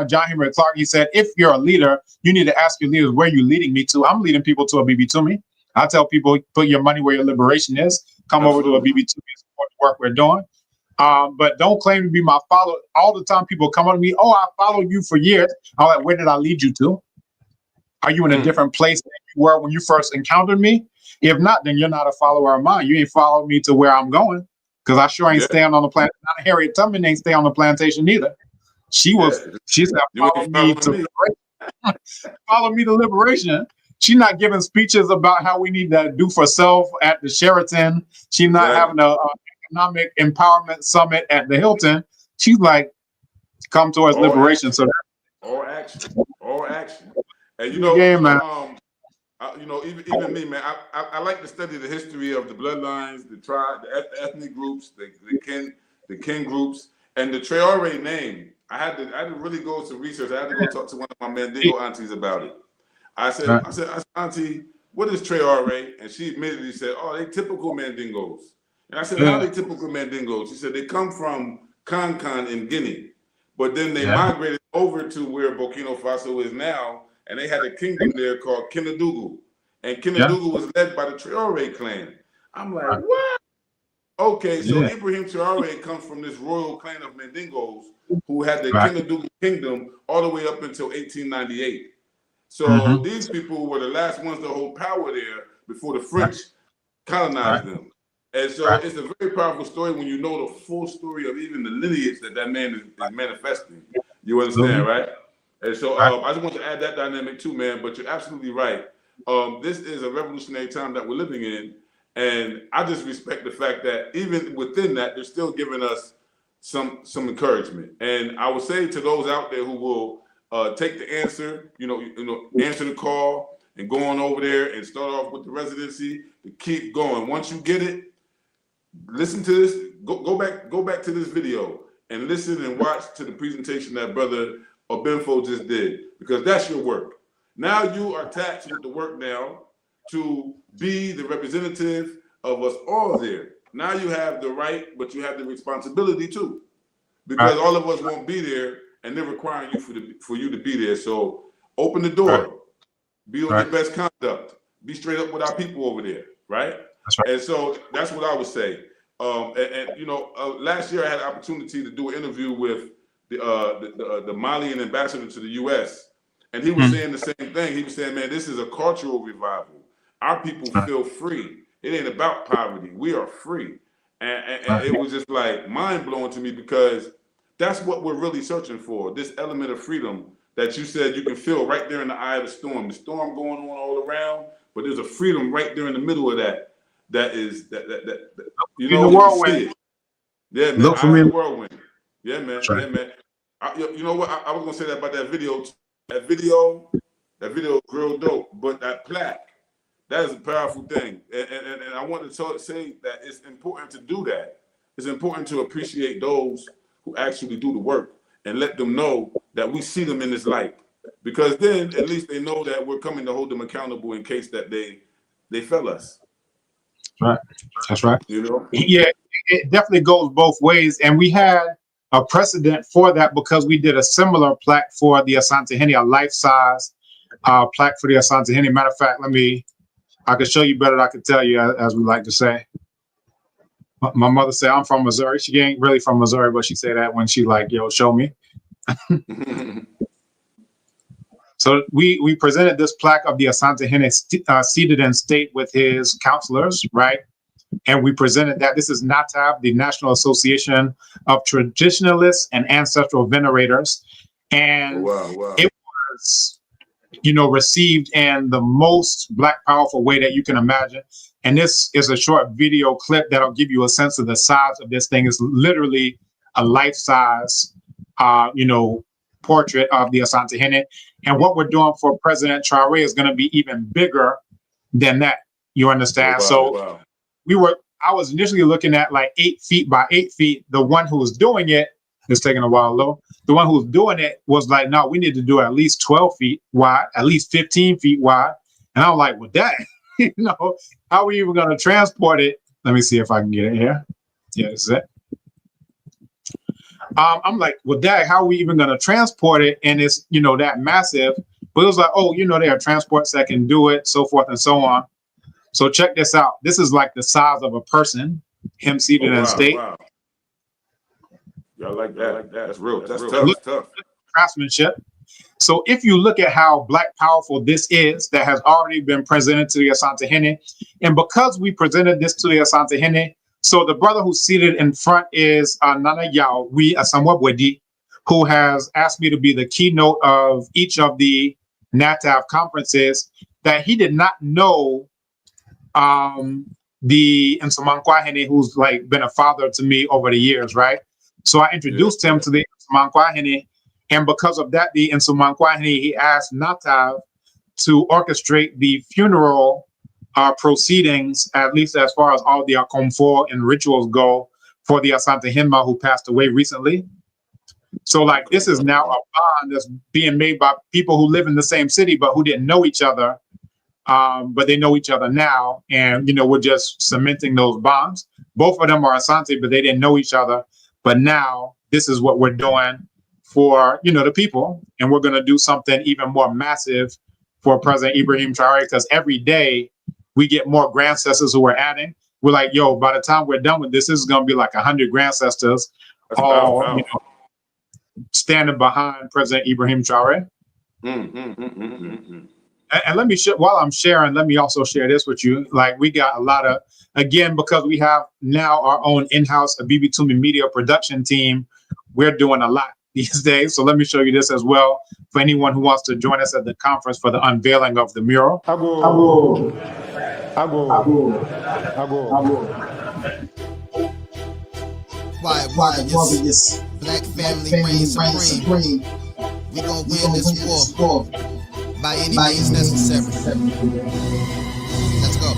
John Henry Clark, he said, if you're a leader, you need to ask your leaders, where you leading me to? I'm leading people to a BB Toomey. I tell people, put your money where your liberation is. Come over to a BB Toomey and support the work we're doing. But don't claim to be my follower. All the time people come up to me, oh, I followed you for years. I'm like, where did I lead you to? Are you in a different place than you were when you first encountered me? If not, then you're not a follower of mine. You ain't followed me to where I'm going, because I sure ain't staying on the planet. Not Harriet Tubman ain't stay on the plantation either. She said, follow me to follow me to liberation. She's not giving speeches about how we need to do for self at the Sheraton. She's not having a economic empowerment summit at the Hilton. She's like, come towards liberation. Action. So all action. And even me, man, I like to study the history of the bloodlines, the tribe, the ethnic groups, the kin groups, and the Traore name. I had to really go to research. I had to go talk to one of my Mandingo aunties about it. I said, Auntie, what is Traore? And she immediately said, oh, they typical Mandingos. And I said, how are they typical Mandingos? She said, they come from Kankan in Guinea, but then they migrated over to where Burkina Faso is now, and they had a kingdom there called Kinadugu. And Kinadugu was led by the Traore clan. I'm like, what? Okay, so Ibrahim Traore comes from this royal clan of Mandingos who had the Kinadugu kingdom all the way up until 1898. So these people were the last ones to hold power there before the French colonized them. And so it's a very powerful story when you know the full story of even the lineage that man is manifesting. You understand, right? And so I just want to add that dynamic too, man. But you're absolutely right. This is a revolutionary time that we're living in. And I just respect the fact that even within that, they're still giving us some encouragement. And I would say to those out there who will take the answer, answer the call and go on over there and start off with the residency, to keep going. Once you get it, listen to this, go back to this video and listen and watch to the presentation that Brother Obenfo just did, because that's your work. Now you are tasked with the work now to be the representative of us all there. Now you have the right, but you have the responsibility too, because all of us won't be there, and they're requiring you for you to be there. So open the door, be on your best conduct, be straight up with our people over there, right? That's right. And so that's what I would say. Last year I had an opportunity to do an interview with the Malian ambassador to the U.S., and he was saying the same thing. He was saying, man, this is a cultural revival. Our people feel free. It ain't about poverty. We are free. And it was just like mind-blowing to me, because that's what we're really searching for, this element of freedom that you said you can feel right there in the eye of the storm. The storm going on all around, but there's a freedom right there in the middle of that. That you know, the whirlwind. Yeah, man. Look for me in the whirlwind. Yeah, man. Right. Yeah, man. You know what? I was gonna say that about that video. That video is real dope. But that plaque, that is a powerful thing. And I want to say that it's important to do that. It's important to appreciate those who actually do the work and let them know that we see them in this light. Because then at least they know that we're coming to hold them accountable in case that they fail us. Right. That's right. You know? Yeah, it definitely goes both ways. And we had a precedent for that, because we did a similar plaque for the Asante Hene, a life-size plaque for the Asante Hene. Matter of fact, I can show you better than I can tell you, as we like to say. My mother said, I'm from Missouri. She ain't really from Missouri, but she said that when she like, yo, show me. So we presented this plaque of the Asante Hene seated in state with his counselors, right? And we presented that. This is NATAB, the National Association of Traditionalists and Ancestral Venerators. And it was received in the most Black powerful way that you can imagine. And this is a short video clip that'll give you a sense of the size of this thing. It's literally a life-size, portrait of the Asante Hene. And what we're doing for President Traore is going to be even bigger than that. You understand? Wow. I was initially looking at like 8 feet by 8 feet. The one who was doing it, it's taking a while though. The one who was doing it was like, no, we need to do at least 12 feet wide, at least 15 feet wide. And I'm like, well, that, how are we even going to transport it? Let me see if I can get it here. Yeah, this is it. I'm like, well, Dad, how are we even going to transport it? And it's, that massive. But it was like, oh, there are transports that can do it, so forth and so on. So check this out. This is like the size of a person, him seated in state. Wow. I like that. That's real. That's tough. That's tough. Craftsmanship. So if you look at how Black powerful this is, that has already been presented to the Asante Hene, and because we presented this to the Asante Hene, so the brother who's seated in front is Nana Yao, Asamwabwedi, who has asked me to be the keynote of each of the NATAV conferences, that he did not know the Nsomankwa Hene, who's like been a father to me over the years, right? So I introduced him to the Nsomankwa Hene, and because of that, the Nsomankwa Hene, he asked NATAV to orchestrate the funeral proceedings, at least as far as all the comfort and rituals go, for the Asante Henma who passed away recently. So like this is now a bond that's being made by people who live in the same city but who didn't know each other, but they know each other now, and we're just cementing those bonds. Both of them are Asante, but they didn't know each other. But now this is what we're doing for the people, and we're going to do something even more massive for President Ibrahim Traore, because every day we get more grandcestors who are adding. We're like, yo, by the time we're done with this is going to be like 100 grandcestors, all standing behind President Ibrahim Traore. And let me while I'm sharing, let me also share this with you. Like, we got a lot of, again, because we have now our own in-house Abibi Tumi media production team, we're doing a lot these days. So let me show you this as well for anyone who wants to join us at the conference for the unveiling of the mural. I go. Quiet warriors, Black family reign supreme. We gon' win this war by any means necessary. Let's go.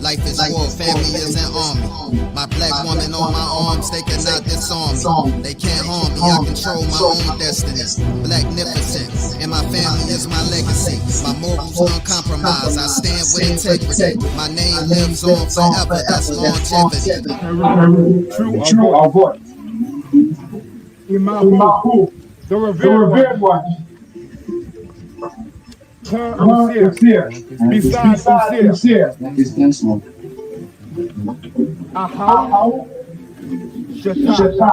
Life is war, family is an army. My Black woman on my arms, they cannot disarm me. They can't harm me, I control my own destiny. Blacknificent, and my family is my legacy. My morals uncompromised, I stand with integrity. My name lives on forever, that's longevity. True our voice. In my hope, the revered one. Sincere. Besides sincere. Shata,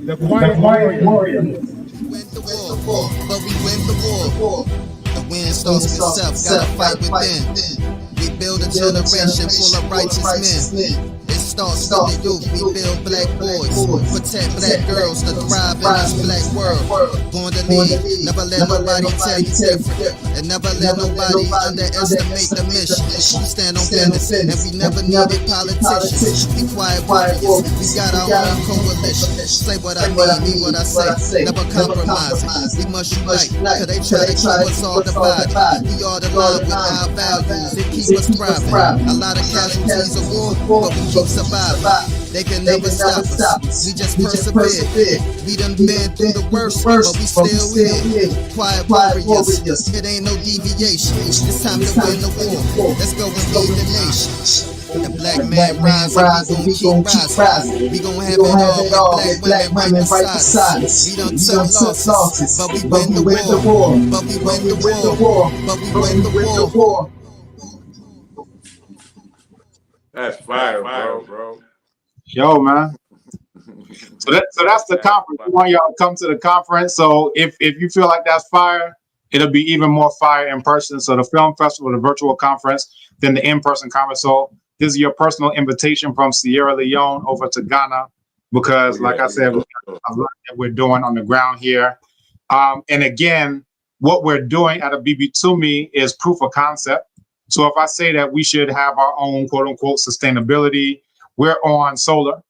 the quiet warrior. We win the war, but we win the war. The win starts with self, gotta fight within. We build a generation full of righteous men. It starts with the youth, we build Black boys, protect Black girls to thrive in this Black world. Born to lead, never let nobody tell you different, and never let nobody underestimate the mission. We stand on business, and we never needed politicians. We quiet warriors, we got our own coalition. Say what I mean what I say, never compromising. We must unite, cause they try to keep us all divided. We are the line with our values, it keep us thriving. A lot of casualties of war, but we keep surviving. They can never stop us, we just persevere. We done been through the worst, but we still here. Quiet warriors, it ain't no deviation. It's time to win the war, let's go and lead the nation. The Black man rise and we gon' keep rising. We gon' have it all with Black women right beside us. We done took losses, but we win the war. But we win the war. But we win the war. That's fire, bro. Yo, man. So that's the conference. We want y'all to come to the conference. So if you feel like that's fire, it'll be even more fire in person. So the film festival, the virtual conference, then the in-person conference. So this is your personal invitation from Sierra Leone over to Ghana, because like I said, we got a lot that we're doing on the ground here. And again, what we're doing at a BB2Me is proof of concept. So if I say that we should have our own quote unquote sustainability, we're on solar.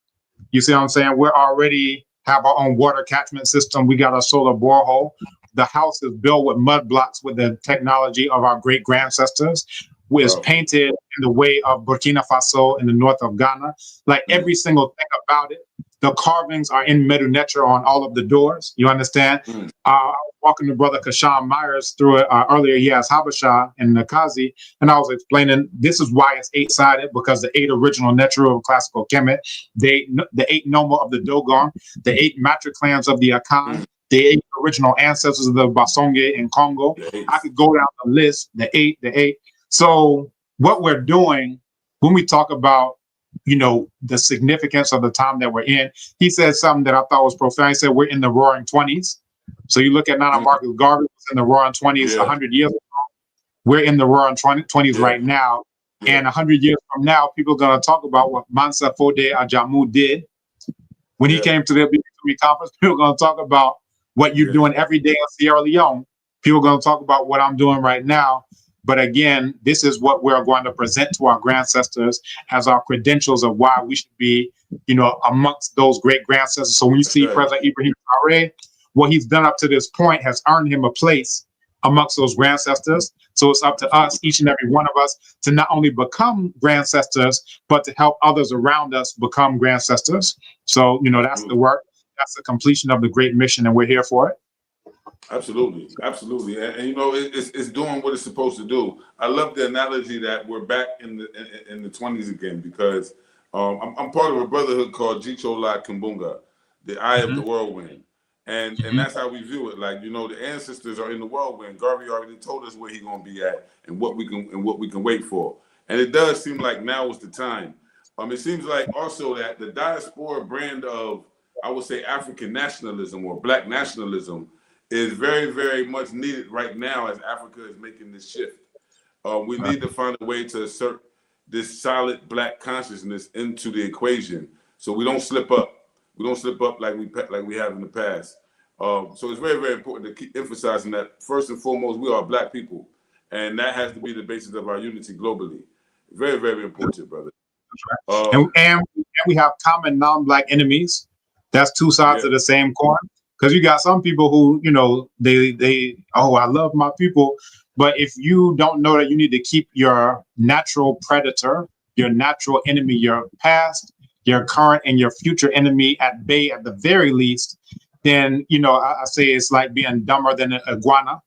You see what I'm saying? We're already have our own water catchment system. We got a solar borehole. The house is built with mud blocks with the technology of our great ancestors. It's painted in the way of Burkina Faso in the north of Ghana. Like every single thing about it. The carvings are in Medu Neter on all of the doors. You understand? I was walking to Brother Kashan Myers through it earlier. He has Habasha and Nakazi, and I was explaining this is why it's 8-sided, because the 8 original Neter of classical Kemet, the 8 Noma of the Dogon, the 8 matriclans of the Akan, the 8 original ancestors of the Basonge in Congo. I could go down the list, the 8. So what we're doing when we talk about, you know, the significance of the time that we're in, he said something that I thought was profound. He said, we're in the roaring 20s. So you look at Nana Marcus Garvey was in the roaring 20s 100 years ago. We're in the roaring 20s right now. And 100 years from now, people are going to talk about what Mansa Foday Ajamu did. When he came to the BB2Me conference, people are going to talk about what you're doing every day in Sierra Leone. People are going to talk about what I'm doing right now. But again, this is what we're going to present to our ancestors as our credentials of why we should be, you know, amongst those great ancestors. So when you see President Ibrahim Traoré, what he's done up to this point has earned him a place amongst those ancestors. So it's up to us, each and every one of us, to not only become ancestors, but to help others around us become ancestors. So, you know, that's the work. That's the completion of the great mission, and we're here for it. Absolutely, and you know it's doing what it's supposed to do. I love the analogy that we're back in the 20s again, because I'm part of a brotherhood called Jicho La Kimbunga, the Eye of the Whirlwind, and that's how we view it. Like, you know, the ancestors are in the whirlwind. Garvey already told us where he's gonna be at and what we can wait for, and it does seem like now is the time. It seems like also that the diaspora brand of, I would say, African nationalism or Black nationalism is very, very much needed right now as Africa is making this shift. We need to find a way to assert this solid Black consciousness into the equation, so we don't slip up. We don't slip up like we have in the past. So it's very, very important to keep emphasizing that first and foremost, we are Black people, and that has to be the basis of our unity globally. Very, very important, brother. And we have common non-Black enemies. That's two sides of the same coin. Because you got some people who, you know, they I love my people. But if you don't know that you need to keep your natural predator, your natural enemy, your past, your current, and your future enemy at bay at the very least, then, you know, I say it's like being dumber than an iguana.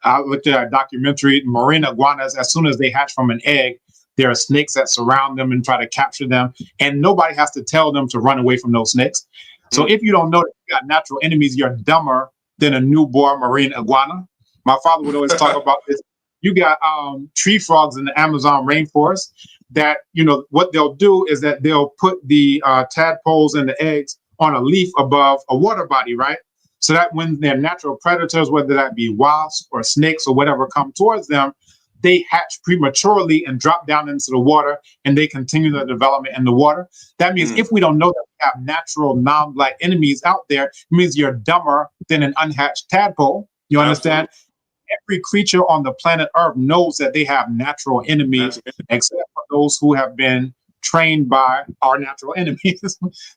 I looked at a documentary, marine iguanas, as soon as they hatch from an egg, there are snakes that surround them and try to capture them. And nobody has to tell them to run away from those snakes. So if you don't know that you got natural enemies, you're dumber than a newborn marine iguana. My father would always talk about this. You got tree frogs in the Amazon rainforest that, you know, what they'll do is that they'll put the tadpoles and the eggs on a leaf above a water body, right? So that when their natural predators, whether that be wasps or snakes or whatever, come towards them, they hatch prematurely and drop down into the water, and they continue their development in the water. That means if we don't know that we have natural non-Black enemies out there, it means you're dumber than an unhatched tadpole. You understand? Every creature on the planet Earth knows that they have natural enemies, except for those who have been trained by our natural enemies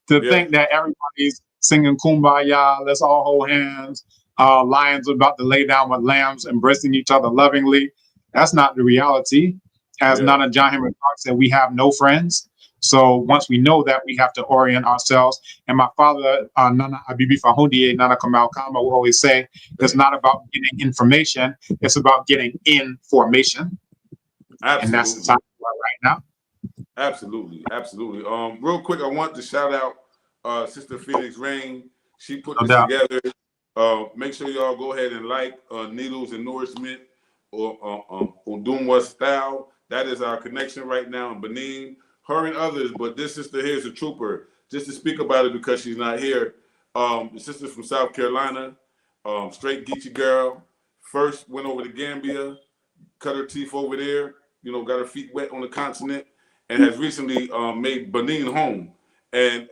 to think that everybody's singing Kumbaya, let's all hold hands, lions are about to lay down with lambs, embracing each other lovingly. That's not the reality. As Nana John Henry Clark said, we have no friends. So once we know that, we have to orient ourselves. And my father, Nana Abibi Fahundie, Nana Kamal Kama, will always say, it's not about getting information, it's about getting information. Absolutely. And that's the time right now. Absolutely. Real quick, I want to shout out Sister Phoenyx Rain. She put this together. Make sure y'all go ahead and like Needles and Nourishment or Udumwa Style. That is our connection right now in Benin. Her and others, but this sister here is a trooper. Just to speak about it because she's not here. The sister from South Carolina, straight Geechee girl. First went over to Gambia, cut her teeth over there. You know, got her feet wet on the continent, and has recently made Benin home, and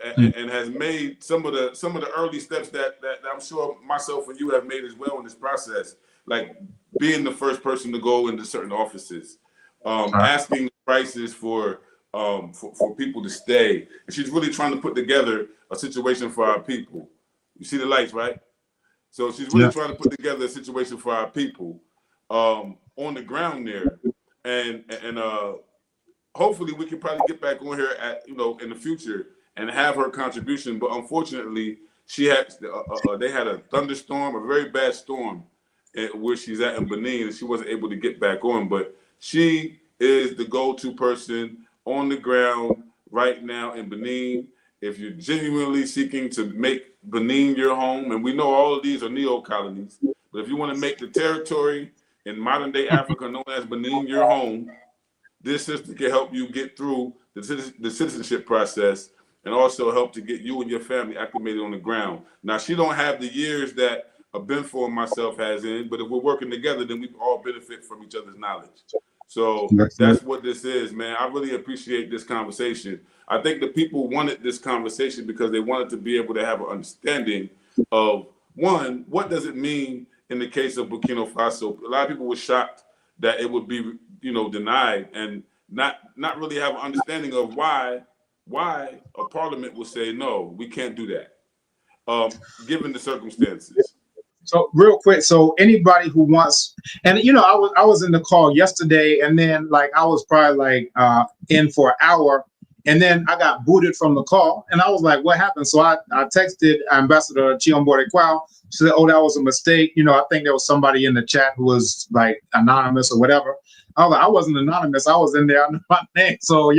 has made some of the early steps that I'm sure myself and you have made as well in this process. like being the first person to go into certain offices, asking prices for people to stay. And she's really trying to put together a situation for our people. You see the lights, right? So she's really trying to put together a situation for our people on the ground there. And hopefully we can probably get back on here in the future and have her contribution. But unfortunately, they had a thunderstorm, a very bad storm where she's at in Benin, and she wasn't able to get back on. But she is the go-to person on the ground right now in Benin. If you're genuinely seeking to make Benin your home, and we know all of these are neo-colonies, but if you want to make the territory in modern-day Africa known as Benin your home, this sister can help you get through the citizenship process and also help to get you and your family acclimated on the ground. Now, she don't have the years that Benfo and myself has in, but if we're working together, then we all benefit from each other's knowledge. So that's what this is, man. I really appreciate this conversation. I think the people wanted this conversation because they wanted to be able to have an understanding of, one, what does it mean in the case of Burkina Faso? A lot of people were shocked that it would be, denied, and not really have an understanding of why a parliament would say, no, we can't do that, given the circumstances. So real quick, so anybody who wants, and I was in the call yesterday, and then I was probably in for an hour, and then I got booted from the call, and I was like, what happened? So I texted Ambassador Chiombo Kwao. She said, oh, that was a mistake. I think there was somebody in the chat who was anonymous or whatever. I was like, I wasn't anonymous. I was in there. I knew my name. So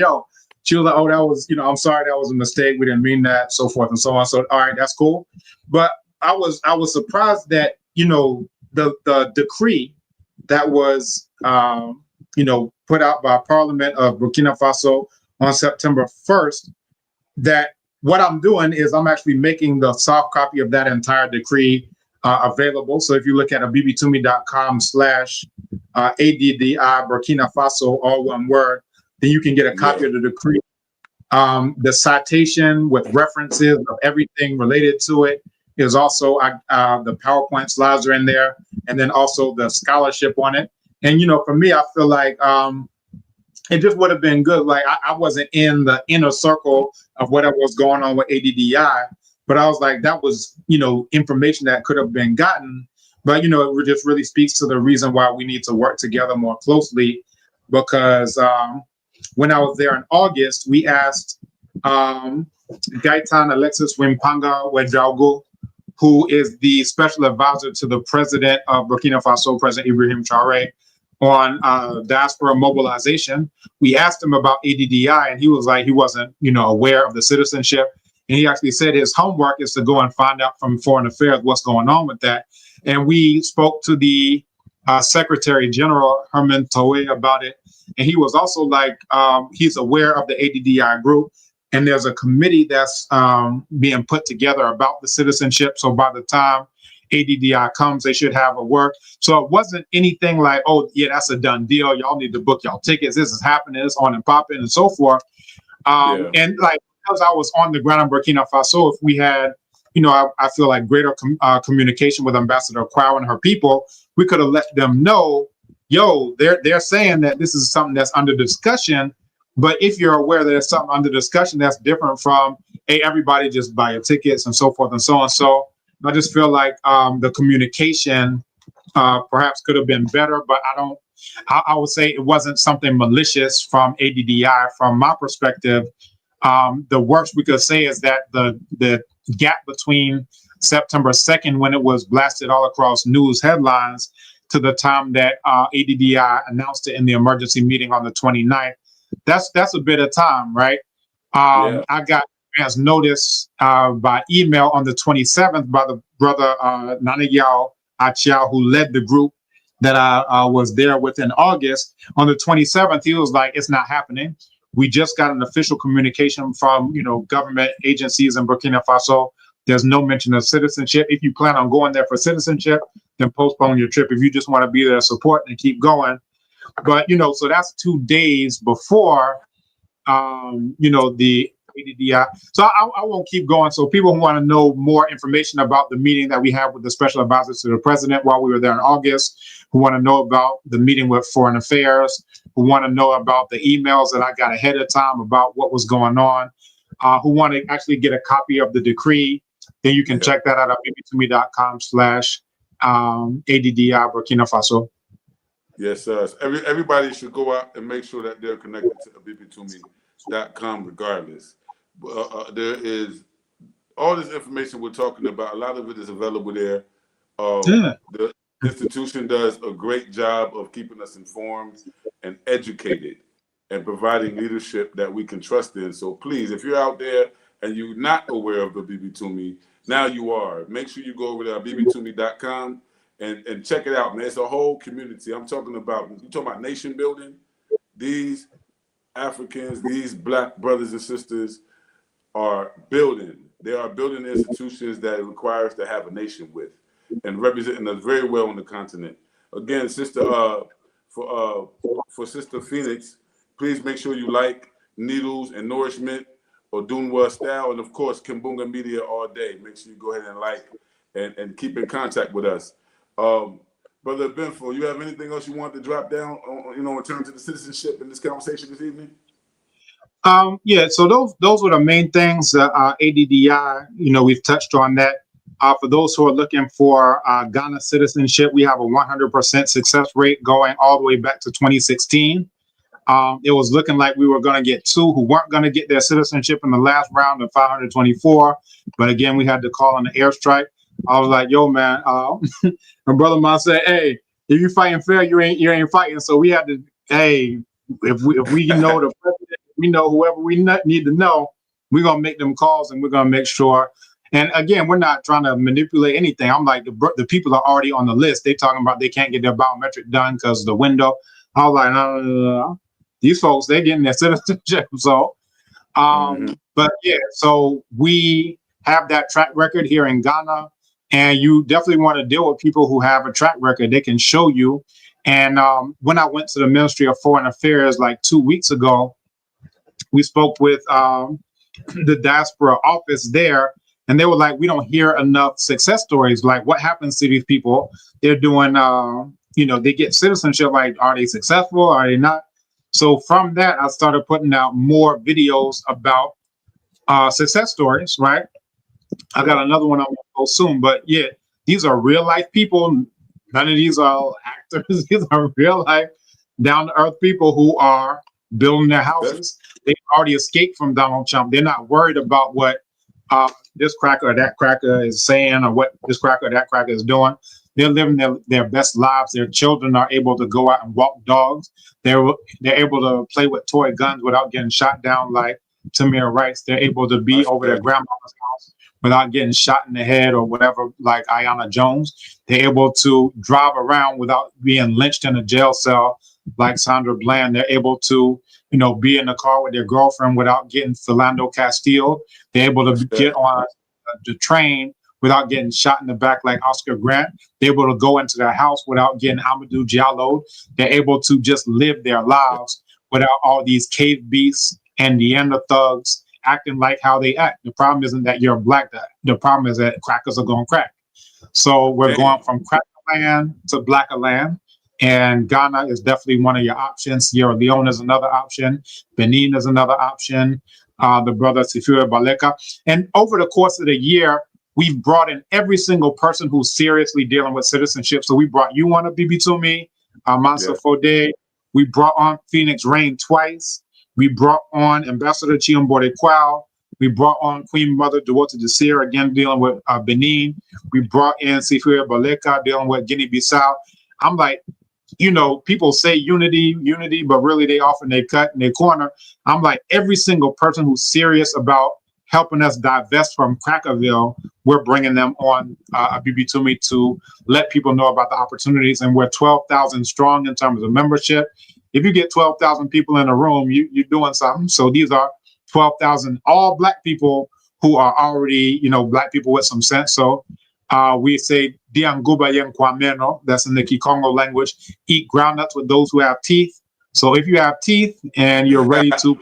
she was like, oh, that was, I'm sorry, that was a mistake. We didn't mean that, so forth and so on. So all right, that's cool. But I was surprised that the decree that was put out by Parliament of Burkina Faso on September 1st, that what I'm doing is I'm actually making the soft copy of that entire decree available. So if you look at abibitumi.com/ADDI Burkina Faso, all one word, then you can get a copy of the decree. The citation with references of everything related to it is also the PowerPoint slides are in there, and then also the scholarship on it. And for me, I feel like it just would have been good. I wasn't in the inner circle of whatever was going on with ADDI, but I was like, that was information that could have been gotten. But it just really speaks to the reason why we need to work together more closely, because when I was there in August, we asked Gaitan Alexis Wimpanga Ouedraogo, who is the special advisor to the president of Burkina Faso, President Ibrahim Traoré, on diaspora mobilization. We asked him about ADDI, and he was like, he wasn't, aware of the citizenship. And he actually said his homework is to go and find out from Foreign Affairs what's going on with that. And we spoke to the Secretary General Herman Toé about it, and he was also like, he's aware of the ADDI group, and there's a committee that's being put together about the citizenship. So by the time ADDI comes, they should have a work. So it wasn't anything like, oh yeah, that's a done deal. Y'all need to book y'all tickets. This is happening. It's on and popping and so forth. And because I was on the ground in Burkina Faso, if we had, I feel like greater communication with Ambassador Kwao and her people, we could have let them know, they're saying that this is something that's under discussion. But if you're aware that there's something under discussion that's different from, hey, everybody just buy your tickets and so forth and so on. So I just feel like the communication perhaps could have been better, but I would say it wasn't something malicious from ADDI. From my perspective, the worst we could say is that the gap between September 2nd, when it was blasted all across news headlines, to the time that ADDI announced it in the emergency meeting on the 29th, that's a bit of time, right? I got as notice by email on the 27th by the brother Nanegyao Achiao, who led the group that I was there with in August. On the 27th, he was like, it's not happening. We just got an official communication from government agencies in Burkina Faso. There's no mention of citizenship. If you plan on going there for citizenship, then postpone your trip. If you just want to be there to support and keep going. But so that's 2 days before the ADDI. So I won't keep going. So people who want to know more information about the meeting that we had with the special advisor to the president while we were there in August, who want to know about the meeting with Foreign Affairs, who want to know about the emails that I got ahead of time about what was going on, who want to actually get a copy of the decree, then you can check that out at bb2me.com/ADDI Burkina Faso. Yes, everybody should go out and make sure that they're connected to bb2me.com regardless. There is all this information we're talking about. A lot of it is available there. The institution does a great job of keeping us informed and educated and providing leadership that we can trust in. So please, if you're out there and you're not aware of the bb2me, now you are. Make sure you go over to bb2me.com and check it out, man. It's a whole community. I'm talking about, you talking about nation building. These Africans, these Black brothers and sisters are building. They are building institutions that it requires to have a nation with and representing us very well on the continent. Again, sister, for Sister Phoenyx, please make sure you like Needles and Nourishment or Dunwa Style, and of course, Kimbunga Media all day. Make sure you go ahead and like and keep in contact with us. Brother Benfo, you have anything else you want to drop down on, in terms of the citizenship in this conversation this evening? Yeah, so those were the main things. ADDI, we've touched on that. For those who are looking for Ghana citizenship, we have a 100% success rate going all the way back to 2016. It was looking like we were going to get 2 who weren't going to get their citizenship in the last round of 524. But again, we had to call on the airstrike. I was like, yo, man, my brother said, hey, if you fighting fair, you ain't fighting. So we had to, hey, if we know the president, we know whoever we need to know, we're going to make them calls and we're going to make sure. And again, we're not trying to manipulate anything. I'm like, the people are already on the list. They talking about they can't get their biometric done because of the window. I was like, no. These folks, they're getting their citizenship. So, but yeah, so we have that track record here in Ghana. And you definitely want to deal with people who have a track record. They can show you. And when I went to the Ministry of Foreign Affairs like 2 weeks ago, we spoke with the Diaspora office there. And they were like, we don't hear enough success stories. Like, what happens to these people? They're doing, they get citizenship. Like, are they successful? Are they not? So from that, I started putting out more videos about success stories, right? I got another one I'm going to go soon, but yeah, these are real life people. None of these are actors. These are real life, down to earth people who are building their houses. They've already escaped from Donald Trump. They're not worried about what this cracker or that cracker is saying or what this cracker or that cracker is doing. They're living their best lives. Their children are able to go out and walk dogs. They're able to play with toy guns without getting shot down like Tamir Rice. They're able to be over their grandmother's house without getting shot in the head or whatever, like Ayanna Jones. They're able to drive around without being lynched in a jail cell like Sandra Bland. They're able to, be in the car with their girlfriend without getting Philando Castile. They're able to get on the train without getting shot in the back like Oscar Grant. They're able to go into their house without getting Amadou Diallo. They're able to just live their lives without all these cave beasts and Neanderthal thugs acting like how they act. The problem isn't that you're Black. The problem is that crackers are going crack. So we're going from cracker land to blacker land. And Ghana is definitely one of your options. Sierra Leone is another option. Benin is another option. The brother Sifure Baleka. And over the course of the year, we've brought in every single person who's seriously dealing with citizenship. So we brought you on a BB2Me, Mansa Foday. We brought on Phoenyx Rain twice. We brought on Ambassador Chiambore Kwao. We brought on Queen Mother Duwota Desir, again, dealing with Benin. We brought in Sifure Baleka, dealing with Guinea-Bissau. I'm like, people say unity, but really they often they cut in their corner. I'm like, every single person who's serious about helping us divest from Crackerville, we're bringing them on a BB2Me to let people know about the opportunities. And we're 12,000 strong in terms of membership. If you get 12,000 people in a room, you're doing something. So these are 12,000 all Black people who are already, Black people with some sense. So we say Dianguba yen kwameno, that's in the Kikongo language, eat groundnuts with those who have teeth. So if you have teeth and you're ready to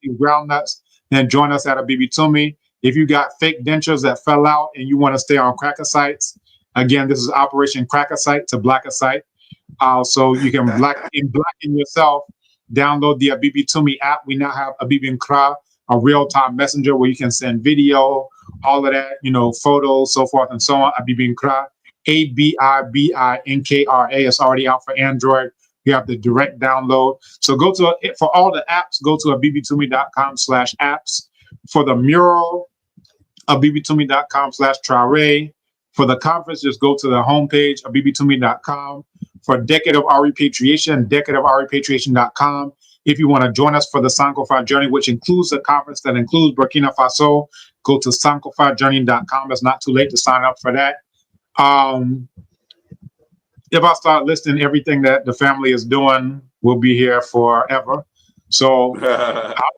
eat groundnuts, then join us at a BB Toomey. If you got fake dentures that fell out and you want to stay on cracker sites, again, this is Operation Cracker Site to Black a Site. So you can blacken yourself. Download the BB Toomey app. We now have Abib Nkra, a real-time messenger where you can send video, all of that, photos, so forth and so on. Abib Nkra, ABIBINKRA. It's already out for Android. You have the direct download. So for all the apps, go to abibtoomey.com/apps. For the mural, abibtoomey.com/Traore. For the conference, just go to the homepage, abibtoomey.com. For Decade of Our Repatriation, decadeofourrepatriation.com. If you want to join us for the Sankofa Journey, which includes a conference that includes Burkina Faso, go to sankofajourney.com. It's not too late to sign up for that. If I start listing everything that the family is doing, we'll be here forever. So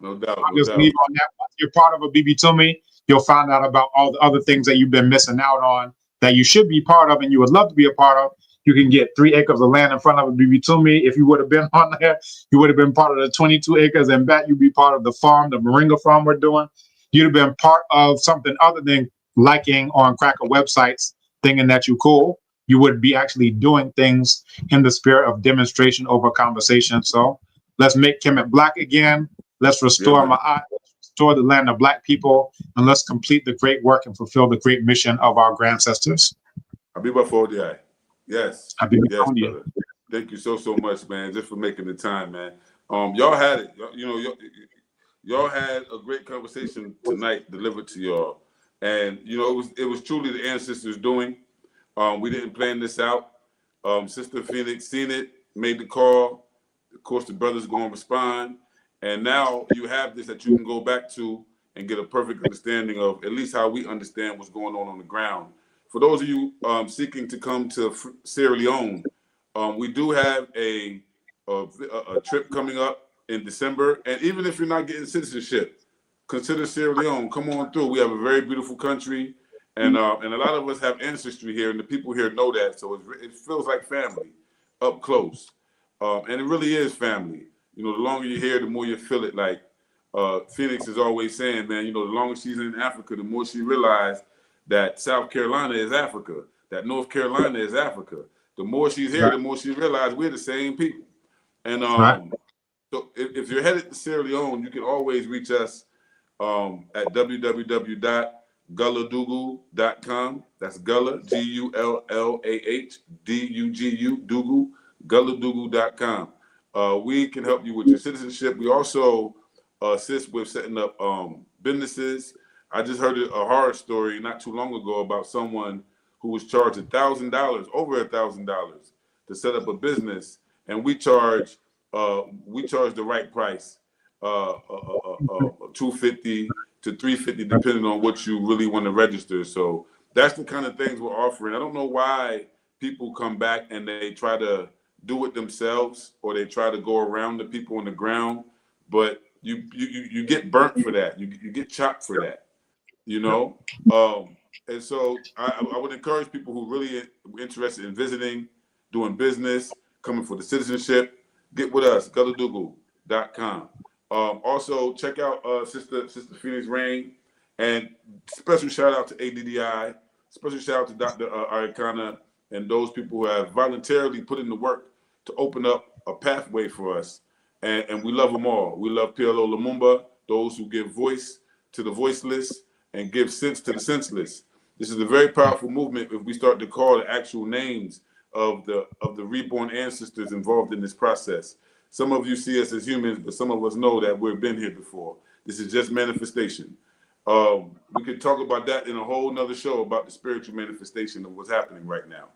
no doubt. I'll just leave on that. Once you're part of a BB Toomey, you'll find out about all the other things that you've been missing out on that you should be part of and you would love to be a part of. You can get 3 acres of land in front of a BB Toomey. If you would have been on there, you would have been part of the 22 acres and back. You'd be part of the farm, the moringa farm we're doing. You'd have been part of something other than liking on cracker websites, thinking that you're cool. You would be actually doing things in the spirit of demonstration over conversation. So let's make Kemet Black again. Let's restore Ma'at, restore the land of Black people, and let's complete the great work and fulfill the great mission of our ancestors. Habiba Foday. Yes. Habiba yes, Foday. brother. Thank you so much, man, just for making the time, man. Y'all had it. Y'all had a great conversation tonight delivered to y'all. And, it was truly the ancestors doing. We didn't plan this out. Sister Phoenix seen it, made the call. Of course, the brothers going to respond. And now you have this that you can go back to and get a perfect understanding of at least how we understand what's going on the ground. For those of you seeking to come to Sierra Leone, we do have a trip coming up in December. And even if you're not getting citizenship, consider Sierra Leone. Come on through. We have a very beautiful country. And a lot of us have ancestry here, and the people here know that. So it feels like family up close. And it really is family. The longer you're here, the more you feel it. Like Phoenix is always saying, man, the longer she's in Africa, the more she realized that South Carolina is Africa, that North Carolina is Africa. The more she's here, the more she realized we're the same people. And so if you're headed to Sierra Leone, you can always reach us at www.gulladugu.com. That's Gulla, G-U-L-L-A-H-D-U-G-U, Dugu, gulladugu.com. We can help you with your citizenship. We also assist with setting up businesses. I just heard a horror story not too long ago about someone who was charged $1,000, over $1,000, to set up a business, and we charge the right price, $250 to $350, depending on what you really want to register. So that's the kind of things we're offering. I don't know why people come back and they try to do it themselves, or they try to go around the people on the ground, but you get burnt for that. You get chopped for that, and so I would encourage people who really are interested in visiting, doing business, coming for the citizenship, get with us, gulladugu.com. Also check out Sister Phoenix Rain, and special shout out to ADDI, special shout out to Dr. Arikana, and those people who have voluntarily put in the work to open up a pathway for us. And we love them all. We love PLO Lumumba, those who give voice to the voiceless and give sense to the senseless. This is a very powerful movement if we start to call the actual names of the reborn ancestors involved in this process. Some of you see us as humans, but some of us know that we've been here before. This is just manifestation. We could talk about that in a whole nother show about the spiritual manifestation of what's happening right now.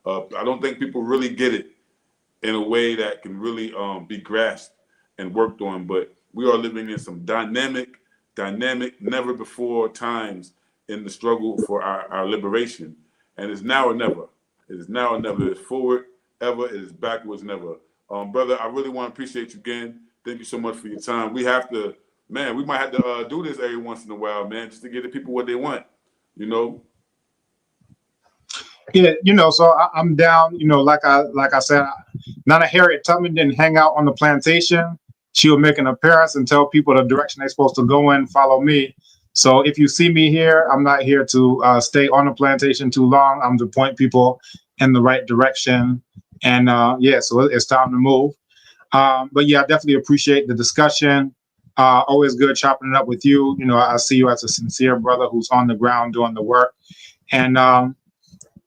I don't think people really get it in a way that can really be grasped and worked on, but we are living in some dynamic, never before times in the struggle for our liberation. And it's now or never. It is now or never. It's forward ever. It is backwards never. Brother, I really want to appreciate you again. Thank you so much for your time. We have to, man, we might have to do this every once in a while, man, just to get the people what they want, you know? Yeah, you know, so I'm down, you know, like I said, Nana Harriet Tubman didn't hang out on the plantation. she'll make an appearance and tell people the direction they're supposed to go in, follow me. So if you see me here, I'm not here to stay on the plantation too long. I'm to point people in the right direction. And yeah, so it's time to move. But yeah, I definitely appreciate the discussion. Always good chopping it up with you. You know, I see you as a sincere brother who's on the ground doing the work. And,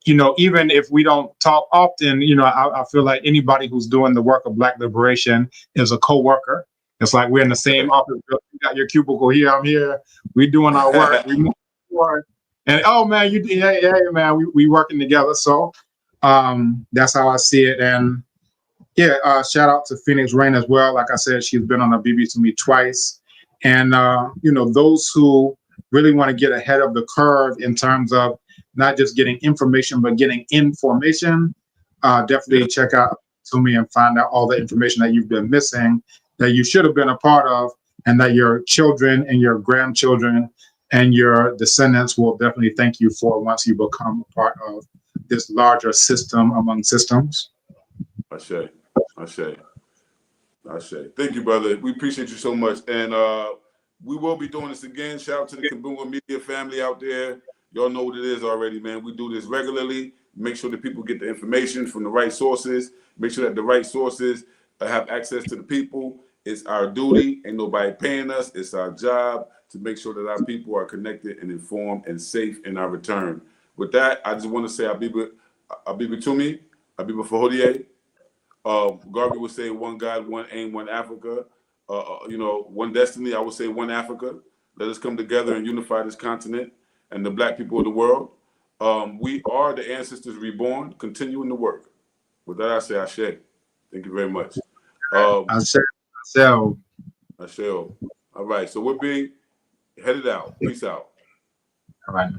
you know, even if we don't talk often, you know, I feel like anybody who's doing the work of Black liberation is a co-worker. It's like we're in the same office. You got your cubicle here, I'm here. We're doing our work. We move forward. And oh man, yeah, man, we working together. So that's how I see it. And yeah, shout out to Phoenix Rain as well. Like I said, she's been on a BBC Me twice. And you know, those who really want to get ahead of the curve in terms of not just getting information, but getting information, definitely check out to me and find out all the information that you've been missing, that you should have been a part of, and that your children and your grandchildren and your descendants will definitely thank you for once you become a part of this larger system among systems. Ashe. Thank you, brother. We appreciate you so much. And we will be doing this again. Shout out to the Kabuma Media family out there. Y'all know what it is already, man. We do this regularly. Make sure that people get the information from the right sources. Make sure that the right sources have access to the people. It's our duty. Ain't nobody paying us. It's our job to make sure that our people are connected and informed and safe in our return. With that, I just want to say Abiba Tumi, Abiba Foday. Garvey would say one God, one aim, one Africa. You know, one destiny. I would say one Africa. Let us come together and unify this continent and the Black people of the world. We are the ancestors reborn, continuing the work. With that, I say Ashe. Thank you very much. Ashe. All right, so we're being headed out. Peace out. All right.